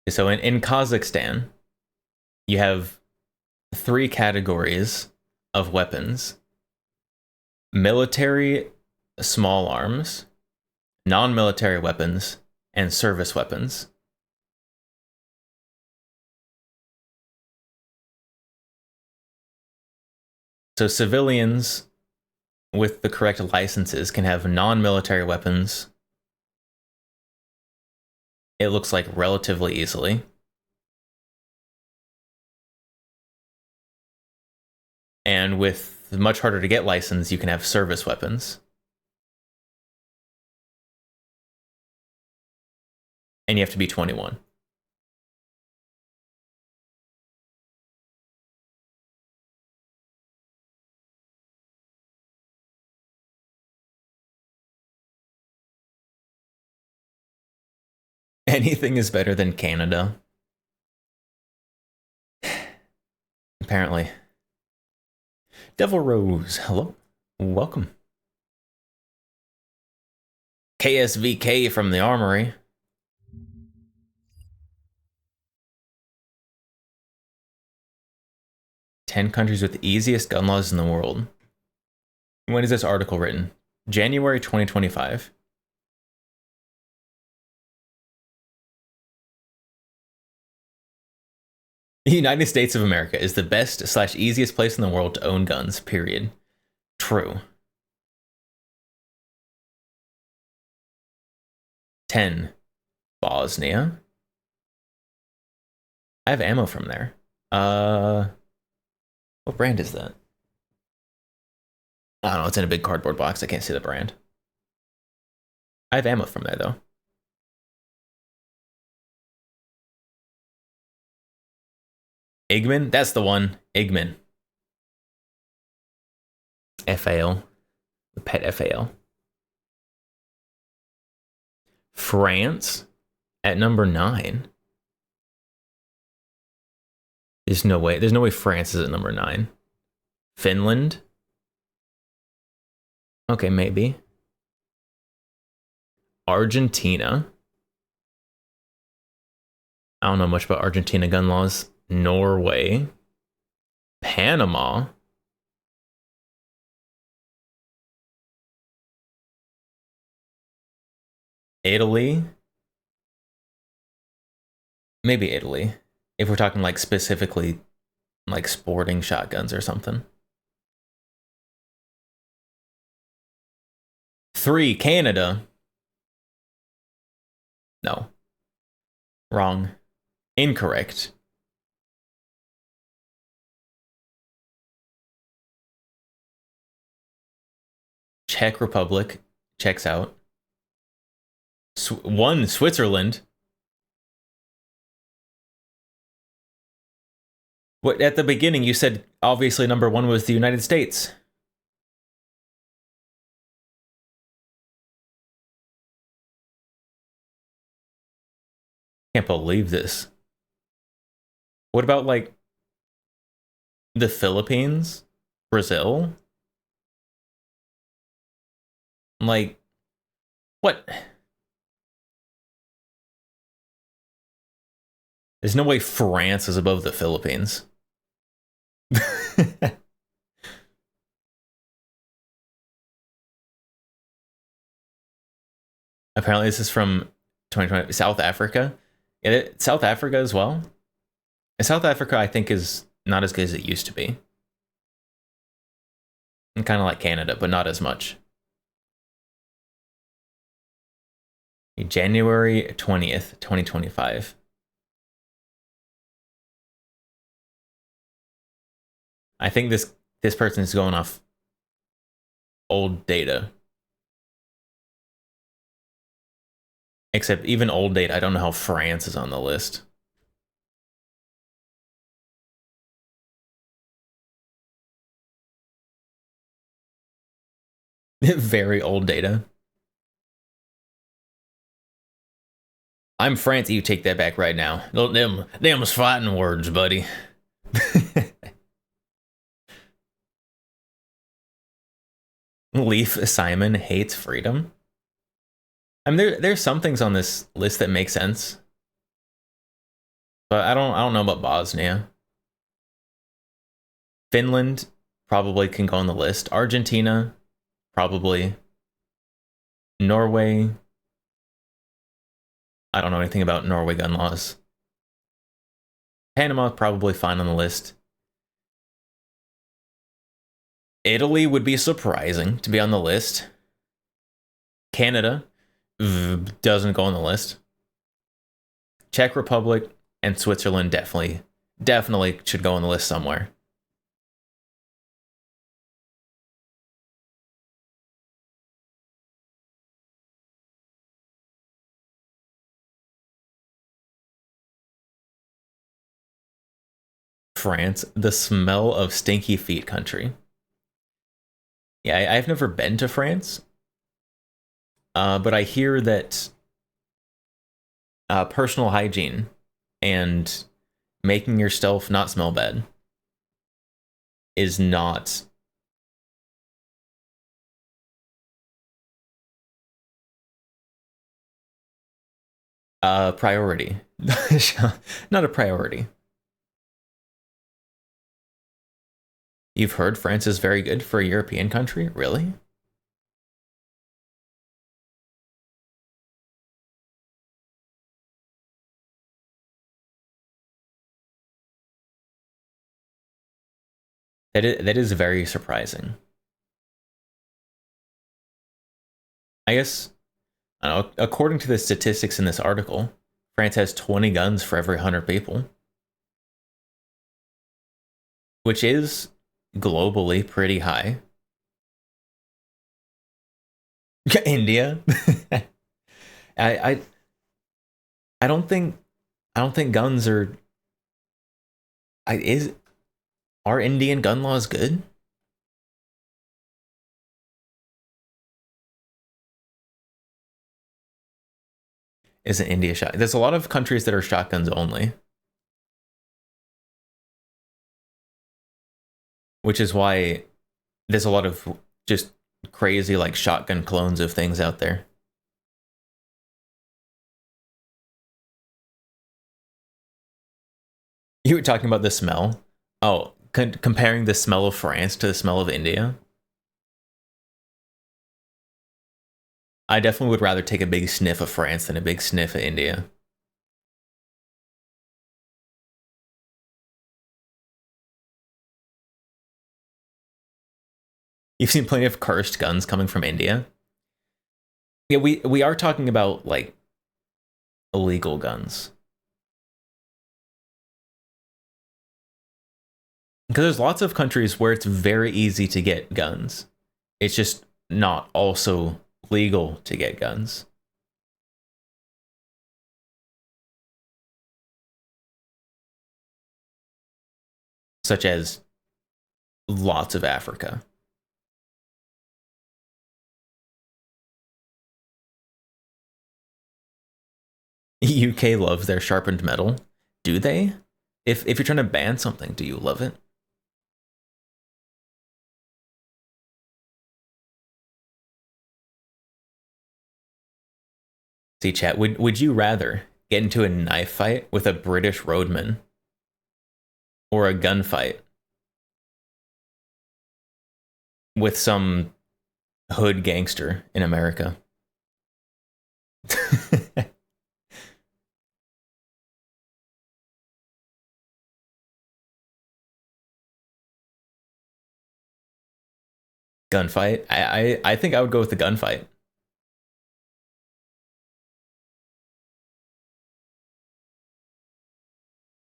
So in Kazakhstan, you have 3 categories of weapons: military small arms, non-military weapons, and service weapons. So civilians with the correct licenses can have non-military weapons, it looks like, relatively easily. And with much harder to get license, you can have service weapons. And you have to be 21. Anything is better than Canada. Apparently. Devil Rose, hello. Welcome. KSVK from the Armory. "10 countries with the easiest gun laws in the world." When is this article written? January 2025. The United States of America is the best/easiest place in the world to own guns, period. True. 10. Bosnia. I have ammo from there. What brand is that? I don't know, it's in a big cardboard box. I can't see the brand. I have ammo from there, though. Igman? That's the one. Igman. FAL. The pet FAL. France at number 9. There's no way. There's no way France is at number 9. Finland. Okay, maybe. Argentina. I don't know much about Argentina gun laws. Norway. Panama. Italy. Maybe Italy. If we're talking like specifically like sporting shotguns or something. 3, Canada. No. Wrong. Incorrect. Czech Republic checks out. 1, Switzerland. What at the beginning you said obviously number 1 was the United States. Can't believe this. What about like the Philippines? Brazil? Like what? There's no way France is above the Philippines. Apparently this is from 2020. South Africa. South Africa as well. And South Africa, I think, is not as good as it used to be. And kind of like Canada, but not as much. January 20th, 2025. I think this person is going off old data. Except even old data, I don't know how France is on the list. Very old data. I'm France, you take that back right now. Them's fighting words, buddy. Leaf Simon hates freedom. I mean, there's some things on this list that make sense, but I don't know about Bosnia. Finland probably can go on the list. Argentina, probably. Norway. I don't know anything about Norway gun laws. Panama probably fine on the list. Italy would be surprising to be on the list. Canada doesn't go on the list. Czech Republic and Switzerland definitely should go on the list somewhere. France, the smell of stinky feet country. Yeah, I've never been to France, but I hear that personal hygiene and making yourself not smell bad is not a priority. Not a priority. You've heard France is very good for a European country? Really? That is very surprising. I guess, I don't know, according to the statistics in this article, France has 20 guns for every 100 people. Which is globally pretty high. India. I don't think guns are are Indian gun laws good? Isn't India shot? There's a lot of countries that are shotguns only. Which is why there's a lot of just crazy like shotgun clones of things out there. You were talking about the smell. Oh, comparing the smell of France to the smell of India. I definitely would rather take a big sniff of France than a big sniff of India. You've seen plenty of cursed guns coming from India. Yeah, we are talking about like illegal guns. Because there's lots of countries where it's very easy to get guns. It's just not also legal to get guns. Such as lots of Africa. UK loves their sharpened metal. Do they? If you're trying to ban something, do you love it? See, chat, would you rather get into a knife fight with a British roadman or a gunfight with some hood gangster in America? Gunfight? I think I would go with the gunfight.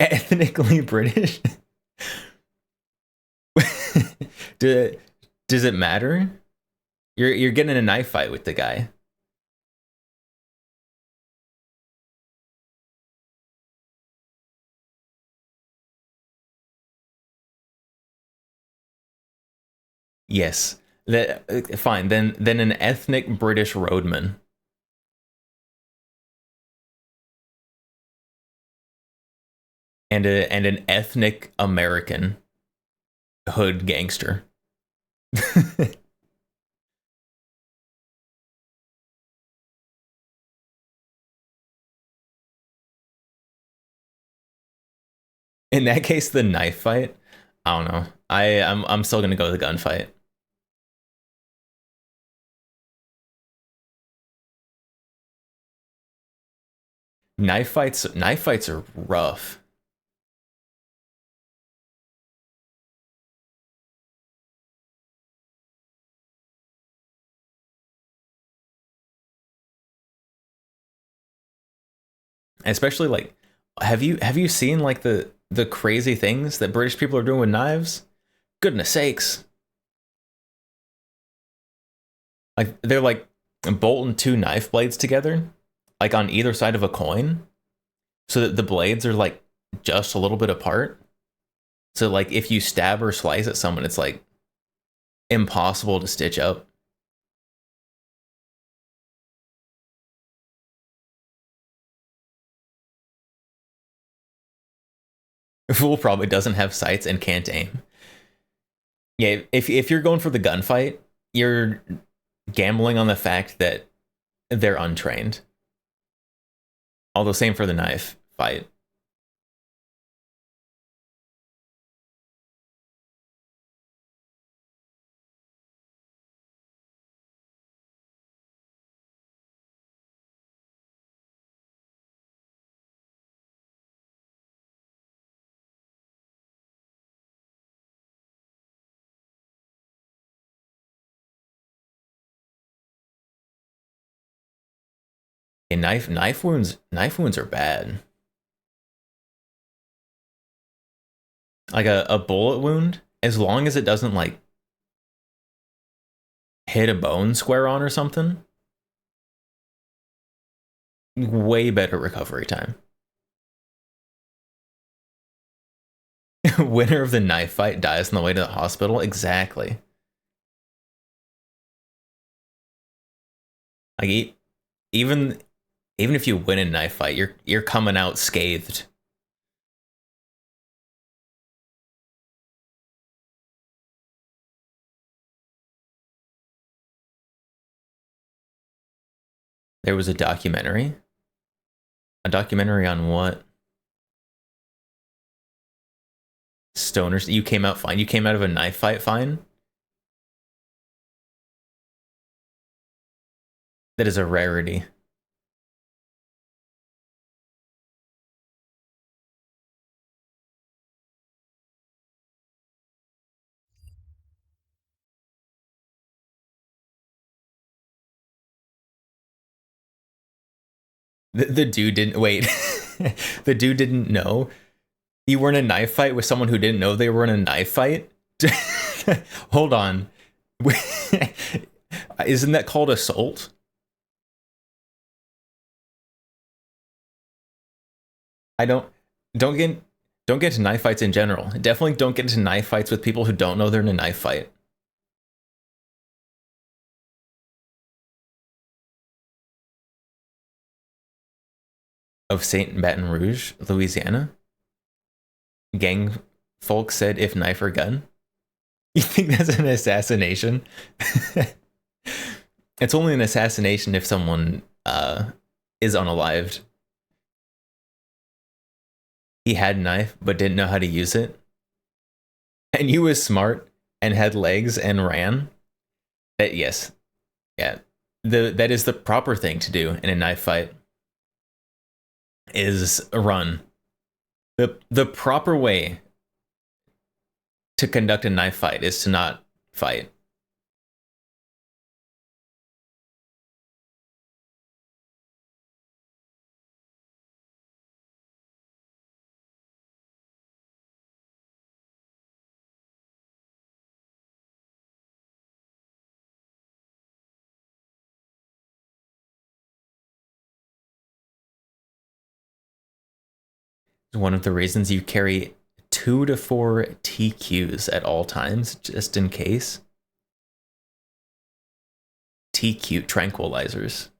Ethnically British? Does it matter? You're getting in a knife fight with the guy. Yes. Fine. Then an ethnic British roadman. And an ethnic American hood gangster. In that case, the knife fight. I don't know. I'm still gonna go with the gunfight. Knife fights are rough. Especially like, have you seen like the crazy things that British people are doing with knives? Goodness sakes. Like they're like bolting two knife blades together, like on either side of a coin, so that the blades are like just a little bit apart. So like if you stab or slice at someone, it's like impossible to stitch up. Fool probably doesn't have sights and can't aim. Yeah, if you're going for the gunfight, you're gambling on the fact that they're untrained. Although same for the knife fight. And knife wounds are bad. Like a bullet wound, as long as it doesn't like hit a bone square on or something, way better recovery time. Winner of the knife fight dies on the way to the hospital. Exactly. Like even Even if you win a knife fight, you're coming out scathed. There was a documentary. A documentary on what? Stoners. You came out fine. You came out of a knife fight fine? That is a rarity. The dude didn't wait. The dude didn't know you were in a knife fight with someone who didn't know they were in a knife fight. Hold on. Isn't that called assault? I don't get into knife fights in general. Definitely don't get into knife fights with people who don't know they're in a knife fight. Of Saint Baton Rouge, Louisiana. Gang folks said if knife or gun. You think that's an assassination? It's only an assassination if someone is unalived. He had a knife but didn't know how to use it. And you was smart and had legs and ran. That yes. Yeah. That is the proper thing to do in a knife fight. Is run. The proper way to conduct a knife fight is to not fight. One of the reasons you carry 2 to 4 TQs at all times, just in case. TQ tranquilizers.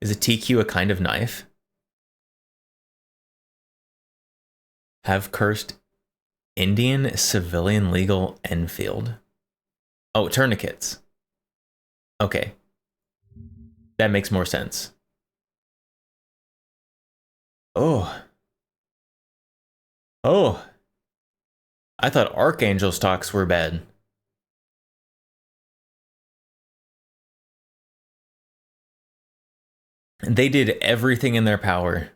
Is a TQ a kind of knife? Have cursed Indian civilian legal Enfield. Oh, tourniquets. Okay. That makes more sense. Oh. Oh. I thought Archangel stocks were bad. They did everything in their power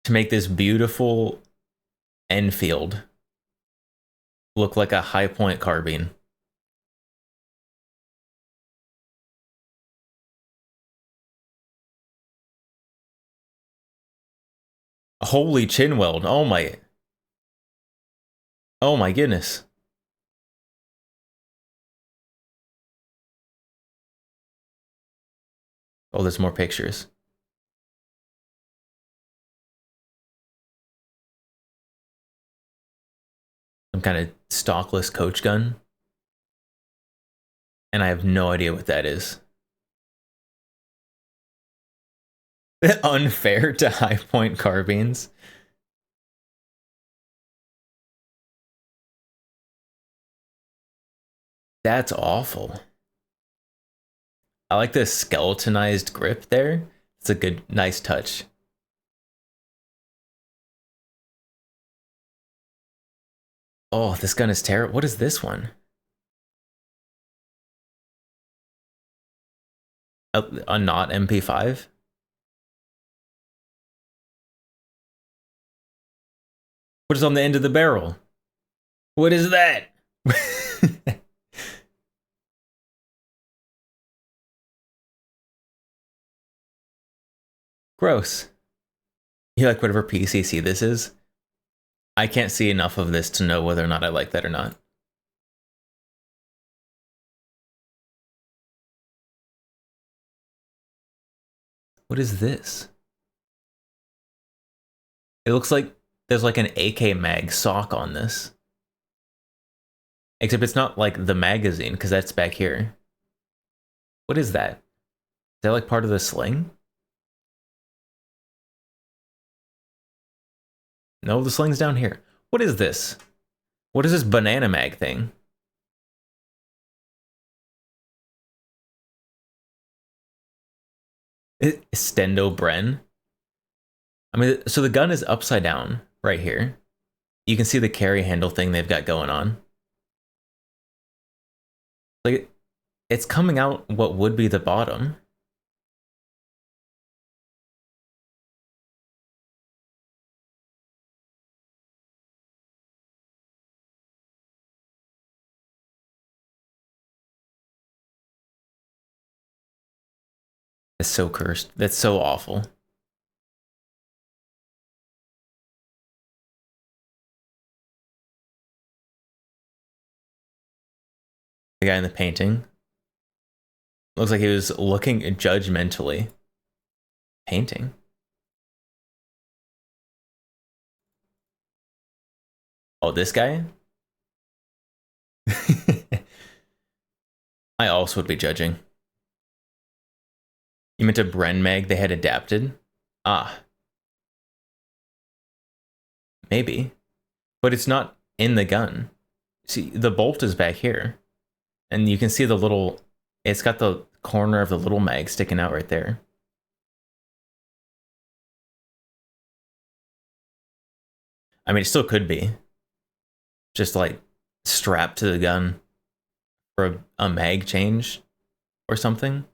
to make this beautiful Enfield look like a high point carbine. Holy chin weld. Oh my. Oh my goodness. Oh, there's more pictures. Some kind of stockless coach gun. And I have no idea what that is. Unfair to high point carbines. That's awful. I like the skeletonized grip there. It's a good, nice touch. Oh, this gun is terrible. What is this one? A not MP5? What is on the end of the barrel? What is that? Gross. You like whatever PCC this is? I can't see enough of this to know whether or not I like that or not. What is this? It looks like there's like an AK mag sock on this. Except it's not like the magazine, because that's back here. What is that? that like part of the sling? No, the sling's down here. What is this? What is this banana mag thing? Stendo Bren. I mean, so the gun is upside down right here. You can see the carry handle thing they've got going on. Like, it's coming out what would be the bottom. It's so cursed. That's so awful. The guy in the painting. Looks like he was looking judgmentally. Painting. Oh, this guy? I also would be judging. You meant a Bren mag they had adapted? Ah. Maybe. But it's not in the gun. See, the bolt is back here. And you can see the little... It's got the corner of the little mag sticking out right there. I mean, it still could be. Just like strapped to the gun for a mag change or something.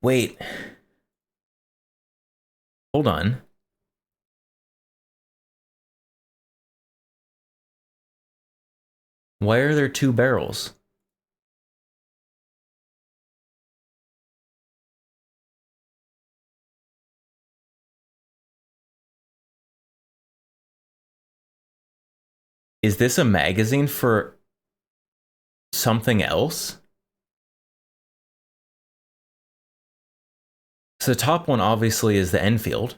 Wait. Hold on. Why are there two barrels? Is this a magazine for something else? So the top one obviously is the Enfield.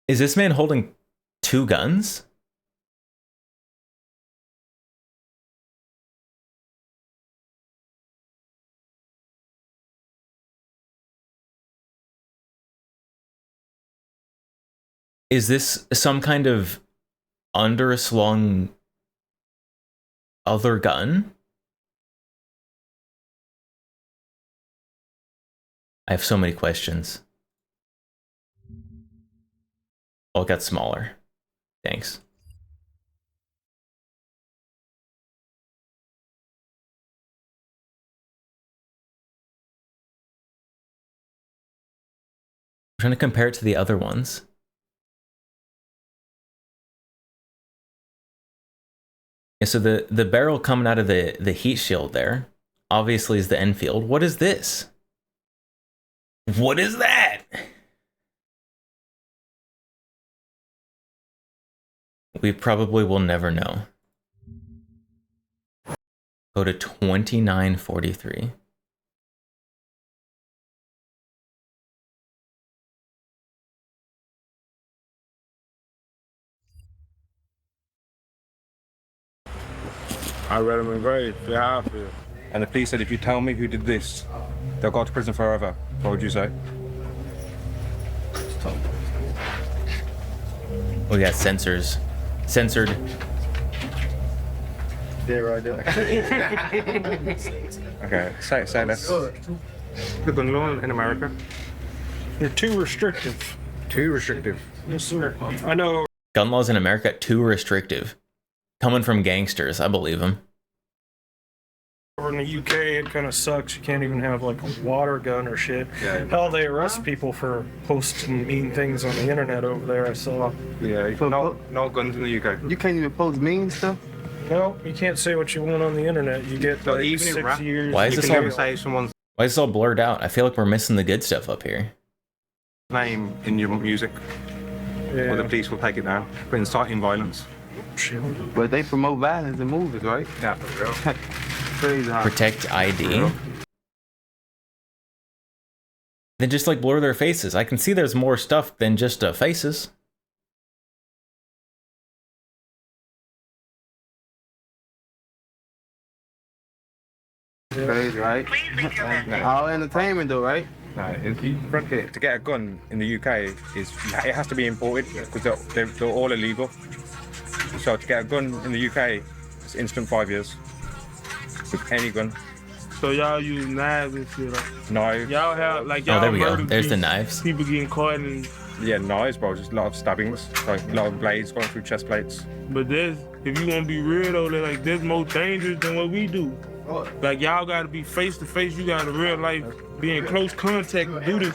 Is this man holding two guns? Is this some kind of underslung other gun? I have so many questions. Oh, it got smaller. Thanks. I'm trying to compare it to the other ones. Yeah, so the barrel coming out of the heat shield there obviously is the Enfield. What is this? What is that? We probably will never know. Go to 2943. I read them in grade. Yeah, how I feel. And the police said, if you tell me who did this, they'll go to prison forever. What would you say? We got sensors. Censored. Yeah, right there. Okay, say this. The gun law in America. You're too restrictive. Too restrictive. Yes, sir. I know. Gun laws in America too restrictive. Coming from gangsters, I believe them. Over in the UK, it kind of sucks. You can't even have like a water gun or shit. Yeah. Hell, they arrest people for posting mean things on the internet over there. I saw. Yeah, no guns in the UK. You can't even post mean stuff. No, you can't say what you want on the internet. You get No, like even in 6 rap, years. Why is You this can all? never say someone's Why is this all blurred out? I feel like we're missing the good stuff up here. name in your music, Yeah. or the police will take it down for inciting violence. Shit. But they promote violence in movies, right? Yeah, for real. Crazy. Huh? Protect ID. Then just like blur their faces. I can see there's more stuff than just faces. crazy, right? All entertainment though, right? No, to get a gun in the UK it has to be imported because they're all illegal. So to get a gun in the UK, it's instant 5 years with any gun. So y'all use knives and shit. Like, Knives. y'all have like Oh, y'all there we go. murder There's the people- knives. People getting caught in. Yeah, knives, bro. Just a lot of stabbings, like a lot of blades going through chest plates. But this, if you want to be real though, they're like this more dangerous than what we do. Like y'all gotta be face to face. You gotta real life be in close contact to do this.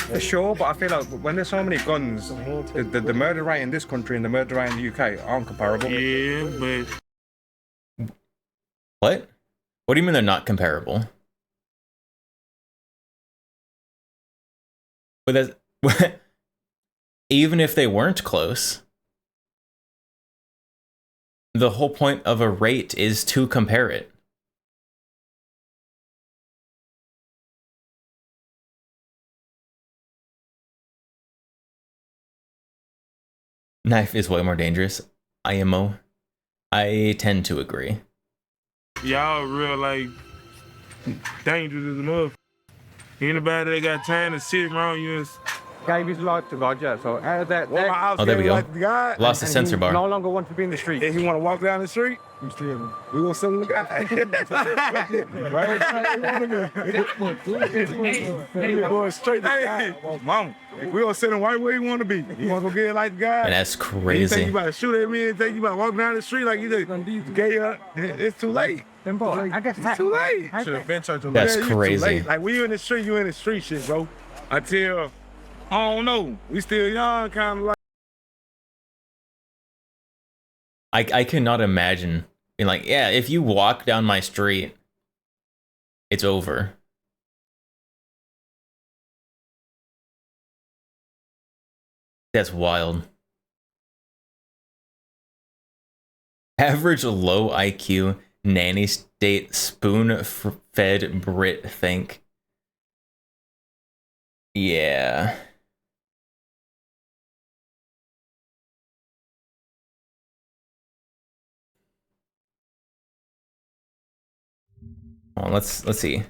For sure, but I feel like when there's so many guns, the murder rate in this country and the murder rate in the UK aren't comparable. Yeah, but What? What do you mean they're not comparable? But that's, even if they weren't close, the whole point of a rate is to compare it. Knife is way more dangerous. IMO. I tend to agree. y'all real like dangerous as a motherfucker. Anybody that got time to sit around you and Gave his life to God, yeah. So out of that, Oh, there we go. Lost the sensor bar. no longer wants to be in the street. If he want to walk down the street, we gonna send him the guy. Going straight to the guy. Mama, we gonna send him right where he want to be. He want to go get like the guy. And that's He think crazy. you about to shoot at me and think you about to walk down the street like you just gay up. It's too late. It's too late. Should have been too late. That's Yeah, you too crazy. late. Like when you in the street, you in the street shit, bro. Until I don't know. We still young, kind of like. I cannot imagine being like, yeah, if you walk down my street, it's over. That's wild. Average low IQ nanny state spoon-fed Brit think. Yeah. Oh, let's see.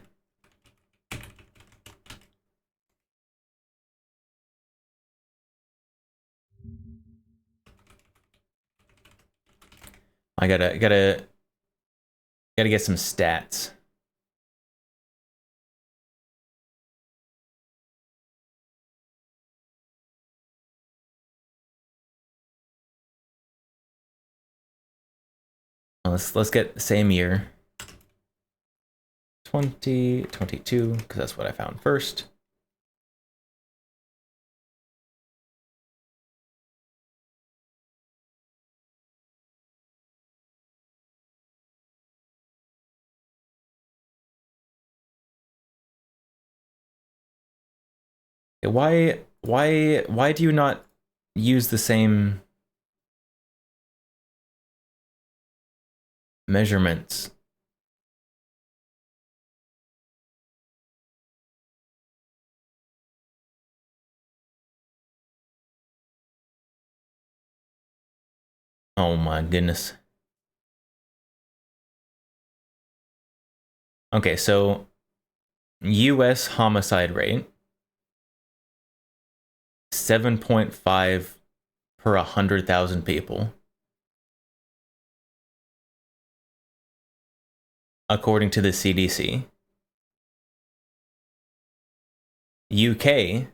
I gotta get some stats. Let's get the same year. 2022, because that's what I found first. Why do you not use the same measurements? Oh my goodness. Okay, so US homicide rate 7.5 per 100,000 people. According to the CDC. UK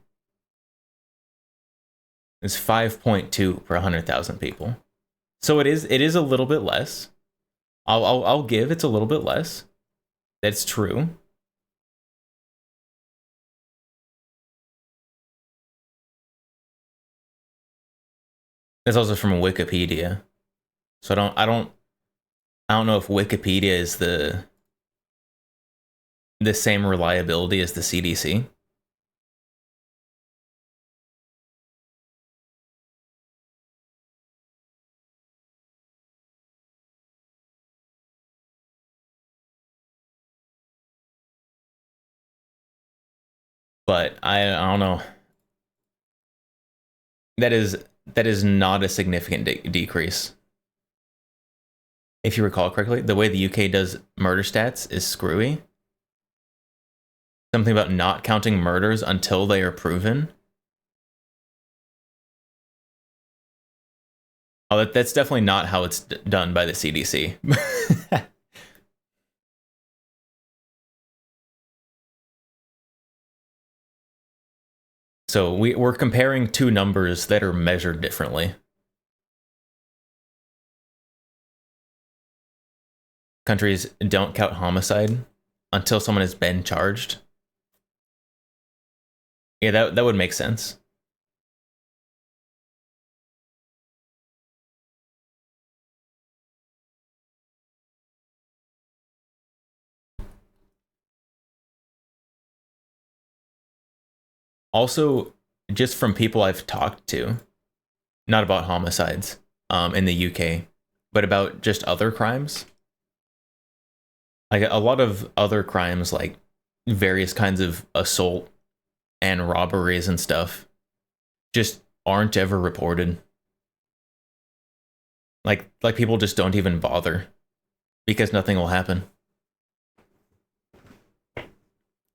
is 5.2 per 100,000 people. So it is a little bit less. I'll give it's a little bit less. That's true. That's also from Wikipedia. So I don't know if Wikipedia is the same reliability as the CDC. But I don't know. That is not a significant decrease. if you recall correctly, the way the UK does murder stats is screwy. Something about not counting murders until they are proven. Oh, that's definitely not how it's done by the CDC. So we're comparing two numbers that are measured differently. Countries don't count homicide until someone has been charged. Yeah, that would make sense. Also, just from people I've talked to, not about homicides in the UK, but about just other crimes. Like a lot of other crimes, like various kinds of assault and robberies and stuff, just aren't ever reported. Like people just don't even bother because nothing will happen.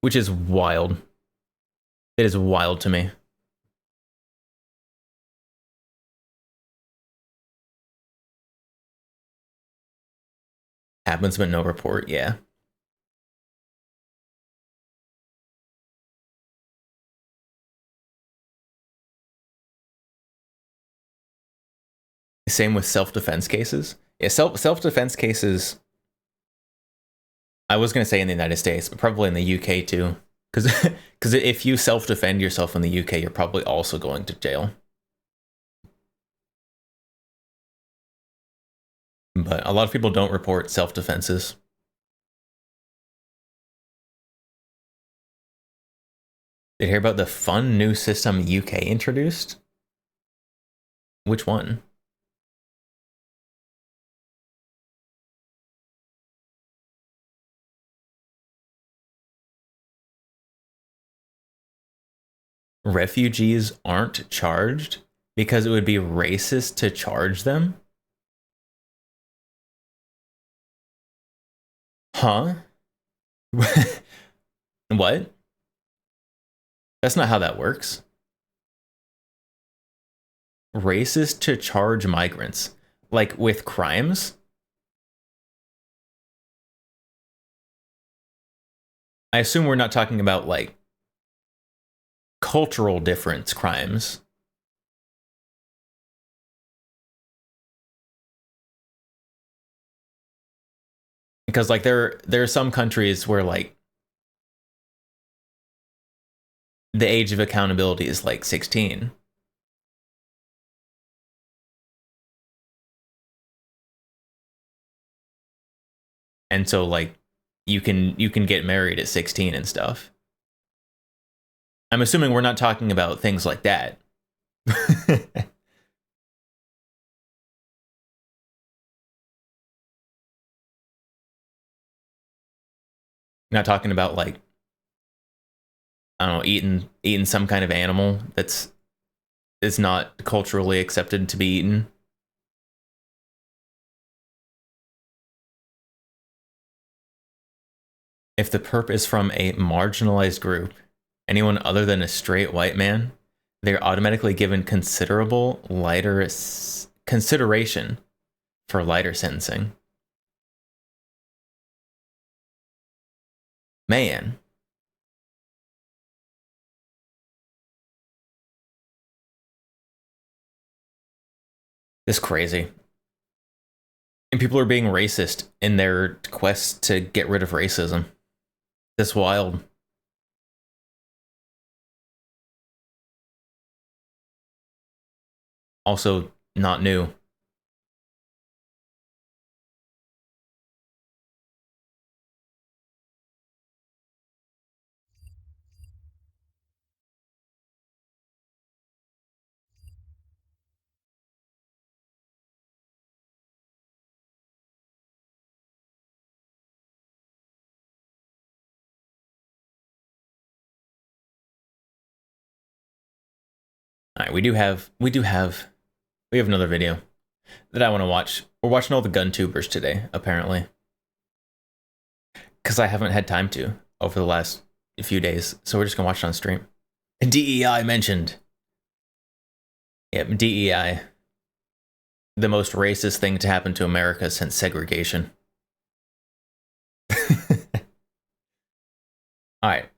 Which is wild. It is wild to me. Happens but no report, yeah. Same with self-defense cases. Yeah, self-defense cases, I was going to say in the United States, but probably in the UK too. Because if you self-defend yourself in the UK, you're probably also going to jail. But a lot of people don't report self-defenses. Did you hear about the fun new system UK introduced? Which one? Refugees aren't charged because it would be racist to charge them? Huh? What? That's not how that works. Racist to charge migrants, like with crimes? I assume we're not talking about like cultural difference crimes. Because like there are some countries where like the age of accountability is like 16. And so like you can get married at 16 and stuff. I'm assuming we're not talking about things like that. Not talking about like, I don't know, eating some kind of animal that's is not culturally accepted to be eaten. If the perp is from a marginalized group, anyone other than a straight white man, they're automatically given considerable lighter consideration for lighter sentencing. Man. This is crazy. And people are being racist in their quest to get rid of racism. That's wild. Also, not new. All right, we have another video that I want to watch We're watching all the gun tubers today, apparently. Because I haven't had time to over the last few days, so we're just gonna watch it on stream. DEI mentioned. Yep, DEI. The most racist thing to happen to America since segregation. Alright.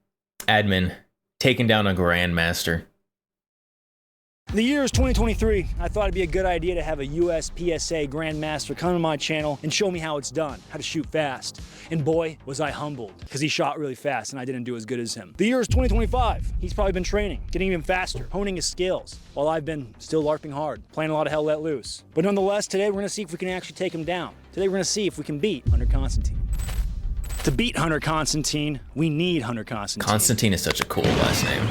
Admin. Taking down a Grandmaster. The year is 2023. I thought it'd be a good idea to have a USPSA Grandmaster come to my channel and show me how it's done, how to shoot fast. And boy, was I humbled, because he shot really fast and I didn't do as good as him. The year is 2025. He's probably been training, getting even faster, honing his skills, while I've been still LARPing hard, playing a lot of Hell Let Loose. But nonetheless, today we're gonna see if we can actually take him down. Today we're gonna see if we can beat Hunter Constantine. To beat Hunter Constantine, we need Hunter Constantine. Constantine is such a cool last name.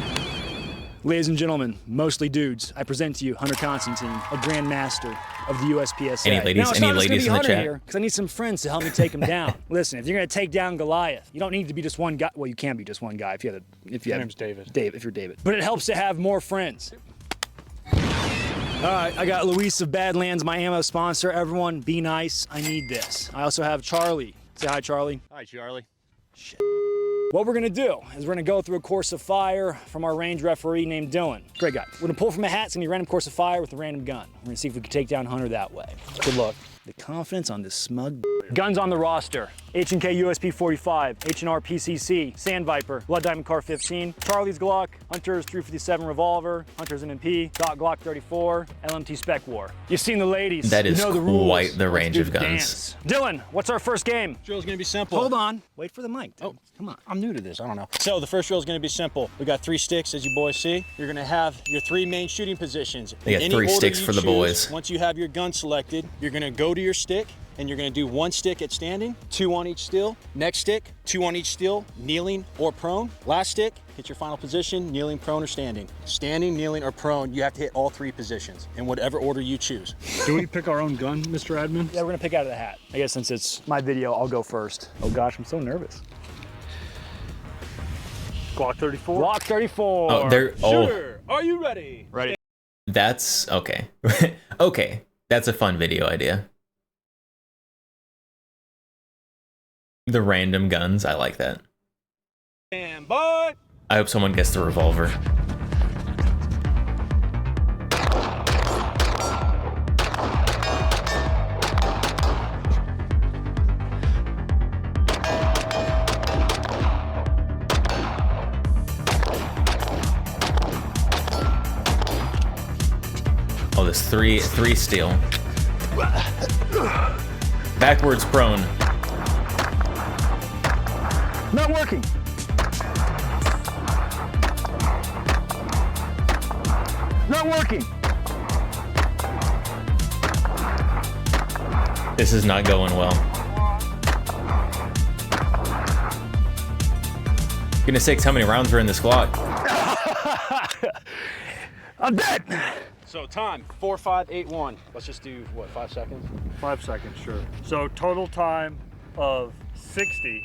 Ladies and gentlemen, mostly dudes, I present to you Hunter Constantine, a Grandmaster of the USPSA. Any ladies in the chat? Because I need some friends to help me take him down. Listen, if you're gonna take down Goliath, you don't need to be just one guy. Well, you can be just one guy if you have. My name's David. If you're David. But it helps to have more friends. All right, I got Luis of Badlands, my ammo sponsor. Everyone, be nice. I need this. I also have Charlie. Say hi, Charlie. Hi, Charlie. Shit. What we're gonna do is we're gonna go through a course of fire from our range referee named Dylan. Great guy. We're gonna pull from a hat. It's gonna be a random course of fire with a random gun. We're gonna see if we can take down Hunter that way. Good luck. The confidence on this smug. Guns on the roster. H&K USP 45, H&R PCC, Sand Viper, Blood Diamond Car 15, Charlie's Glock, Hunter's 357 revolver, Hunter's M&P, Glock 34, LMT Spec War. You've seen the ladies. That is you know the rules. quite the range of guns. Dance. Dylan, what's our first game? Drill's gonna be simple. Hold on. Wait for the mic. Dude. Oh, come on. I'm new to this. I don't know. So the first drill is going to be simple. We got 3 sticks, as you boys see. You're going to have your 3 main shooting positions. They got 3 sticks for the boys. Once you have your gun selected, you're going to go to your stick, and you're going to do 1 stick at standing, 2 on each still. Next stick, 2 on each still, kneeling or prone. Last stick, hit your final position, kneeling, prone, or standing. Standing, kneeling, or prone, you have to hit all 3 positions in whatever order you choose. Do we pick our own gun, Mr. Admin? Yeah, we're going to pick out of the hat. I guess since it's my video, I'll go first. Oh gosh, I'm so nervous. Glock 34. Glock 34. Oh, there. Shooter, are you ready? Ready. That's okay. Okay, that's a fun video idea. The random guns, I like that. Stand by. I hope someone gets the revolver. Oh, there's three steel. Backwards prone. Not working. Not working. This is not going well. Goodness sakes, how many rounds are in this Glock? I'm dead. So time, 4, 5, 8, 1. Let's just do, what, 5 seconds? 5 seconds, sure. So total time of 60,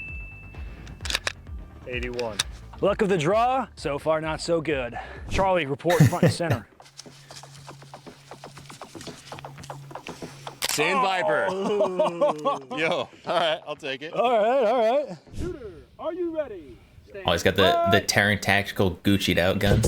81. Luck of the draw, so far not so good. Charlie, report front and center. Sand Viper. Yo, all right, I'll take it. All right. Shooter, are you ready? Oh, he's got the Terran Tactical Gucci'd out gun.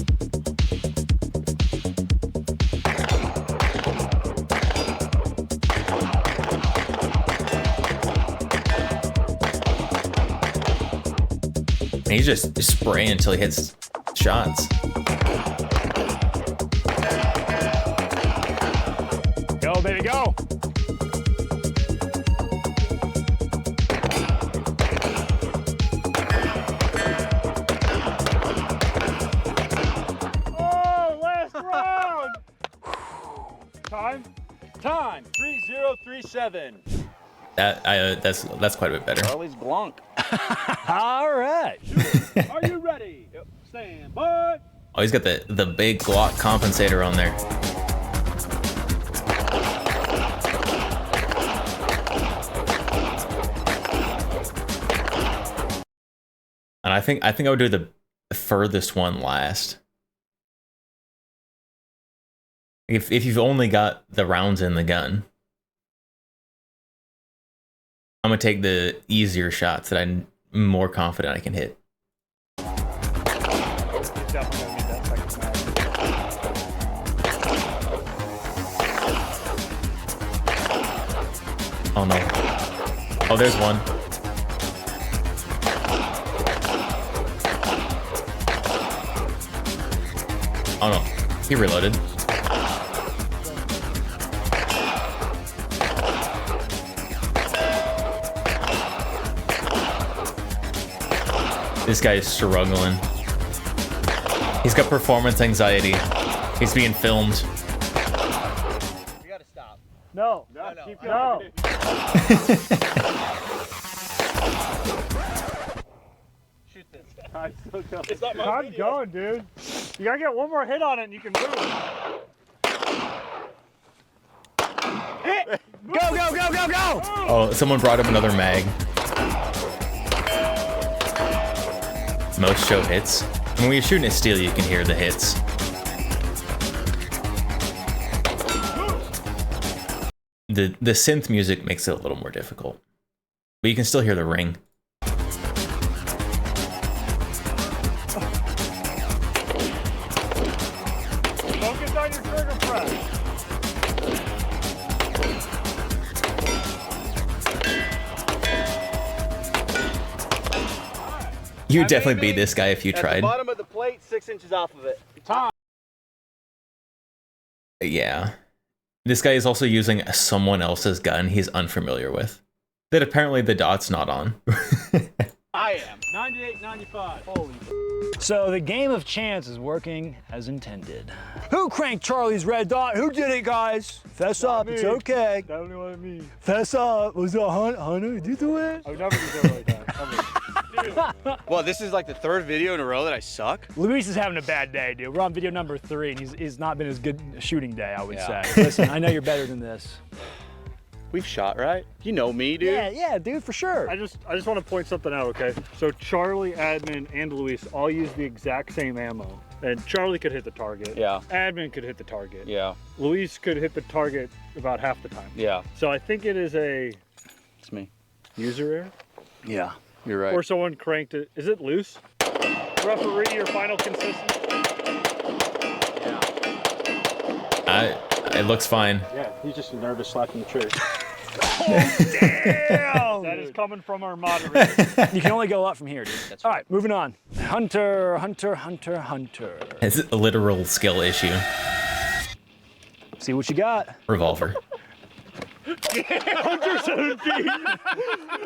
And he's just spraying until he hits shots. Go, baby, go. Oh, last round! Time? Time, 3037. That's quite a bit better. Charlie's Glonk. All right. Shooter, are you ready? Yep. Stand by. Oh, he's got the big Glock compensator on there. And I think I would do the furthest one last. If you've only got the rounds in the gun, I'm gonna take the easier shots that I'm more confident I can hit. Oh no. Oh, there's one. Oh no. He reloaded. This guy is struggling. He's got performance anxiety. He's being filmed. You gotta stop. No. No. Keep going. No. Shoot this. I'm so going. It's not my video. Going, dude. You gotta get one more hit on it and you can move. Hit! Go, go, go, go, go! Oh, someone brought up another mag. Most show hits. And when you're shooting a steel, you can hear the hits. The synth music makes it a little more difficult. But you can still hear the ring. Focus on your trigger press. You would definitely beat this guy if you At tried. the bottom of the plate, 6 inches off of it. Time. Yeah. This guy is also using someone else's gun he's unfamiliar with. That apparently the dot's not on. I am. 98, 95. Holy. So the game of chance is working as intended. Who cranked Charlie's red dot? Who did it, guys? Fess up, it's okay. Definitely wasn't me. Fess up. Was it Hunter? Did you do it? I would never do that like that. Well, this is like the 3rd video in a row that I suck. Luis is having a bad day, dude. We're on video number 3, and he's not been as good a shooting day, I would say. Listen, I know you're better than this. We've shot, right? You know me, dude. Yeah, dude, for sure. I just want to point something out, okay? So Charlie, Admin, and Luis all use the exact same ammo. And Charlie could hit the target. Yeah. Admin could hit the target. Yeah. Luis could hit the target about half the time. Yeah. So I think it is a... It's me. User error? Yeah, you're right. Or someone cranked it. Is it loose? Referee, your final consistency? Yeah. It looks fine. Yeah, he's just nervous slapping the trigger. Oh, damn! That is coming from our moderator. You can only go up from here, dude. That's right. All right, moving on. Hunter. It's a literal skill issue. See what you got. Revolver. Hunter 17!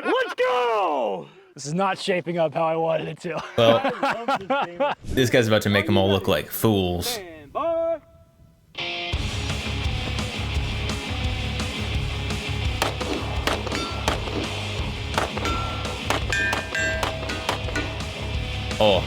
Let's go! This is not shaping up how I wanted it to. Well, this guy's about to make them all look like fools. Oh.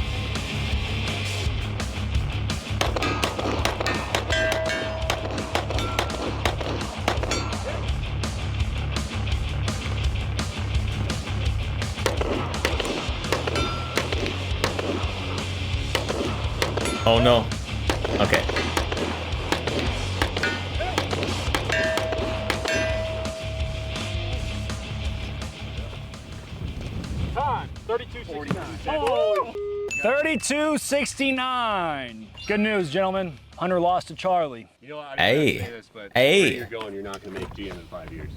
Oh no. Okay. Time, 32:69. 32:69. Good news, gentlemen. Hunter lost to Charlie. You know what? Hey. Say this, but Hey. where you're going, you're not going to make GM in 5 years.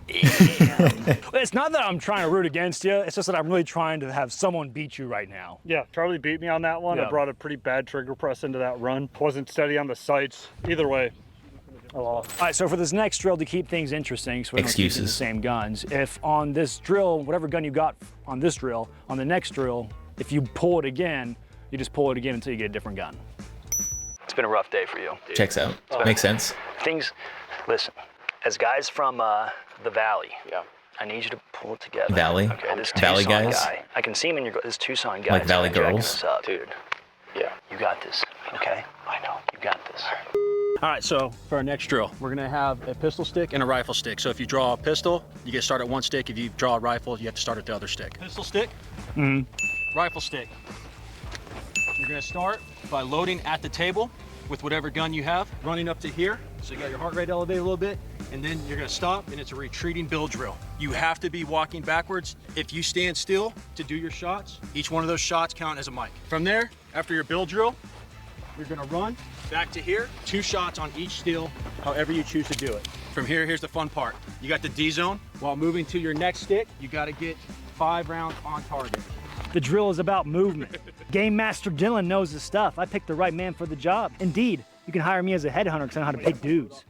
It's not that I'm trying to root against you. It's just that I'm really trying to have someone beat you right now. Yeah, Charlie beat me on that one. Yeah. I brought a pretty bad trigger press into that run. Wasn't steady on the sights. Either way, I lost. All right, so for this next drill, to keep things interesting, so we don't keep using the same guns, if on this drill, whatever gun you got on this drill, on the next drill, if you pull it again, you just pull it again until you get a different gun. It's been a rough day for you. Checks out. Makes sense. Things, listen, as guys from the Valley, I need you to pull it together. Valley? Okay, this Valley Tucson guys? guy. I can see him in your, this Tucson guy. Like Valley jacking girls? us up, dude. Yeah. You got this, okay? I know, you got this. All right, so for our next drill, we're gonna have a pistol stick and a rifle stick. So if you draw a pistol, you get started at one stick. If you draw a rifle, you have to start at the other stick. Pistol stick, rifle stick. You're gonna start by loading at the table with whatever gun you have, running up to here. So you got your heart rate elevated a little bit. and then you're gonna stop, and it's a retreating bill drill. You have to be walking backwards. If you stand still to do your shots, each one of those shots count as a mic. From there, after your bill drill, you're gonna run back to here, 2 shots on each still, however you choose to do it. From here, here's the fun part. You got the D zone. While moving to your next stick, you gotta get 5 rounds on target. The drill is about movement. Game Master Dylan knows his stuff. I picked the right man for the job. Indeed, you can hire me as a headhunter because I know how to pick dudes.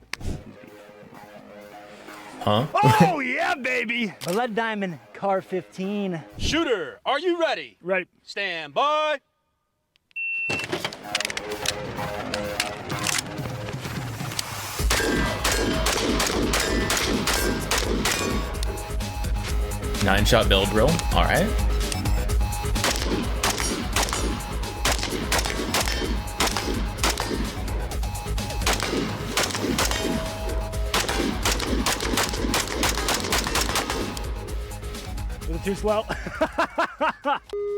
Huh? Oh, yeah, baby! Blood Diamond, car 15. Shooter, are you ready? Ready. Stand by. Nine-shot build drill. All right. Was it too slow?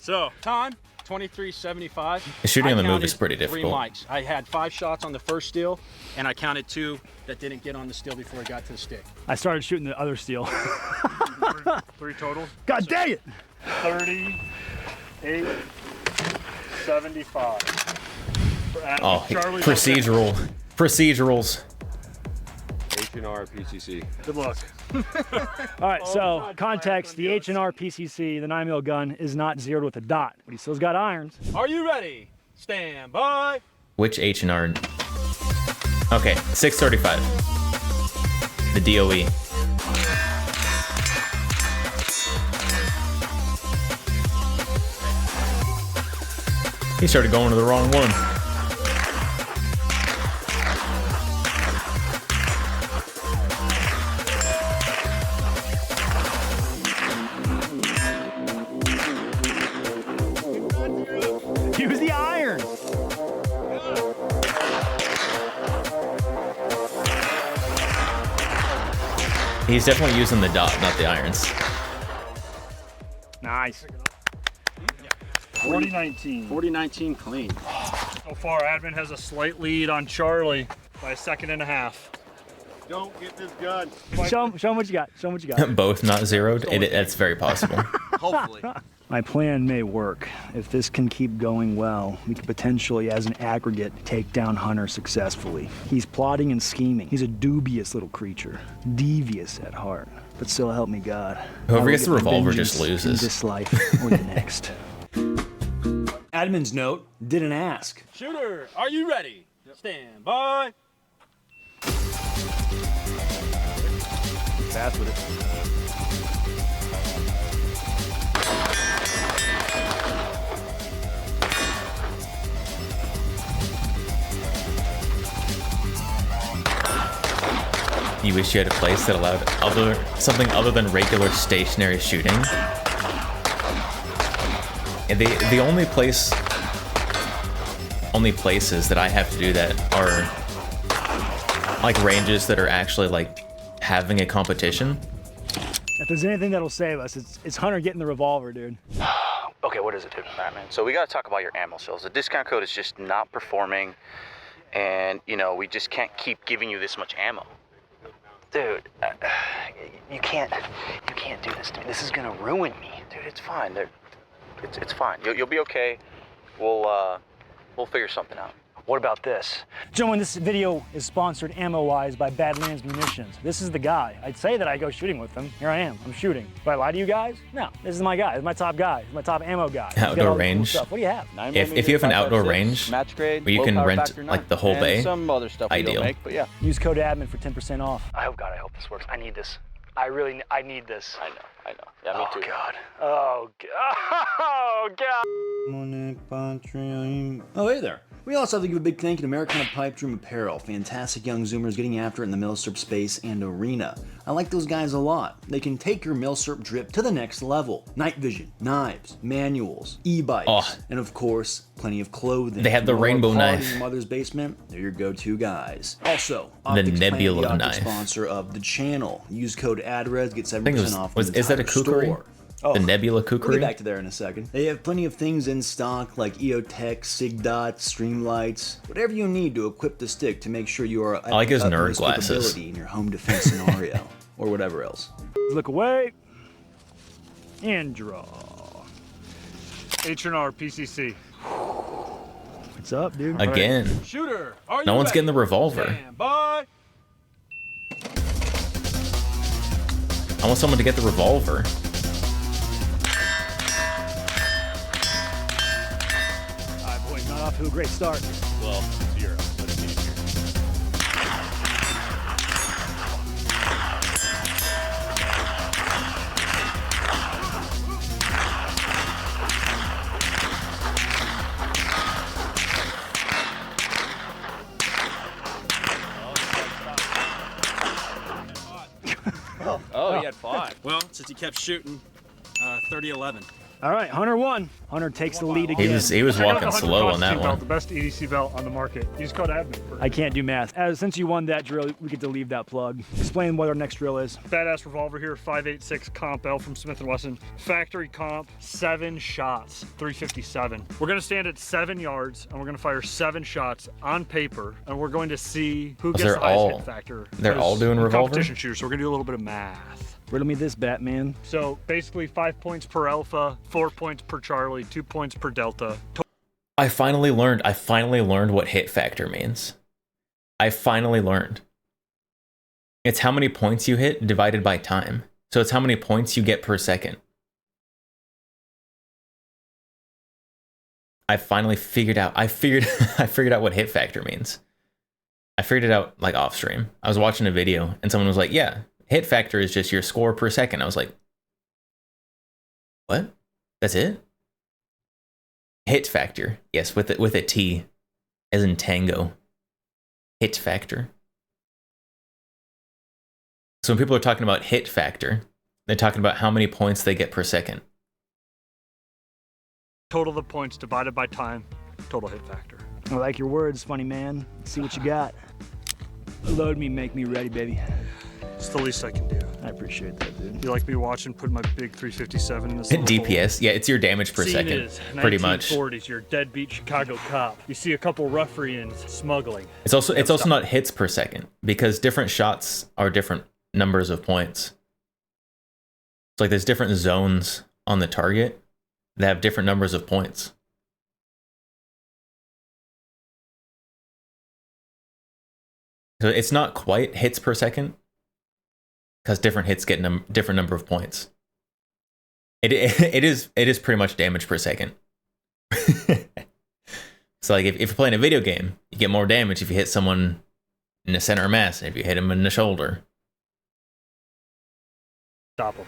So, time, 23:75. The shooting on the I move is counted pretty 3 difficult. mics. I had 5 shots on the first steel, and I counted 2 that didn't get on the steel before it got to the stick. I started shooting the other steel. 3 total. God dang it! 38, 75. Oh, Charlie's procedurals. H&R PCC. Good luck. All right, so context, the H&R PCC, the 9mm gun, is not zeroed with a dot, but he still's got irons. Are you ready? Stand by. Which H&R? Okay, 635. The DOE. He started going to the wrong one. Use the iron. He's definitely using the dot, not the irons. Nice. 40-19. 40-19 clean. So far, Admin has a slight lead on Charlie by 1.5 seconds. Don't get this gun. Show him what you got. Show him what you got. Both not zeroed. That's very possible. Hopefully. My plan may work. If this can keep going well, we could potentially, as an aggregate, take down Hunter successfully. He's plotting and scheming. He's a dubious little creature, devious at heart. But still, help me God. Whoever I will gets the get my revolver vengeance just loses. in this life or the next. Admin's note didn't ask. Shooter, are you ready? Stand by. Fast with it. You wish you had a place that allowed something other than regular stationary shooting. And the only places that I have to do that are like ranges that are actually like having a competition. If there's anything that'll save us, it's Hunter getting the revolver, dude. Okay, what is it, dude? All right, man. So we gotta talk about your ammo sales. The discount code is just not performing, and you know we just can't keep giving you this much ammo. Dude, you can't do this to me. This is gonna ruin me, dude. It's fine. It's fine. You'll be okay. We'll figure something out. What about this? Gentlemen, this video is sponsored ammo-wise by Badlands Munitions. This is the guy. I'd say that I go shooting with him. Here I am. I'm shooting. Do I lie to you guys? No. This is my guy. This is my top guy. This is my top ammo guy. He's got all Outdoor the cool range. stuff. What do you have? If you have an outdoor range match grade, where you can rent like the whole bay, some other stuff we ideal. don't make, but yeah. Use code ADMIN for 10% off. I hope this works. I need this. I need this. I know. Yeah, me too. God. Oh, God. Oh, God. Oh, hey there. We also have to give a big thank you to Americana Pipe Dream Apparel. Fantastic young Zoomers getting after it in the milsurp space and arena. I like those guys a lot. They can take your milsurp drip to the next level. Night vision, knives, manuals, e-bikes, and of course, plenty of clothing. They have the rainbow knife. In your mother's basement, they're your go-to guys. Also, The Optics Nebula Planet, the knife. sponsor of the channel. Use code ADRES, get 7% off. Is that a kukri? Store. Oh, The Nebula we'll Kukri. get back to there in a second. They have plenty of things in stock like EOTech, SIG dots, streamlights, whatever you need to equip the stick to make sure you are at I like his the nerd utmost glasses. capability in your home defense scenario or whatever else. Look away and draw. H&R PCC. What's up, dude? Again. Shooter, are you No one's ready? getting the revolver. Stand by. I want someone to get the revolver. All right, boys, not off to a great start. Well, 0, but it's easier. Oh, he had 5. Well, since he kept shooting, 30-11. All right, Hunter won. Hunter takes the lead again. He was walking slow on that Belt, one. the best EDC belt on the market. Use code admin. I can't do math. Since you won that drill, we get to leave that plug. Explain what our next drill is. Badass revolver here, 5.86 comp L from Smith & Wesson. Factory comp, 7 shots, 357. We're gonna stand at 7 yards and we're gonna fire 7 shots on paper and we're going to see who gets the highest hit factor. They're all doing revolver? Competition shooters, so we're gonna do a little bit of math. Riddle me this, Batman. So basically 5 points per alpha, 4 points per Charlie, 2 points per delta. I finally learned what hit factor means. I finally learned. It's how many points you hit divided by time. So it's how many points you get per second. I finally figured out. I figured out what hit factor means. I figured it out like off stream. I was watching a video and someone was like, "Yeah, hit factor is just your score per second." I was like, "What? That's it?" Hit factor, yes, with a T, as in tango. Hit factor. So when people are talking about hit factor, they're talking about how many points they get per second. Total of the points divided by time, total hit factor. I like your words, funny man. Let's see what you got. Load me, make me ready, baby. It's the least I can do. I appreciate that, dude. You like me watching, putting my big 357 in this little DPS, yeah, it's your damage per Scene second, is pretty much. 1940s, you're a deadbeat Chicago cop. You see a couple ruffians smuggling. It's also not hits per second because different shots are different numbers of points. It's like there's different zones on the target that have different numbers of points. So it's not quite hits per second because different hits get different number of points. It is pretty much damage per second. So like if you're playing a video game, you get more damage if you hit someone in the center of mass, and if you hit them in the shoulder. Stop them.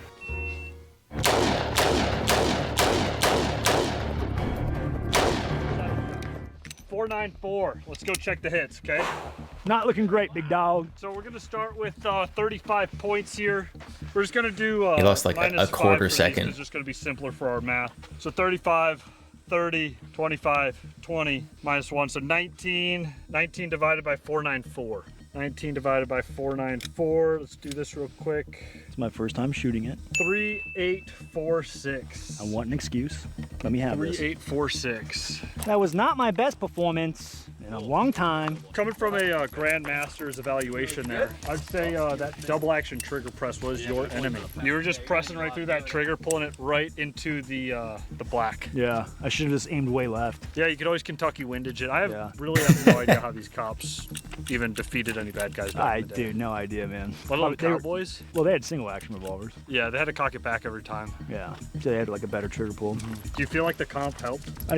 .494. Let's go check the hits, okay? Not looking great, big dog. So we're gonna start with 35 points here. We're just gonna do He lost like a quarter second. It's just gonna be simpler for our math. So 35, 30, 25, 20, minus 1. So 19 divided by 494. 19 divided by 494. Let's do this real quick. It's my first time shooting it. 3846. I want an excuse. Let me have this. 3846. That was not my best performance in a long time. Coming from a Grandmaster's evaluation there, I'd say that double action trigger press was your enemy. You were just pressing right through that trigger, pulling it right into the black. Yeah, I should have just aimed way left. Yeah, you could always Kentucky windage it. I really have no idea how these cops even defeated any bad guys back in the day. Dude, no idea, man. Let alone Cowboys? Well, they had single action revolvers. Yeah, they had to cock it back every time. Yeah, so they had like a better trigger pull. Do you feel like the comp helped?